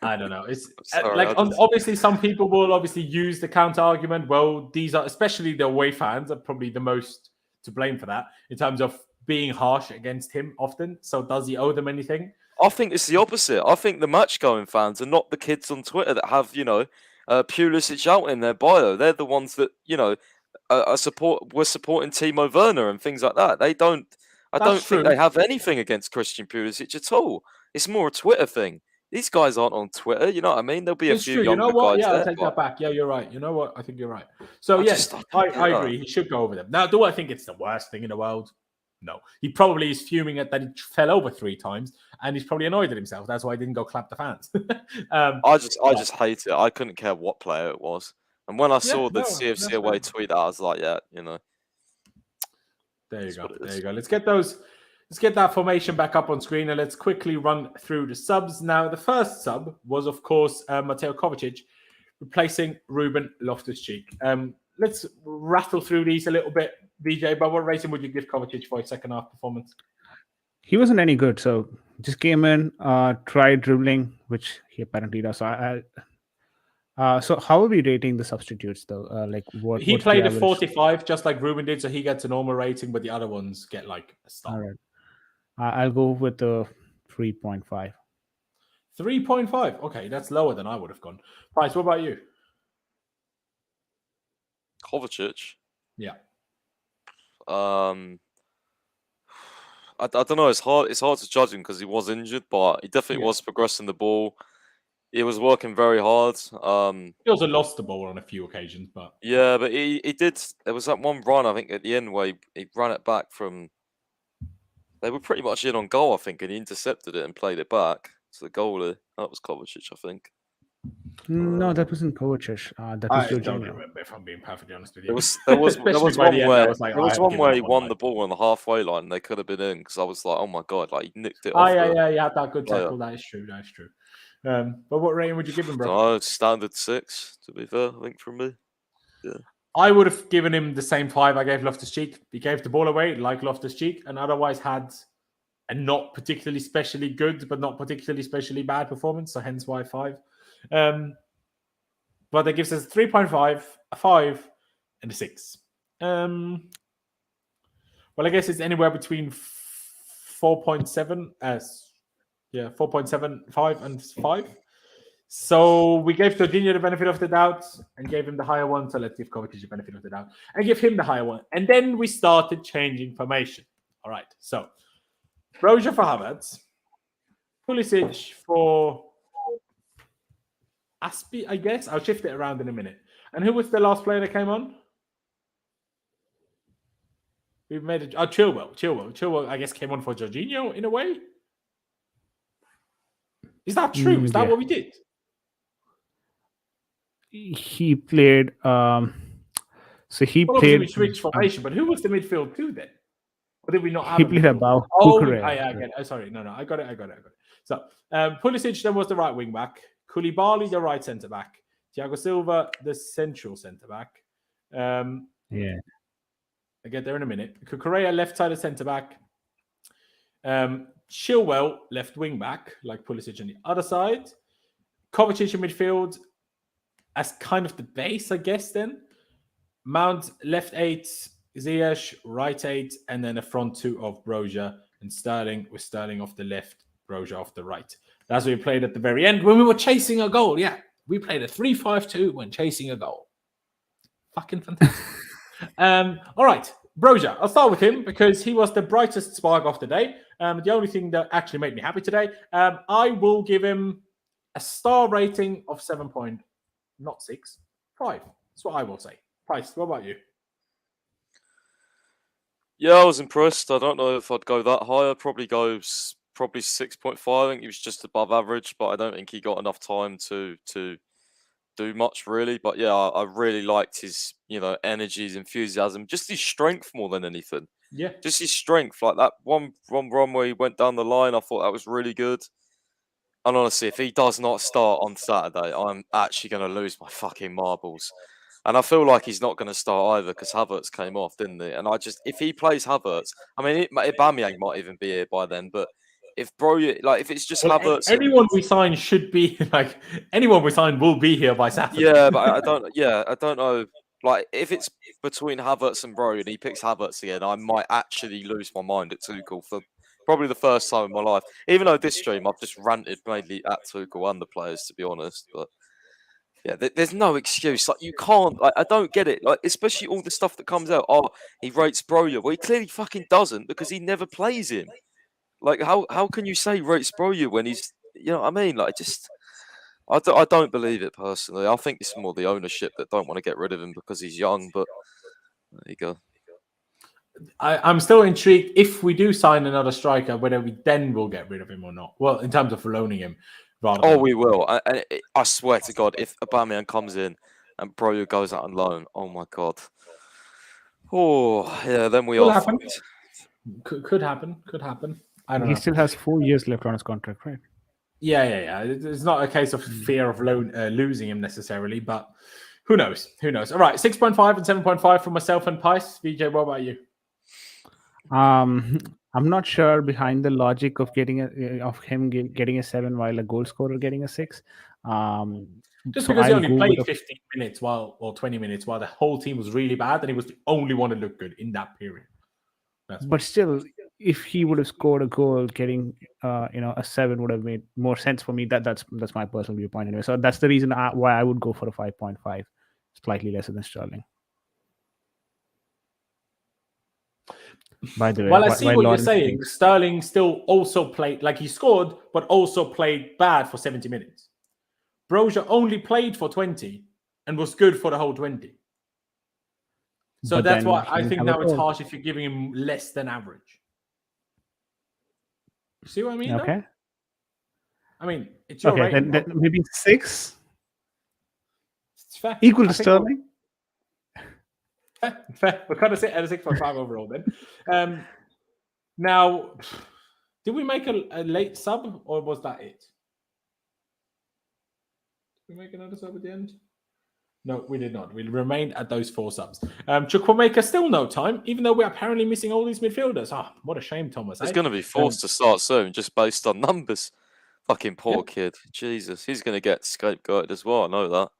I don't know. It's sorry, obviously some people will obviously use the counter argument. Well, these are, especially the away fans, are probably the most to blame for that in terms of being harsh against him often. So does he owe them anything? I think it's the opposite. I think the match-going fans are not the kids on Twitter that have, Pulisic out in their bio. They're the ones that, we're supporting Timo Werner and things like that. I don't That's think true. they have anything against Christian Pulisic at all. It's more a Twitter thing. These guys aren't on Twitter, you know what I mean? There'll be a It's few true. You younger know what? guys Yeah, I'll there, take but that back. Yeah, you're right. You know what? I think you're right. So, I yes, just- I yeah. agree. He should go over them. Now, do I think it's the worst thing in the world? No. He probably is fuming at that he fell over 3 times, and he's probably annoyed at himself. That's why he didn't go clap the fans. I just hate it. I couldn't care what player it was. And when I saw the no, CFC that's away fair. tweet, I was like, yeah, There you That's go. what it There is. you go. Let's get that formation back up on screen, and let's quickly run through the subs. Now, the first sub was, of course, Mateo Kovacic replacing Ruben Loftus-Cheek. Let's rattle through these a little bit, VJ. But what rating would you give Kovacic for his second half performance? He wasn't any good, so just came in, tried dribbling, which he apparently does. So how are we rating the substitutes though? What He what's the played a average? 45, just like Ruben did, so he gets a normal rating, but the other ones get like a star. All right, I'll go with the 3.5. 3.5. Okay, that's lower than I would have gone. Price, what about you? Kovacic. Yeah. I don't know. It's hard to judge him because he was injured, but he definitely was progressing the ball. He was working very hard. He also lost the ball on a few occasions, but Yeah, but he did. There was that one run I think at the end where he ran it back from. They were pretty much in on goal, I think, and he intercepted it and played it back to the goalie. That was Kovacic, I think. No, that wasn't Kovacic. That was I don't Jorginho. remember, if I'm being perfectly honest with you. There was Especially by one the end, I where was like, there I was have one given where up he on won life. the ball on the halfway line. And they could have been in because I was like, oh my god, like he nicked it Oh off. yeah, he had that good player. tackle. That is true. That is true. But what rating would you give him, bro? No, standard 6, to be fair, I think, from me. I would have given him the same 5 I gave Loftus-Cheek. He gave the ball away like Loftus-Cheek, and otherwise had a not particularly specially good, but not particularly specially bad performance. So hence why 5. But that gives us 3.5, a 5, and a 6. Well, I guess it's anywhere between 4.7 4.75 and 5. So we gave Jorginho the benefit of the doubt and gave him the higher one. So let's give Kovacic the benefit of the doubt and give him the higher one. And then we started changing formation. All right. So Broja for Havertz, Pulisic for Aspi, I guess. I'll shift it around in a minute. And who was the last player that came on? We've made it. Chilwell. Chilwell, I guess, came on for Jorginho in a way. Is that true? Is that Yeah. what we did? He played. So he Well, obviously played. we switched formation, but who was the midfield two then? Or did we not have He a played midfield? above Oh, Cucurella. I get it. Oh, sorry. No, I got it. So Pulisic then was the right wing back. Koulibaly, the right centre back. Thiago Silva, the central centre back. Yeah. I get there in a minute. Cucurella, left-sided centre back. Chilwell, left wing back, like Pulisic on the other side. Kovacic in midfield as kind of the base, I guess, then. Mount, left 8, Ziyech, right 8, and then a front 2 of Broja and Sterling, with Sterling off the left, Broja off the right. That's what we played at the very end when we were chasing a goal. Yeah, we played a 3-5-2 when chasing a goal. Fucking fantastic. All right, Broja. I'll start with him because he was the brightest spark of the day. The only thing that actually made me happy today. I will give him a star rating of 7.6, 5. That's what I will say. Price, what about you? Yeah, I was impressed. I don't know if I'd go that high. I'd probably go 6.5. I think he was just above average, but I don't think he got enough time to do much really. But yeah, I really liked his, energy, his enthusiasm, just his strength more than anything. Yeah. Just his strength. Like that one run where he went down the line, I thought that was really good. And honestly, if he does not start on Saturday, I'm actually going to lose my fucking marbles. And I feel like he's not going to start either because Havertz came off, didn't he? And if he plays Havertz, I mean, Aubameyang might even be here by then, but if it's just Havertz, anyone we sign should be anyone we sign will be here by Saturday. Yeah, but I don't know. Like, if it's between Havertz and Broja and he picks Havertz again, I might actually lose my mind at Tuchel for probably the first time in my life. Even though this stream I've just ranted mainly at Tuchel and the players, to be honest. But yeah, there's no excuse. Like, you can't. Like, I don't get it. Like, especially all the stuff that comes out. Oh, he rates Broja. Well, he clearly fucking doesn't, because he never plays him. Like, how can you say rates Broja when he's, you know what I mean? Like, just. I don't believe it personally. I think it's more the ownership that don't want to get rid of him because he's young. But there you go. I'm still intrigued if we do sign another striker, whether we then will get rid of him or not. Well, in terms of loaning him, rather. Oh, we will. I swear to God, if Aubameyang comes in and Broja goes out on loan, oh my God. Oh yeah, then we Could are. happen. Could happen. Could happen. I don't know. He still has 4 years left on his contract, right? Yeah. It's not a case of fear of losing him necessarily, but who knows? Who knows? All right, 6.5 and 7.5 for myself and Pice. VJ, what about you? I'm not sure behind the logic of getting getting a 7 while a goal scorer getting a 6. Just so because he I'll only go played with 15 minutes or 20 minutes while the whole team was really bad, and he was the only one that looked good in that period. But still, if he would have scored a goal, getting a 7 would have made more sense for me. That's my personal viewpoint anyway. So that's the reason why I would go for a 5.5, slightly lesser than Sterling. By the way, Well, I see what you're Laurenz saying. thinks- Sterling still also played, like he scored, but also played bad for 70 minutes. Broja only played for 20 and was good for the whole 20. So But that's then why he I didn't think have a now it's goal. harsh if you're giving him less than average. See what I mean? Okay. Though? I mean, it's your Okay, rating. then maybe 6 It's fair. equal to I think Sterling. Fair. We're kind of sit at a 6.5 overall then. Now, did we make a late sub or was that it? Did we make another sub at the end? No, we did not. We remained at those 4 subs. Chukwuemeka still no time, even though we're apparently missing all these midfielders. Ah, what a shame, Thomas. He's going to be forced to start soon, just based on numbers. Fucking poor kid. Jesus, he's going to get scapegoated as well. I know that.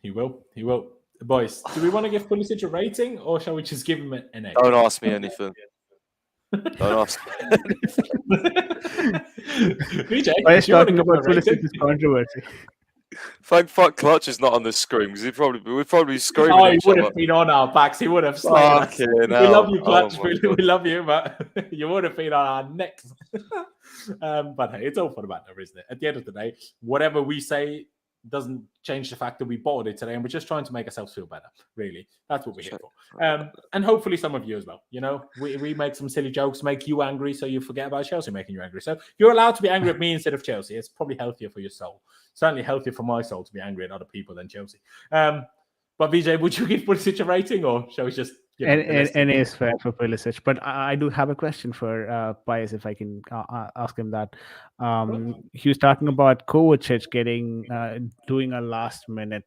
He will. He will. Boys, do we want to give Pulisic a rating or shall we just give him an A? Don't ask me anything. Don't ask me anything. VJ, Why is do you want to talking give him a about Pulisic rating? is controversy? Thank fuck Clutch is not on the screen because we'd probably be screaming Oh, at he each would other. have been on our backs. He would have slain us. Fucking We hell. love you, Clutch. Oh my we God. love you, but you would have been on our necks. But hey, it's all for the matter, isn't it? At the end of the day, whatever we say doesn't change the fact that we bought it today, and we're just trying to make ourselves feel better. Really, that's what we're here for. And hopefully some of you as well. You know, we make some silly jokes, make you angry, so you forget about Chelsea making you angry. So you're allowed to be angry at me instead of Chelsea. It's probably healthier for your soul. Certainly healthier for my soul to be angry at other people than Chelsea. But VJ, would you give Pulisic a rating, or shall we just? And is fair for Pulisic, but I do have a question for Pius, if I can ask him that. He was talking about Kovacic doing a last minute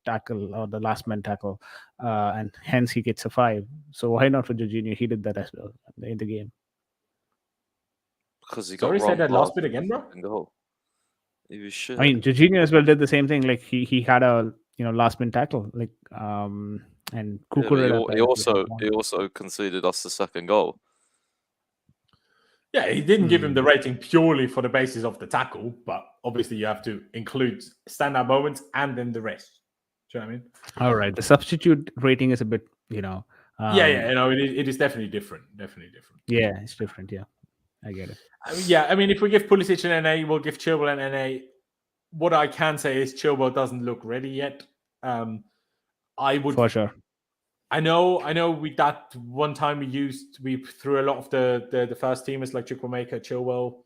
tackle or the last minute tackle, and hence he gets a 5. So why not for Jorginho? He did that as well in the game. Because he got Sorry, say wrong that last pass bit again, bro. and goal. He was shit. I mean, Jorginho as well did the same thing. Like he had a last minute tackle, like and Cucurella. He also conceded us the second goal. Yeah, he didn't give him the rating purely for the basis of the tackle, but obviously you have to include standout moments and then the rest. Do you know what I mean? All right, the substitute rating is a bit, Yeah, it is definitely different. Definitely different. Yeah, it's different. Yeah, I get it. I mean, if we give Pulisic an NA, we'll give Chilwell an NA. What I can say is Chilwell doesn't look ready yet. I would For sure. I know. We that one time we threw a lot of the first teamers like Chukwuemeka, Chilwell,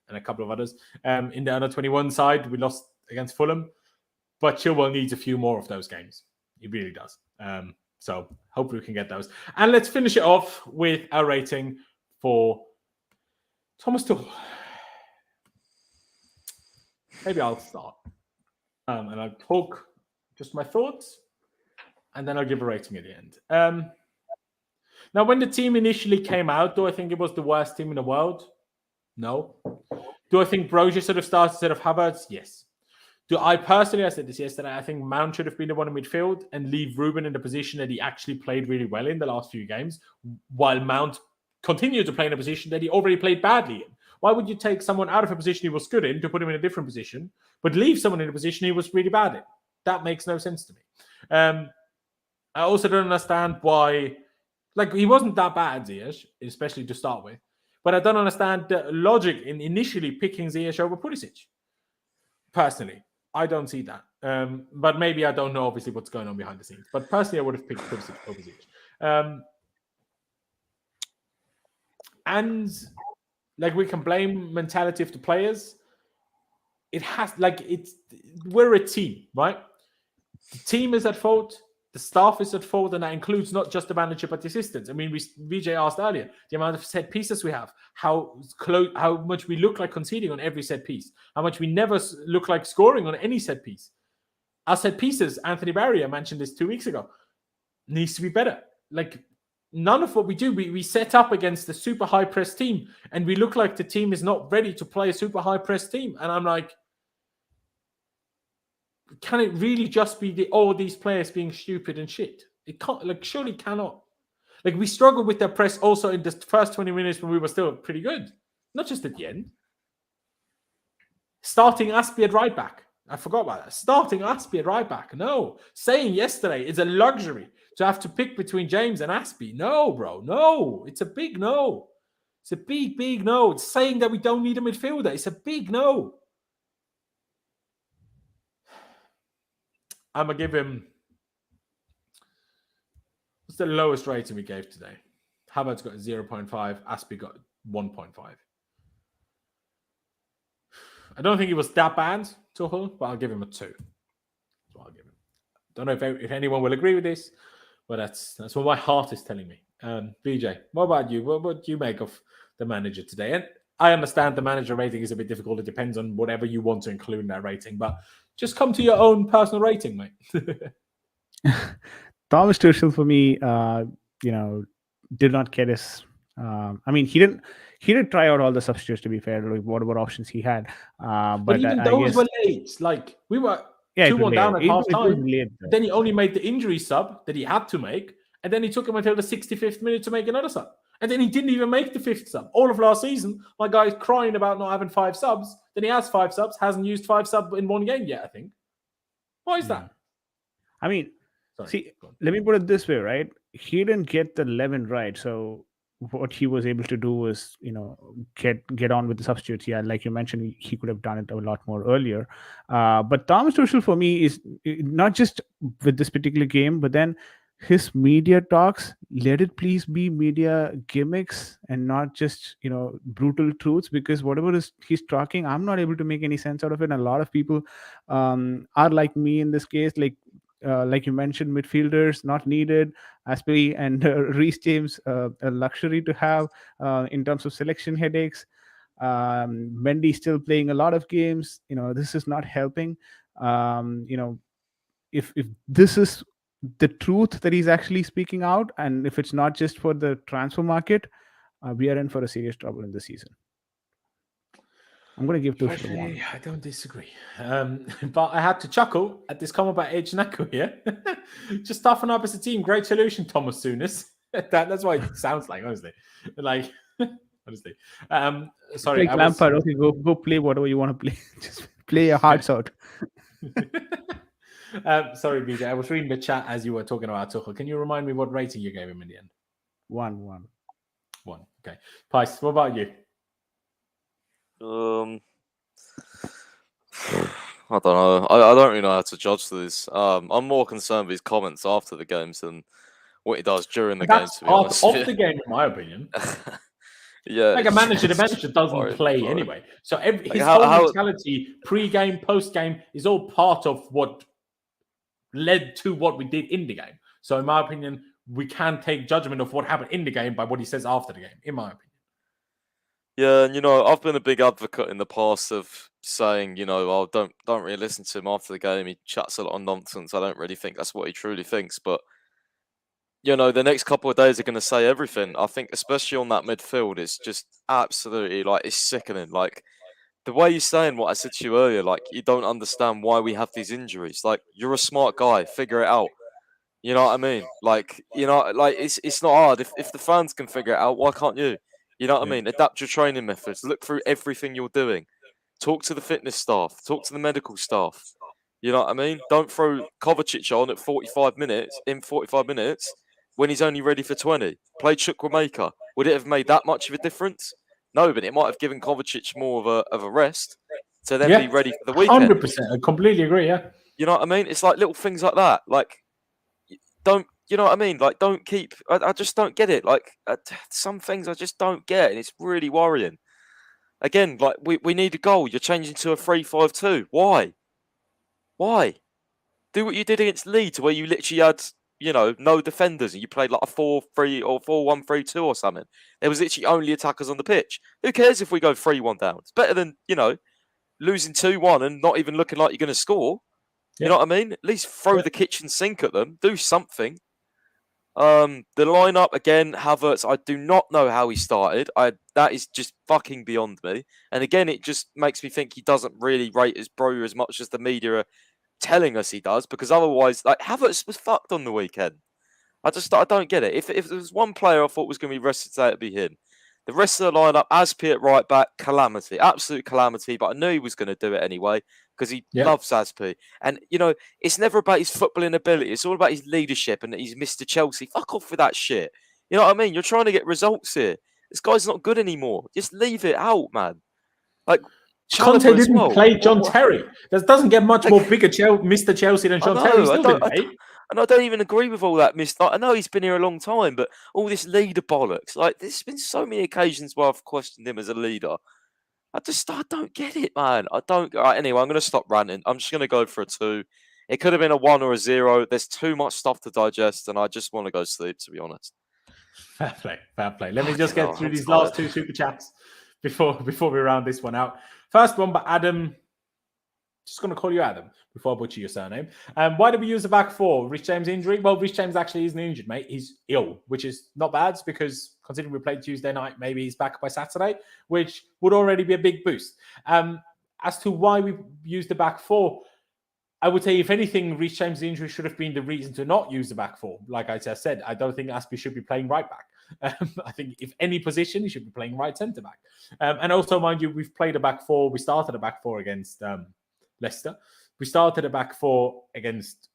and a couple of others. In the under 21 side, we lost against Fulham, but Chilwell needs a few more of those games. He really does. So hopefully we can get those. And let's finish it off with our rating for Thomas Tuchel. Maybe I'll start, and I'll talk just my thoughts. And then I'll give a rating at the end. Now, when the team initially came out, do I think it was the worst team in the world? No. Do I think Broja should have started instead of Havertz? Yes. I personally, I said this yesterday, I think Mount should have been the one in midfield and leave Ruben in the position that he actually played really well in the last few games, while Mount continued to play in a position that he already played badly in. Why would you take someone out of a position he was good in to put him in a different position, but leave someone in a position he was really bad in? That makes no sense to me. I also don't understand why, like, he wasn't that bad, Ziyech, especially to start with, but I don't understand the logic in initially picking Ziyech over Pulisic. Personally, I don't see that. But maybe I don't know, obviously, what's going on behind the scenes. But personally, I would have picked Pulisic over Ziyech. And like, we can blame mentality of the players. It has, like, we're a team, right? The team is at fault. The staff is at fault, and that includes not just the manager but the assistants. I mean, VJ asked earlier the amount of set pieces we have, how much we look like conceding on every set piece, how much we never look like scoring on any set piece. Our set pieces, Anthony Barrier mentioned this 2 weeks ago, needs to be better. Like, none of what we do, we set up against the super high press team, and we look like the team is not ready to play a super high press team. And I'm like, can it really just be all these players being stupid and shit? It can't, like, surely cannot. Like, we struggled with their press also in the first 20 minutes when we were still pretty good. Not just at the end. Starting Aspie at right back. I forgot about that. Starting Aspie at right back. No. Saying yesterday it's a luxury to have to pick between James and Aspie. No, bro. No. It's a big no. It's a big, big no. It's saying that we don't need a midfielder. It's a big no. I'm going to give him... What's the lowest rating we gave today? Havertz got 0.5. Aspie got 1.5. I don't think he was that bad, Tuchel, but I'll give him a 2. That's what I'll give him. Don't know if anyone will agree with this, but that's what my heart is telling me. BJ, what about you? What do you make of the manager today? And I understand the manager rating is a bit difficult. It depends on whatever you want to include in that rating, but just come to your own personal rating, mate. Thomas Tuchel, for me, did not get his. I mean, he did try out all the substitutes, to be fair, like whatever options he had. But even those were late. Like, we were 2-1 down at half time. Then he only made the injury sub that he had to make, and then he took him until the 65th minute to make another sub. And then he didn't even make the 5th sub. All of last season, my guy's crying about not having 5 subs. Then he has 5 subs, hasn't used 5 subs in one game yet, I think. Why is that? I mean, let me put it this way, right? He didn't get the 11 right. So what he was able to do was, get on with the substitutes. Yeah, like you mentioned, he could have done it a lot more earlier. But Thomas Tuchel, for me, is not just with this particular game, but then his media talks, let it please be media gimmicks and not just, brutal truths, because whatever he's talking, I'm not able to make any sense out of it. And a lot of people are like me in this case, like you mentioned, midfielders not needed. Aspie and Reece James, a luxury to have in terms of selection headaches. Mendy still playing a lot of games. This is not helping. If this is the truth that he's actually speaking out, and if it's not just for the transfer market, we are in for a serious trouble in the season. I'm going to give Tuchel 1. I don't disagree. But I had to chuckle at this comment by Edge Naku here. Just toughen up as a team. Great solution, Thomas Souness. That's what it sounds like, honestly. Like, honestly. Sorry. Like Lampard, okay, go play whatever you want to play. Just play your hearts out. Sorry, BJ. I was reading the chat as you were talking about Tuchel. Can you remind me what rating you gave him in the end? 1. Okay. Pice, what about you? I don't know. I don't really know how to judge this. I'm more concerned with his comments after the games than what he does during the games. To be honest, off the game, in my opinion. Yeah, like the manager doesn't play anyway. So his whole mentality, pre-game, post-game, is all part of what led to what we did in the game. So in my opinion, we can take judgment of what happened in the game by what he says after the game, in my opinion. Yeah, and I've been a big advocate in the past of saying, don't really listen to him after the game. He chats a lot of nonsense. I don't really think that's what he truly thinks. But, the next couple of days are going to say everything. I think especially on that midfield, it's just absolutely, it's sickening. Like, the way you're saying what I said to you earlier, like you don't understand why we have these injuries. Like you're a smart guy, figure it out. You know what I mean? Like like it's not hard. If the fans can figure it out, why can't you? You know what I mean? Adapt your training methods. Look through everything you're doing. Talk to the fitness staff. Talk to the medical staff. You know what I mean? Don't throw Kovacic on at 45 minutes when he's only ready for 20. Play Chukwuemeka. Would it have made that much of a difference? No, but it might have given Kovacic more of a rest to then be ready for the weekend. 100%. I completely agree, yeah. You know what I mean? It's like little things like that. Like, don't, you know what I mean? Like, don't keep, I just don't get it. Like, some things I just don't get, and it's really worrying. Again, like, we need a goal. You're changing to a 3-5-2. Why? Why? Do what you did against Leeds, where you literally had, no defenders, and you played like a 4-3 or 4-1-3-2 or something. There was literally only attackers on the pitch. Who cares if we go 3-1 down? It's better than, losing 2-1 and not even looking like you're going to score. You know what I mean? At least throw the kitchen sink at them. Do something. The lineup, again, Havertz, I do not know how he started. That is just fucking beyond me. And again, it just makes me think he doesn't really rate his Broja as much as the media are telling us he does, because otherwise, like, Havertz was fucked on the weekend. I don't get it. If there was one player I thought was going to be rested today, it'd be him. The rest of the lineup, Aspi at right back, calamity, absolute calamity. But I knew he was going to do it anyway because he loves Aspi. And it's never about his footballing ability. It's all about his leadership and that he's Mr. Chelsea. Fuck off with that shit. You know what I mean? You're trying to get results here. This guy's not good anymore. Just leave it out, man. Like, Conte didn't play John Terry. That doesn't get much more bigger Mr. Chelsea than John Terry. And I don't even agree with all that, I know he's been here a long time, but all this leader bollocks. Like, there's been so many occasions where I've questioned him as a leader. I don't get it, man. I don't. Right, anyway, I'm going to stop ranting. I'm just going to go for a 2. It could have been a 1 or a 0. There's too much stuff to digest, and I just want to go sleep, to be honest. Fair play. Let me just get through these last 2 super chats before we round this one out. First one by Adam. Just going to call you Adam before I butcher your surname. Why do we use the back 4? Rich James injury? Well, Rich James actually isn't injured, mate. He's ill, which is not bad because considering we played Tuesday night, maybe he's back by Saturday, which would already be a big boost. As to why we use the back 4, I would say, if anything, Rich James' injury should have been the reason to not use the back 4. Like I just said, I don't think Aspi should be playing right back. I think if any position, he should be playing right centre back. And also, mind you, we've played a back 4. We started a back 4 against Leicester. We started a back 4 against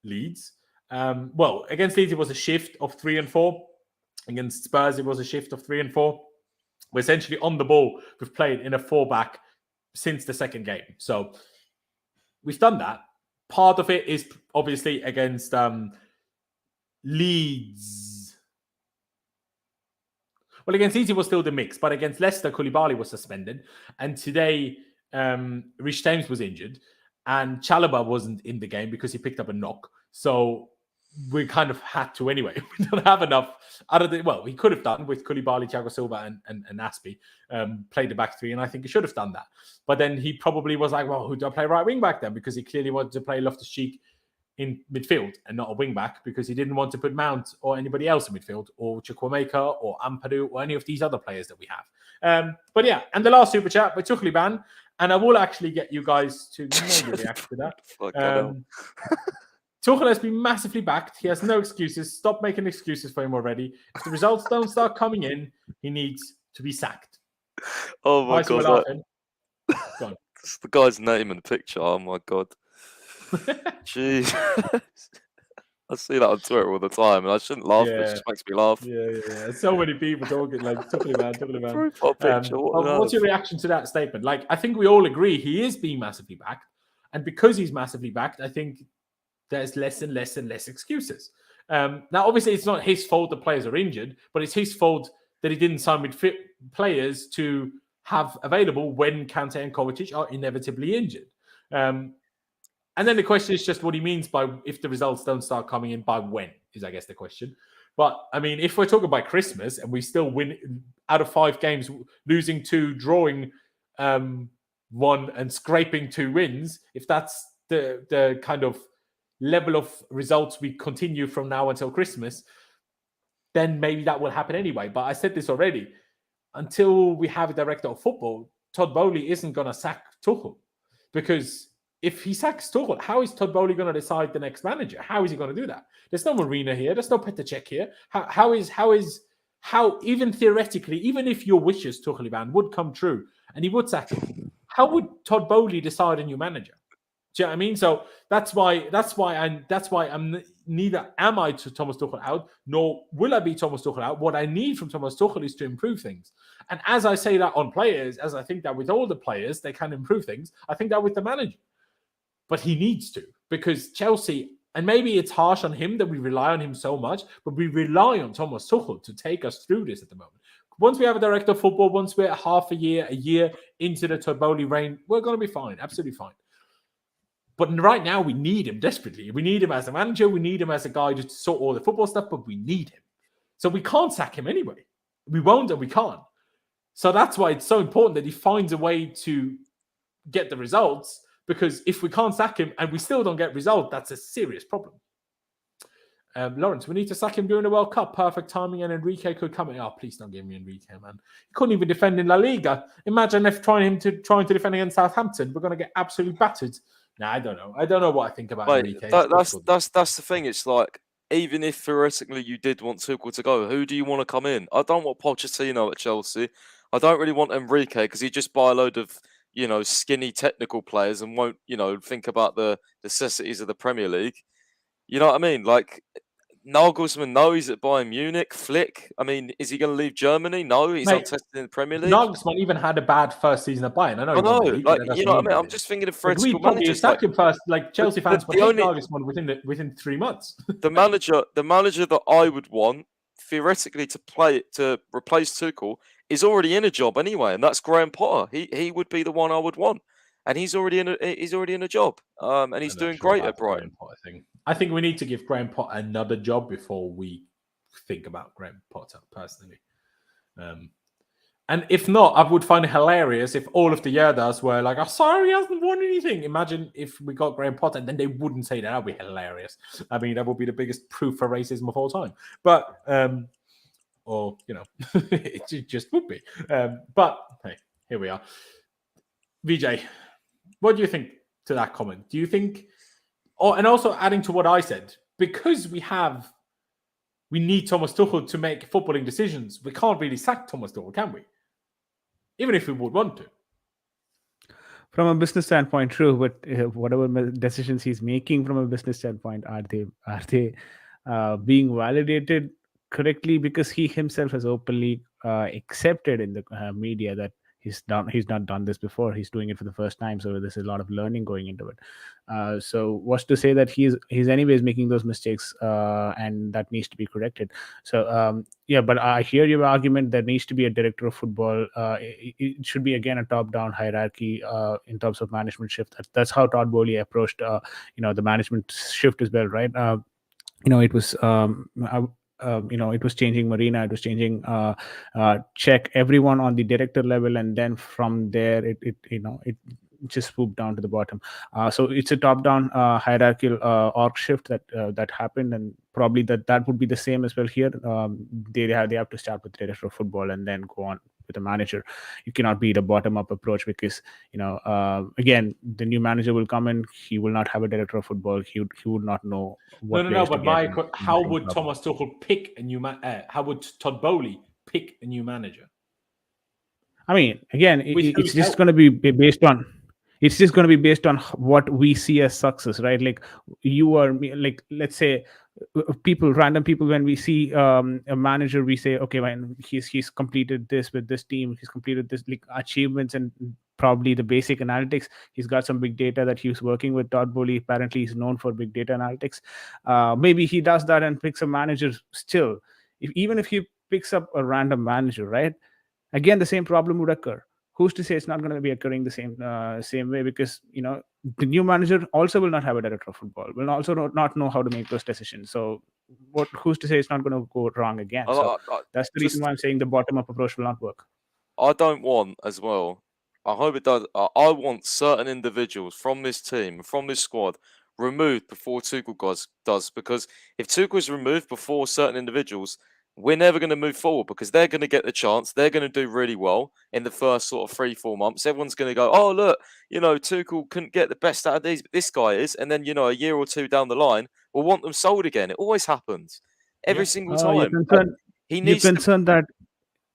Leeds. Against Leeds, it was a shift of 3 and 4. Against Spurs, it was a shift of 3 and 4. We're essentially on the ball. We've played in a 4-back since the second game. So we've done that. Part of it is obviously against Leeds. Well, against Leeds, it was still the mix. But against Leicester, Koulibaly was suspended. And today, Rich James was injured. And Chalobah wasn't in the game because he picked up a knock. So we kind of had to anyway. We don't have enough. He could have done with Koulibaly, Thiago Silva, and Aspi, played the back 3, and I think he should have done that. But then he probably was like, well, who do I play right wing back then? Because he clearly wanted to play Loftus-Cheek in midfield and not a wing back because he didn't want to put Mount or anybody else in midfield or Chukwuemeka or Ampadu or any of these other players that we have. But yeah, and the last super chat by Tuchel, and I will actually get you guys to maybe react to that. Tuchel has been massively backed. He has no excuses. Stop making excuses for him already. If the results don't start coming in, he needs to be sacked. Oh my God. Go on. That's the guy's name in the picture. Oh my God. Jeez. I see that on Twitter all the time, and I shouldn't laugh, but it just makes me laugh. Yeah. So many people talking like Tuchel. What's your reaction to that statement? Like, I think we all agree he is being massively backed, and because he's massively backed, I think there's less and less excuses. Now, obviously, it's not his fault the players are injured, but it's his fault that he didn't sign with fit players to have available when Kante and Kovacic are inevitably injured. And then the question is just what he means by if the results don't start coming in, by when is, I guess, the question. But, I mean, if we're talking by Christmas and we still win out of 5 games, losing 2, drawing 1 and scraping 2 wins, if that's the kind of level of results we continue from now until Christmas, then maybe that will happen anyway. But I said this already. Until we have a director of football, Todd Bowley isn't going to sack Tuchel, because if he sacks Tuchel, how is Todd Bowley going to decide the next manager? How is he going to do that? There's no Marina here. There's no Petr Cech here. How even theoretically, even if your wishes, Tuchel would come true and he would sack him, how would Todd Bowley decide a new manager? Do you know what I mean? So that's why I'm neither am I to Thomas Tuchel out, nor will I be Thomas Tuchel out. What I need from Thomas Tuchel is to improve things. And as I say that on players, as I think that with all the players, they can improve things, I think that with the manager. But he needs to, because Chelsea, and maybe it's harsh on him that we rely on him so much, but we rely on Thomas Tuchel to take us through this at the moment. Once we have a director of football, once we're a year into the Todd Bowley reign, we're going to be fine, absolutely fine. But right now, we need him desperately. We need him as a manager. We need him as a guy to sort all the football stuff, but we need him. So we can't sack him anyway. We won't and we can't. So that's why it's so important that he finds a way to get the results, because if we can't sack him and we still don't get results, that's a serious problem. Laurenz, we need to sack him during the World Cup. Perfect timing, and Enrique could come in. Oh, please don't give me Enrique, man. He couldn't even defend in La Liga. Imagine if trying to defend against Southampton. We're going to get absolutely battered. Nah, I don't know. I don't know what I think about Enrique. That's the thing. It's like, even if theoretically you did want Tuchel to go, who do you want to come in? I don't want Pochettino at Chelsea. I don't really want Enrique, because he just buy a load of, skinny technical players and won't, think about the necessities of the Premier League. You know what I mean? Like, Nagelsmann, no, he's at Bayern Munich. Flick, I mean, is he going to leave Germany? No, he's not tested in the Premier League. Nagelsmann even had a bad first season at Bayern. I know. You know what I mean? I'm just thinking of theoretical managers. Sack him first, like Chelsea fans would hate Nagelsmann within 3 months. the manager that I would want theoretically to replace Tuchel is already in a job anyway, and that's Graham Potter. He would be the one I would want, and he's already in a job, and he's doing great at Brighton. I think we need to give Graham Potter another job before we think about Graham Potter, personally. And if not, I would find it hilarious if all of the Yerdas were like, "Oh, sorry, he hasn't won anything." Imagine if we got Graham Potter, and then they wouldn't say that. That would be hilarious. I mean, that would be the biggest proof for racism of all time. But, it just would be. But, hey, here we are. VJ, what do you think to that comment? Do you think... Oh, and also adding to what I said, because we need Thomas Tuchel to make footballing decisions, we can't really sack Thomas Tuchel, can we? Even if we would want to. From a business standpoint, true, but whatever decisions he's making from a business standpoint, are they being validated correctly? Because he himself has openly accepted in the media that he's not done this before. He's doing it for the first time, so there's a lot of learning going into it. So what's to say that he's anyways making those mistakes, and that needs to be corrected. So but I hear your argument. There needs to be a director of football. It should be again a top-down hierarchy in terms of management shift. That's how Todd Bowley approached the management shift as well, right? It was it was changing Marina, it was changing check everyone on the director level, and then from there it just swooped down to the bottom. So it's a top-down hierarchical org shift that happened, and probably that would be the same as well here. They have to start with the director of football and then go on with the manager. You cannot be the bottom-up approach, because again, the new manager will come in. He will not have a director of football. He would not know what. No. But how would Thomas Tuchel pick a new how would Todd Bowley pick a new manager? I mean, again, it's just going to be based on. It's just going to be based on what we see as success, right? Like let's say random people, when we see a manager, we say, okay, man, he's completed this with this team. He's completed this, like, achievements and probably the basic analytics. He's got some big data that he's working with. Todd Bowley, apparently he's known for big data analytics. Maybe he does that and picks a manager still. Even if he picks up a random manager, right? Again, the same problem would occur. Who's to say it's not going to be occurring the same way? Because the new manager also will not have a director of football. Will also not know how to make those decisions. So, who's to say it's not going to go wrong again? So that's the reason why I'm saying the bottom-up approach will not work. I don't want as well. I hope it does. I want certain individuals from this team, from this squad, removed before Tuchel does. Because if Tuchel is removed before certain individuals, we're never going to move forward because they're going to get the chance. They're going to do really well in the first sort of 3-4 months. Everyone's going to go, oh, look, Tuchel couldn't get the best out of these, but this guy is. And then, a year or two down the line, we'll want them sold again. It always happens every single time. You're concerned that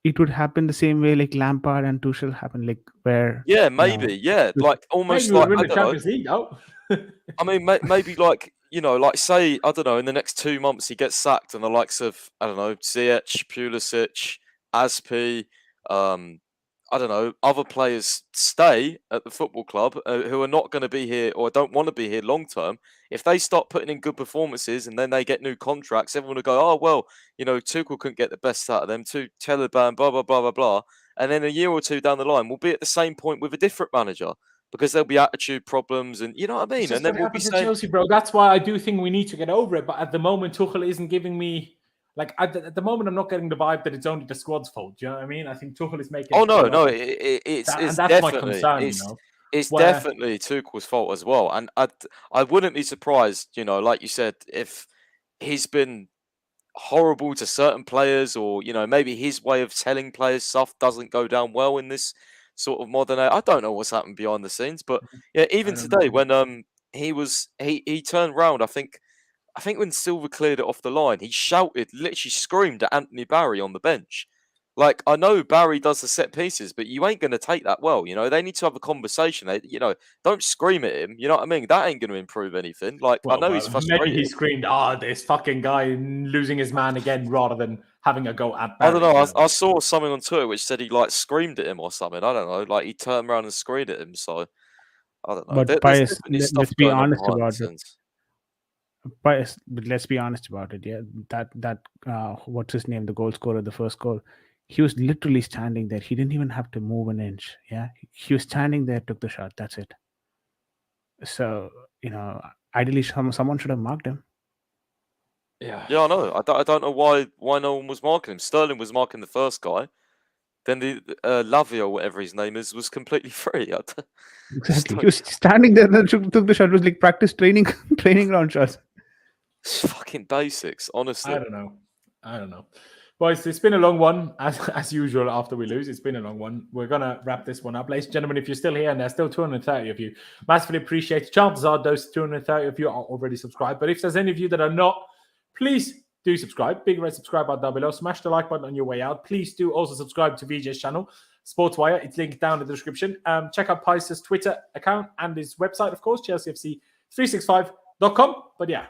it would happen the same way like Lampard and Tuchel happened, like where... Yeah, maybe. Like almost like, win I the don't know. Champions League, though. I mean, maybe like, like say, I don't know, in the next 2 months he gets sacked and the likes of, I don't know, Ziyech, Pulisic, Aspi, I don't know, other players stay at the football club who are not going to be here or don't want to be here long term. If they start putting in good performances and then they get new contracts, everyone will go, oh, well, Tuchel couldn't get the best out of them, Taliban, blah, blah, blah, blah, blah. And then a year or two down the line, we'll be at the same point with a different manager. Because there'll be attitude problems, and you know what I mean. And then we'll be saying, Chelsea, bro. That's why I do think we need to get over it. But at the moment, Tuchel isn't giving me at the moment. I'm not getting the vibe that it's only the squad's fault. Do you know what I mean? I think Tuchel is making. Oh no, it's that's definitely my concern. It's definitely Tuchel's fault as well. And I wouldn't be surprised, like you said, if he's been horrible to certain players, or maybe his way of telling players stuff doesn't go down well in this sort of modern age. I don't know what's happened behind the scenes, but yeah, even today when he turned round, I think when Silva cleared it off the line, he shouted, literally screamed at Anthony Barry on the bench. Like, I know Barry does the set pieces, but you ain't going to take that well. They need to have a conversation. Don't scream at him. You know what I mean? That ain't going to improve anything. Like, I know he's frustrated. Maybe he screamed, this fucking guy losing his man again, rather than having a go at Barry. I don't know. I saw something on Twitter which said he screamed at him or something. I don't know. Like, he turned around and screamed at him. So I don't know. But Pius, let's be honest about it. But let's be honest about it. Yeah, that what's his name? The goal scorer, the first goal. He was literally standing there. He didn't even have to move an inch. Yeah, he was standing there, took the shot. That's it. So ideally, someone should have marked him. Yeah, I know. I don't know why no one was marking him. Sterling was marking the first guy. Then the Lavia, or whatever his name is, was completely free. Exactly. He was standing there and took the shot. It was like practice training round shots. It's fucking basics, honestly. I don't know. Boys, it's been a long one, as usual, after we lose. It's been a long one. We're going to wrap this one up. Ladies and gentlemen, if you're still here, and there's still 230 of you, massively appreciate it. Chances are those 230 of you are already subscribed. But if there's any of you that are not, please do subscribe. Big red subscribe button down below. Smash the like button on your way out. Please do also subscribe to VJ's channel, Sportswire. It's linked down in the description. Check out Pice's Twitter account and his website, of course, chelseafc365.com. But yeah.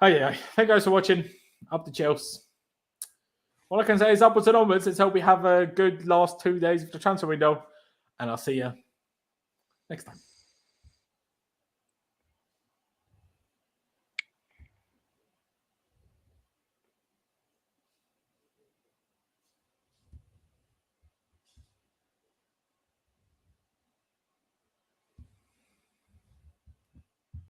Thank you guys for watching. Up to Chelsea. All I can say is upwards and onwards. Let's hope we have a good last 2 days of the transfer window. And I'll see you next time.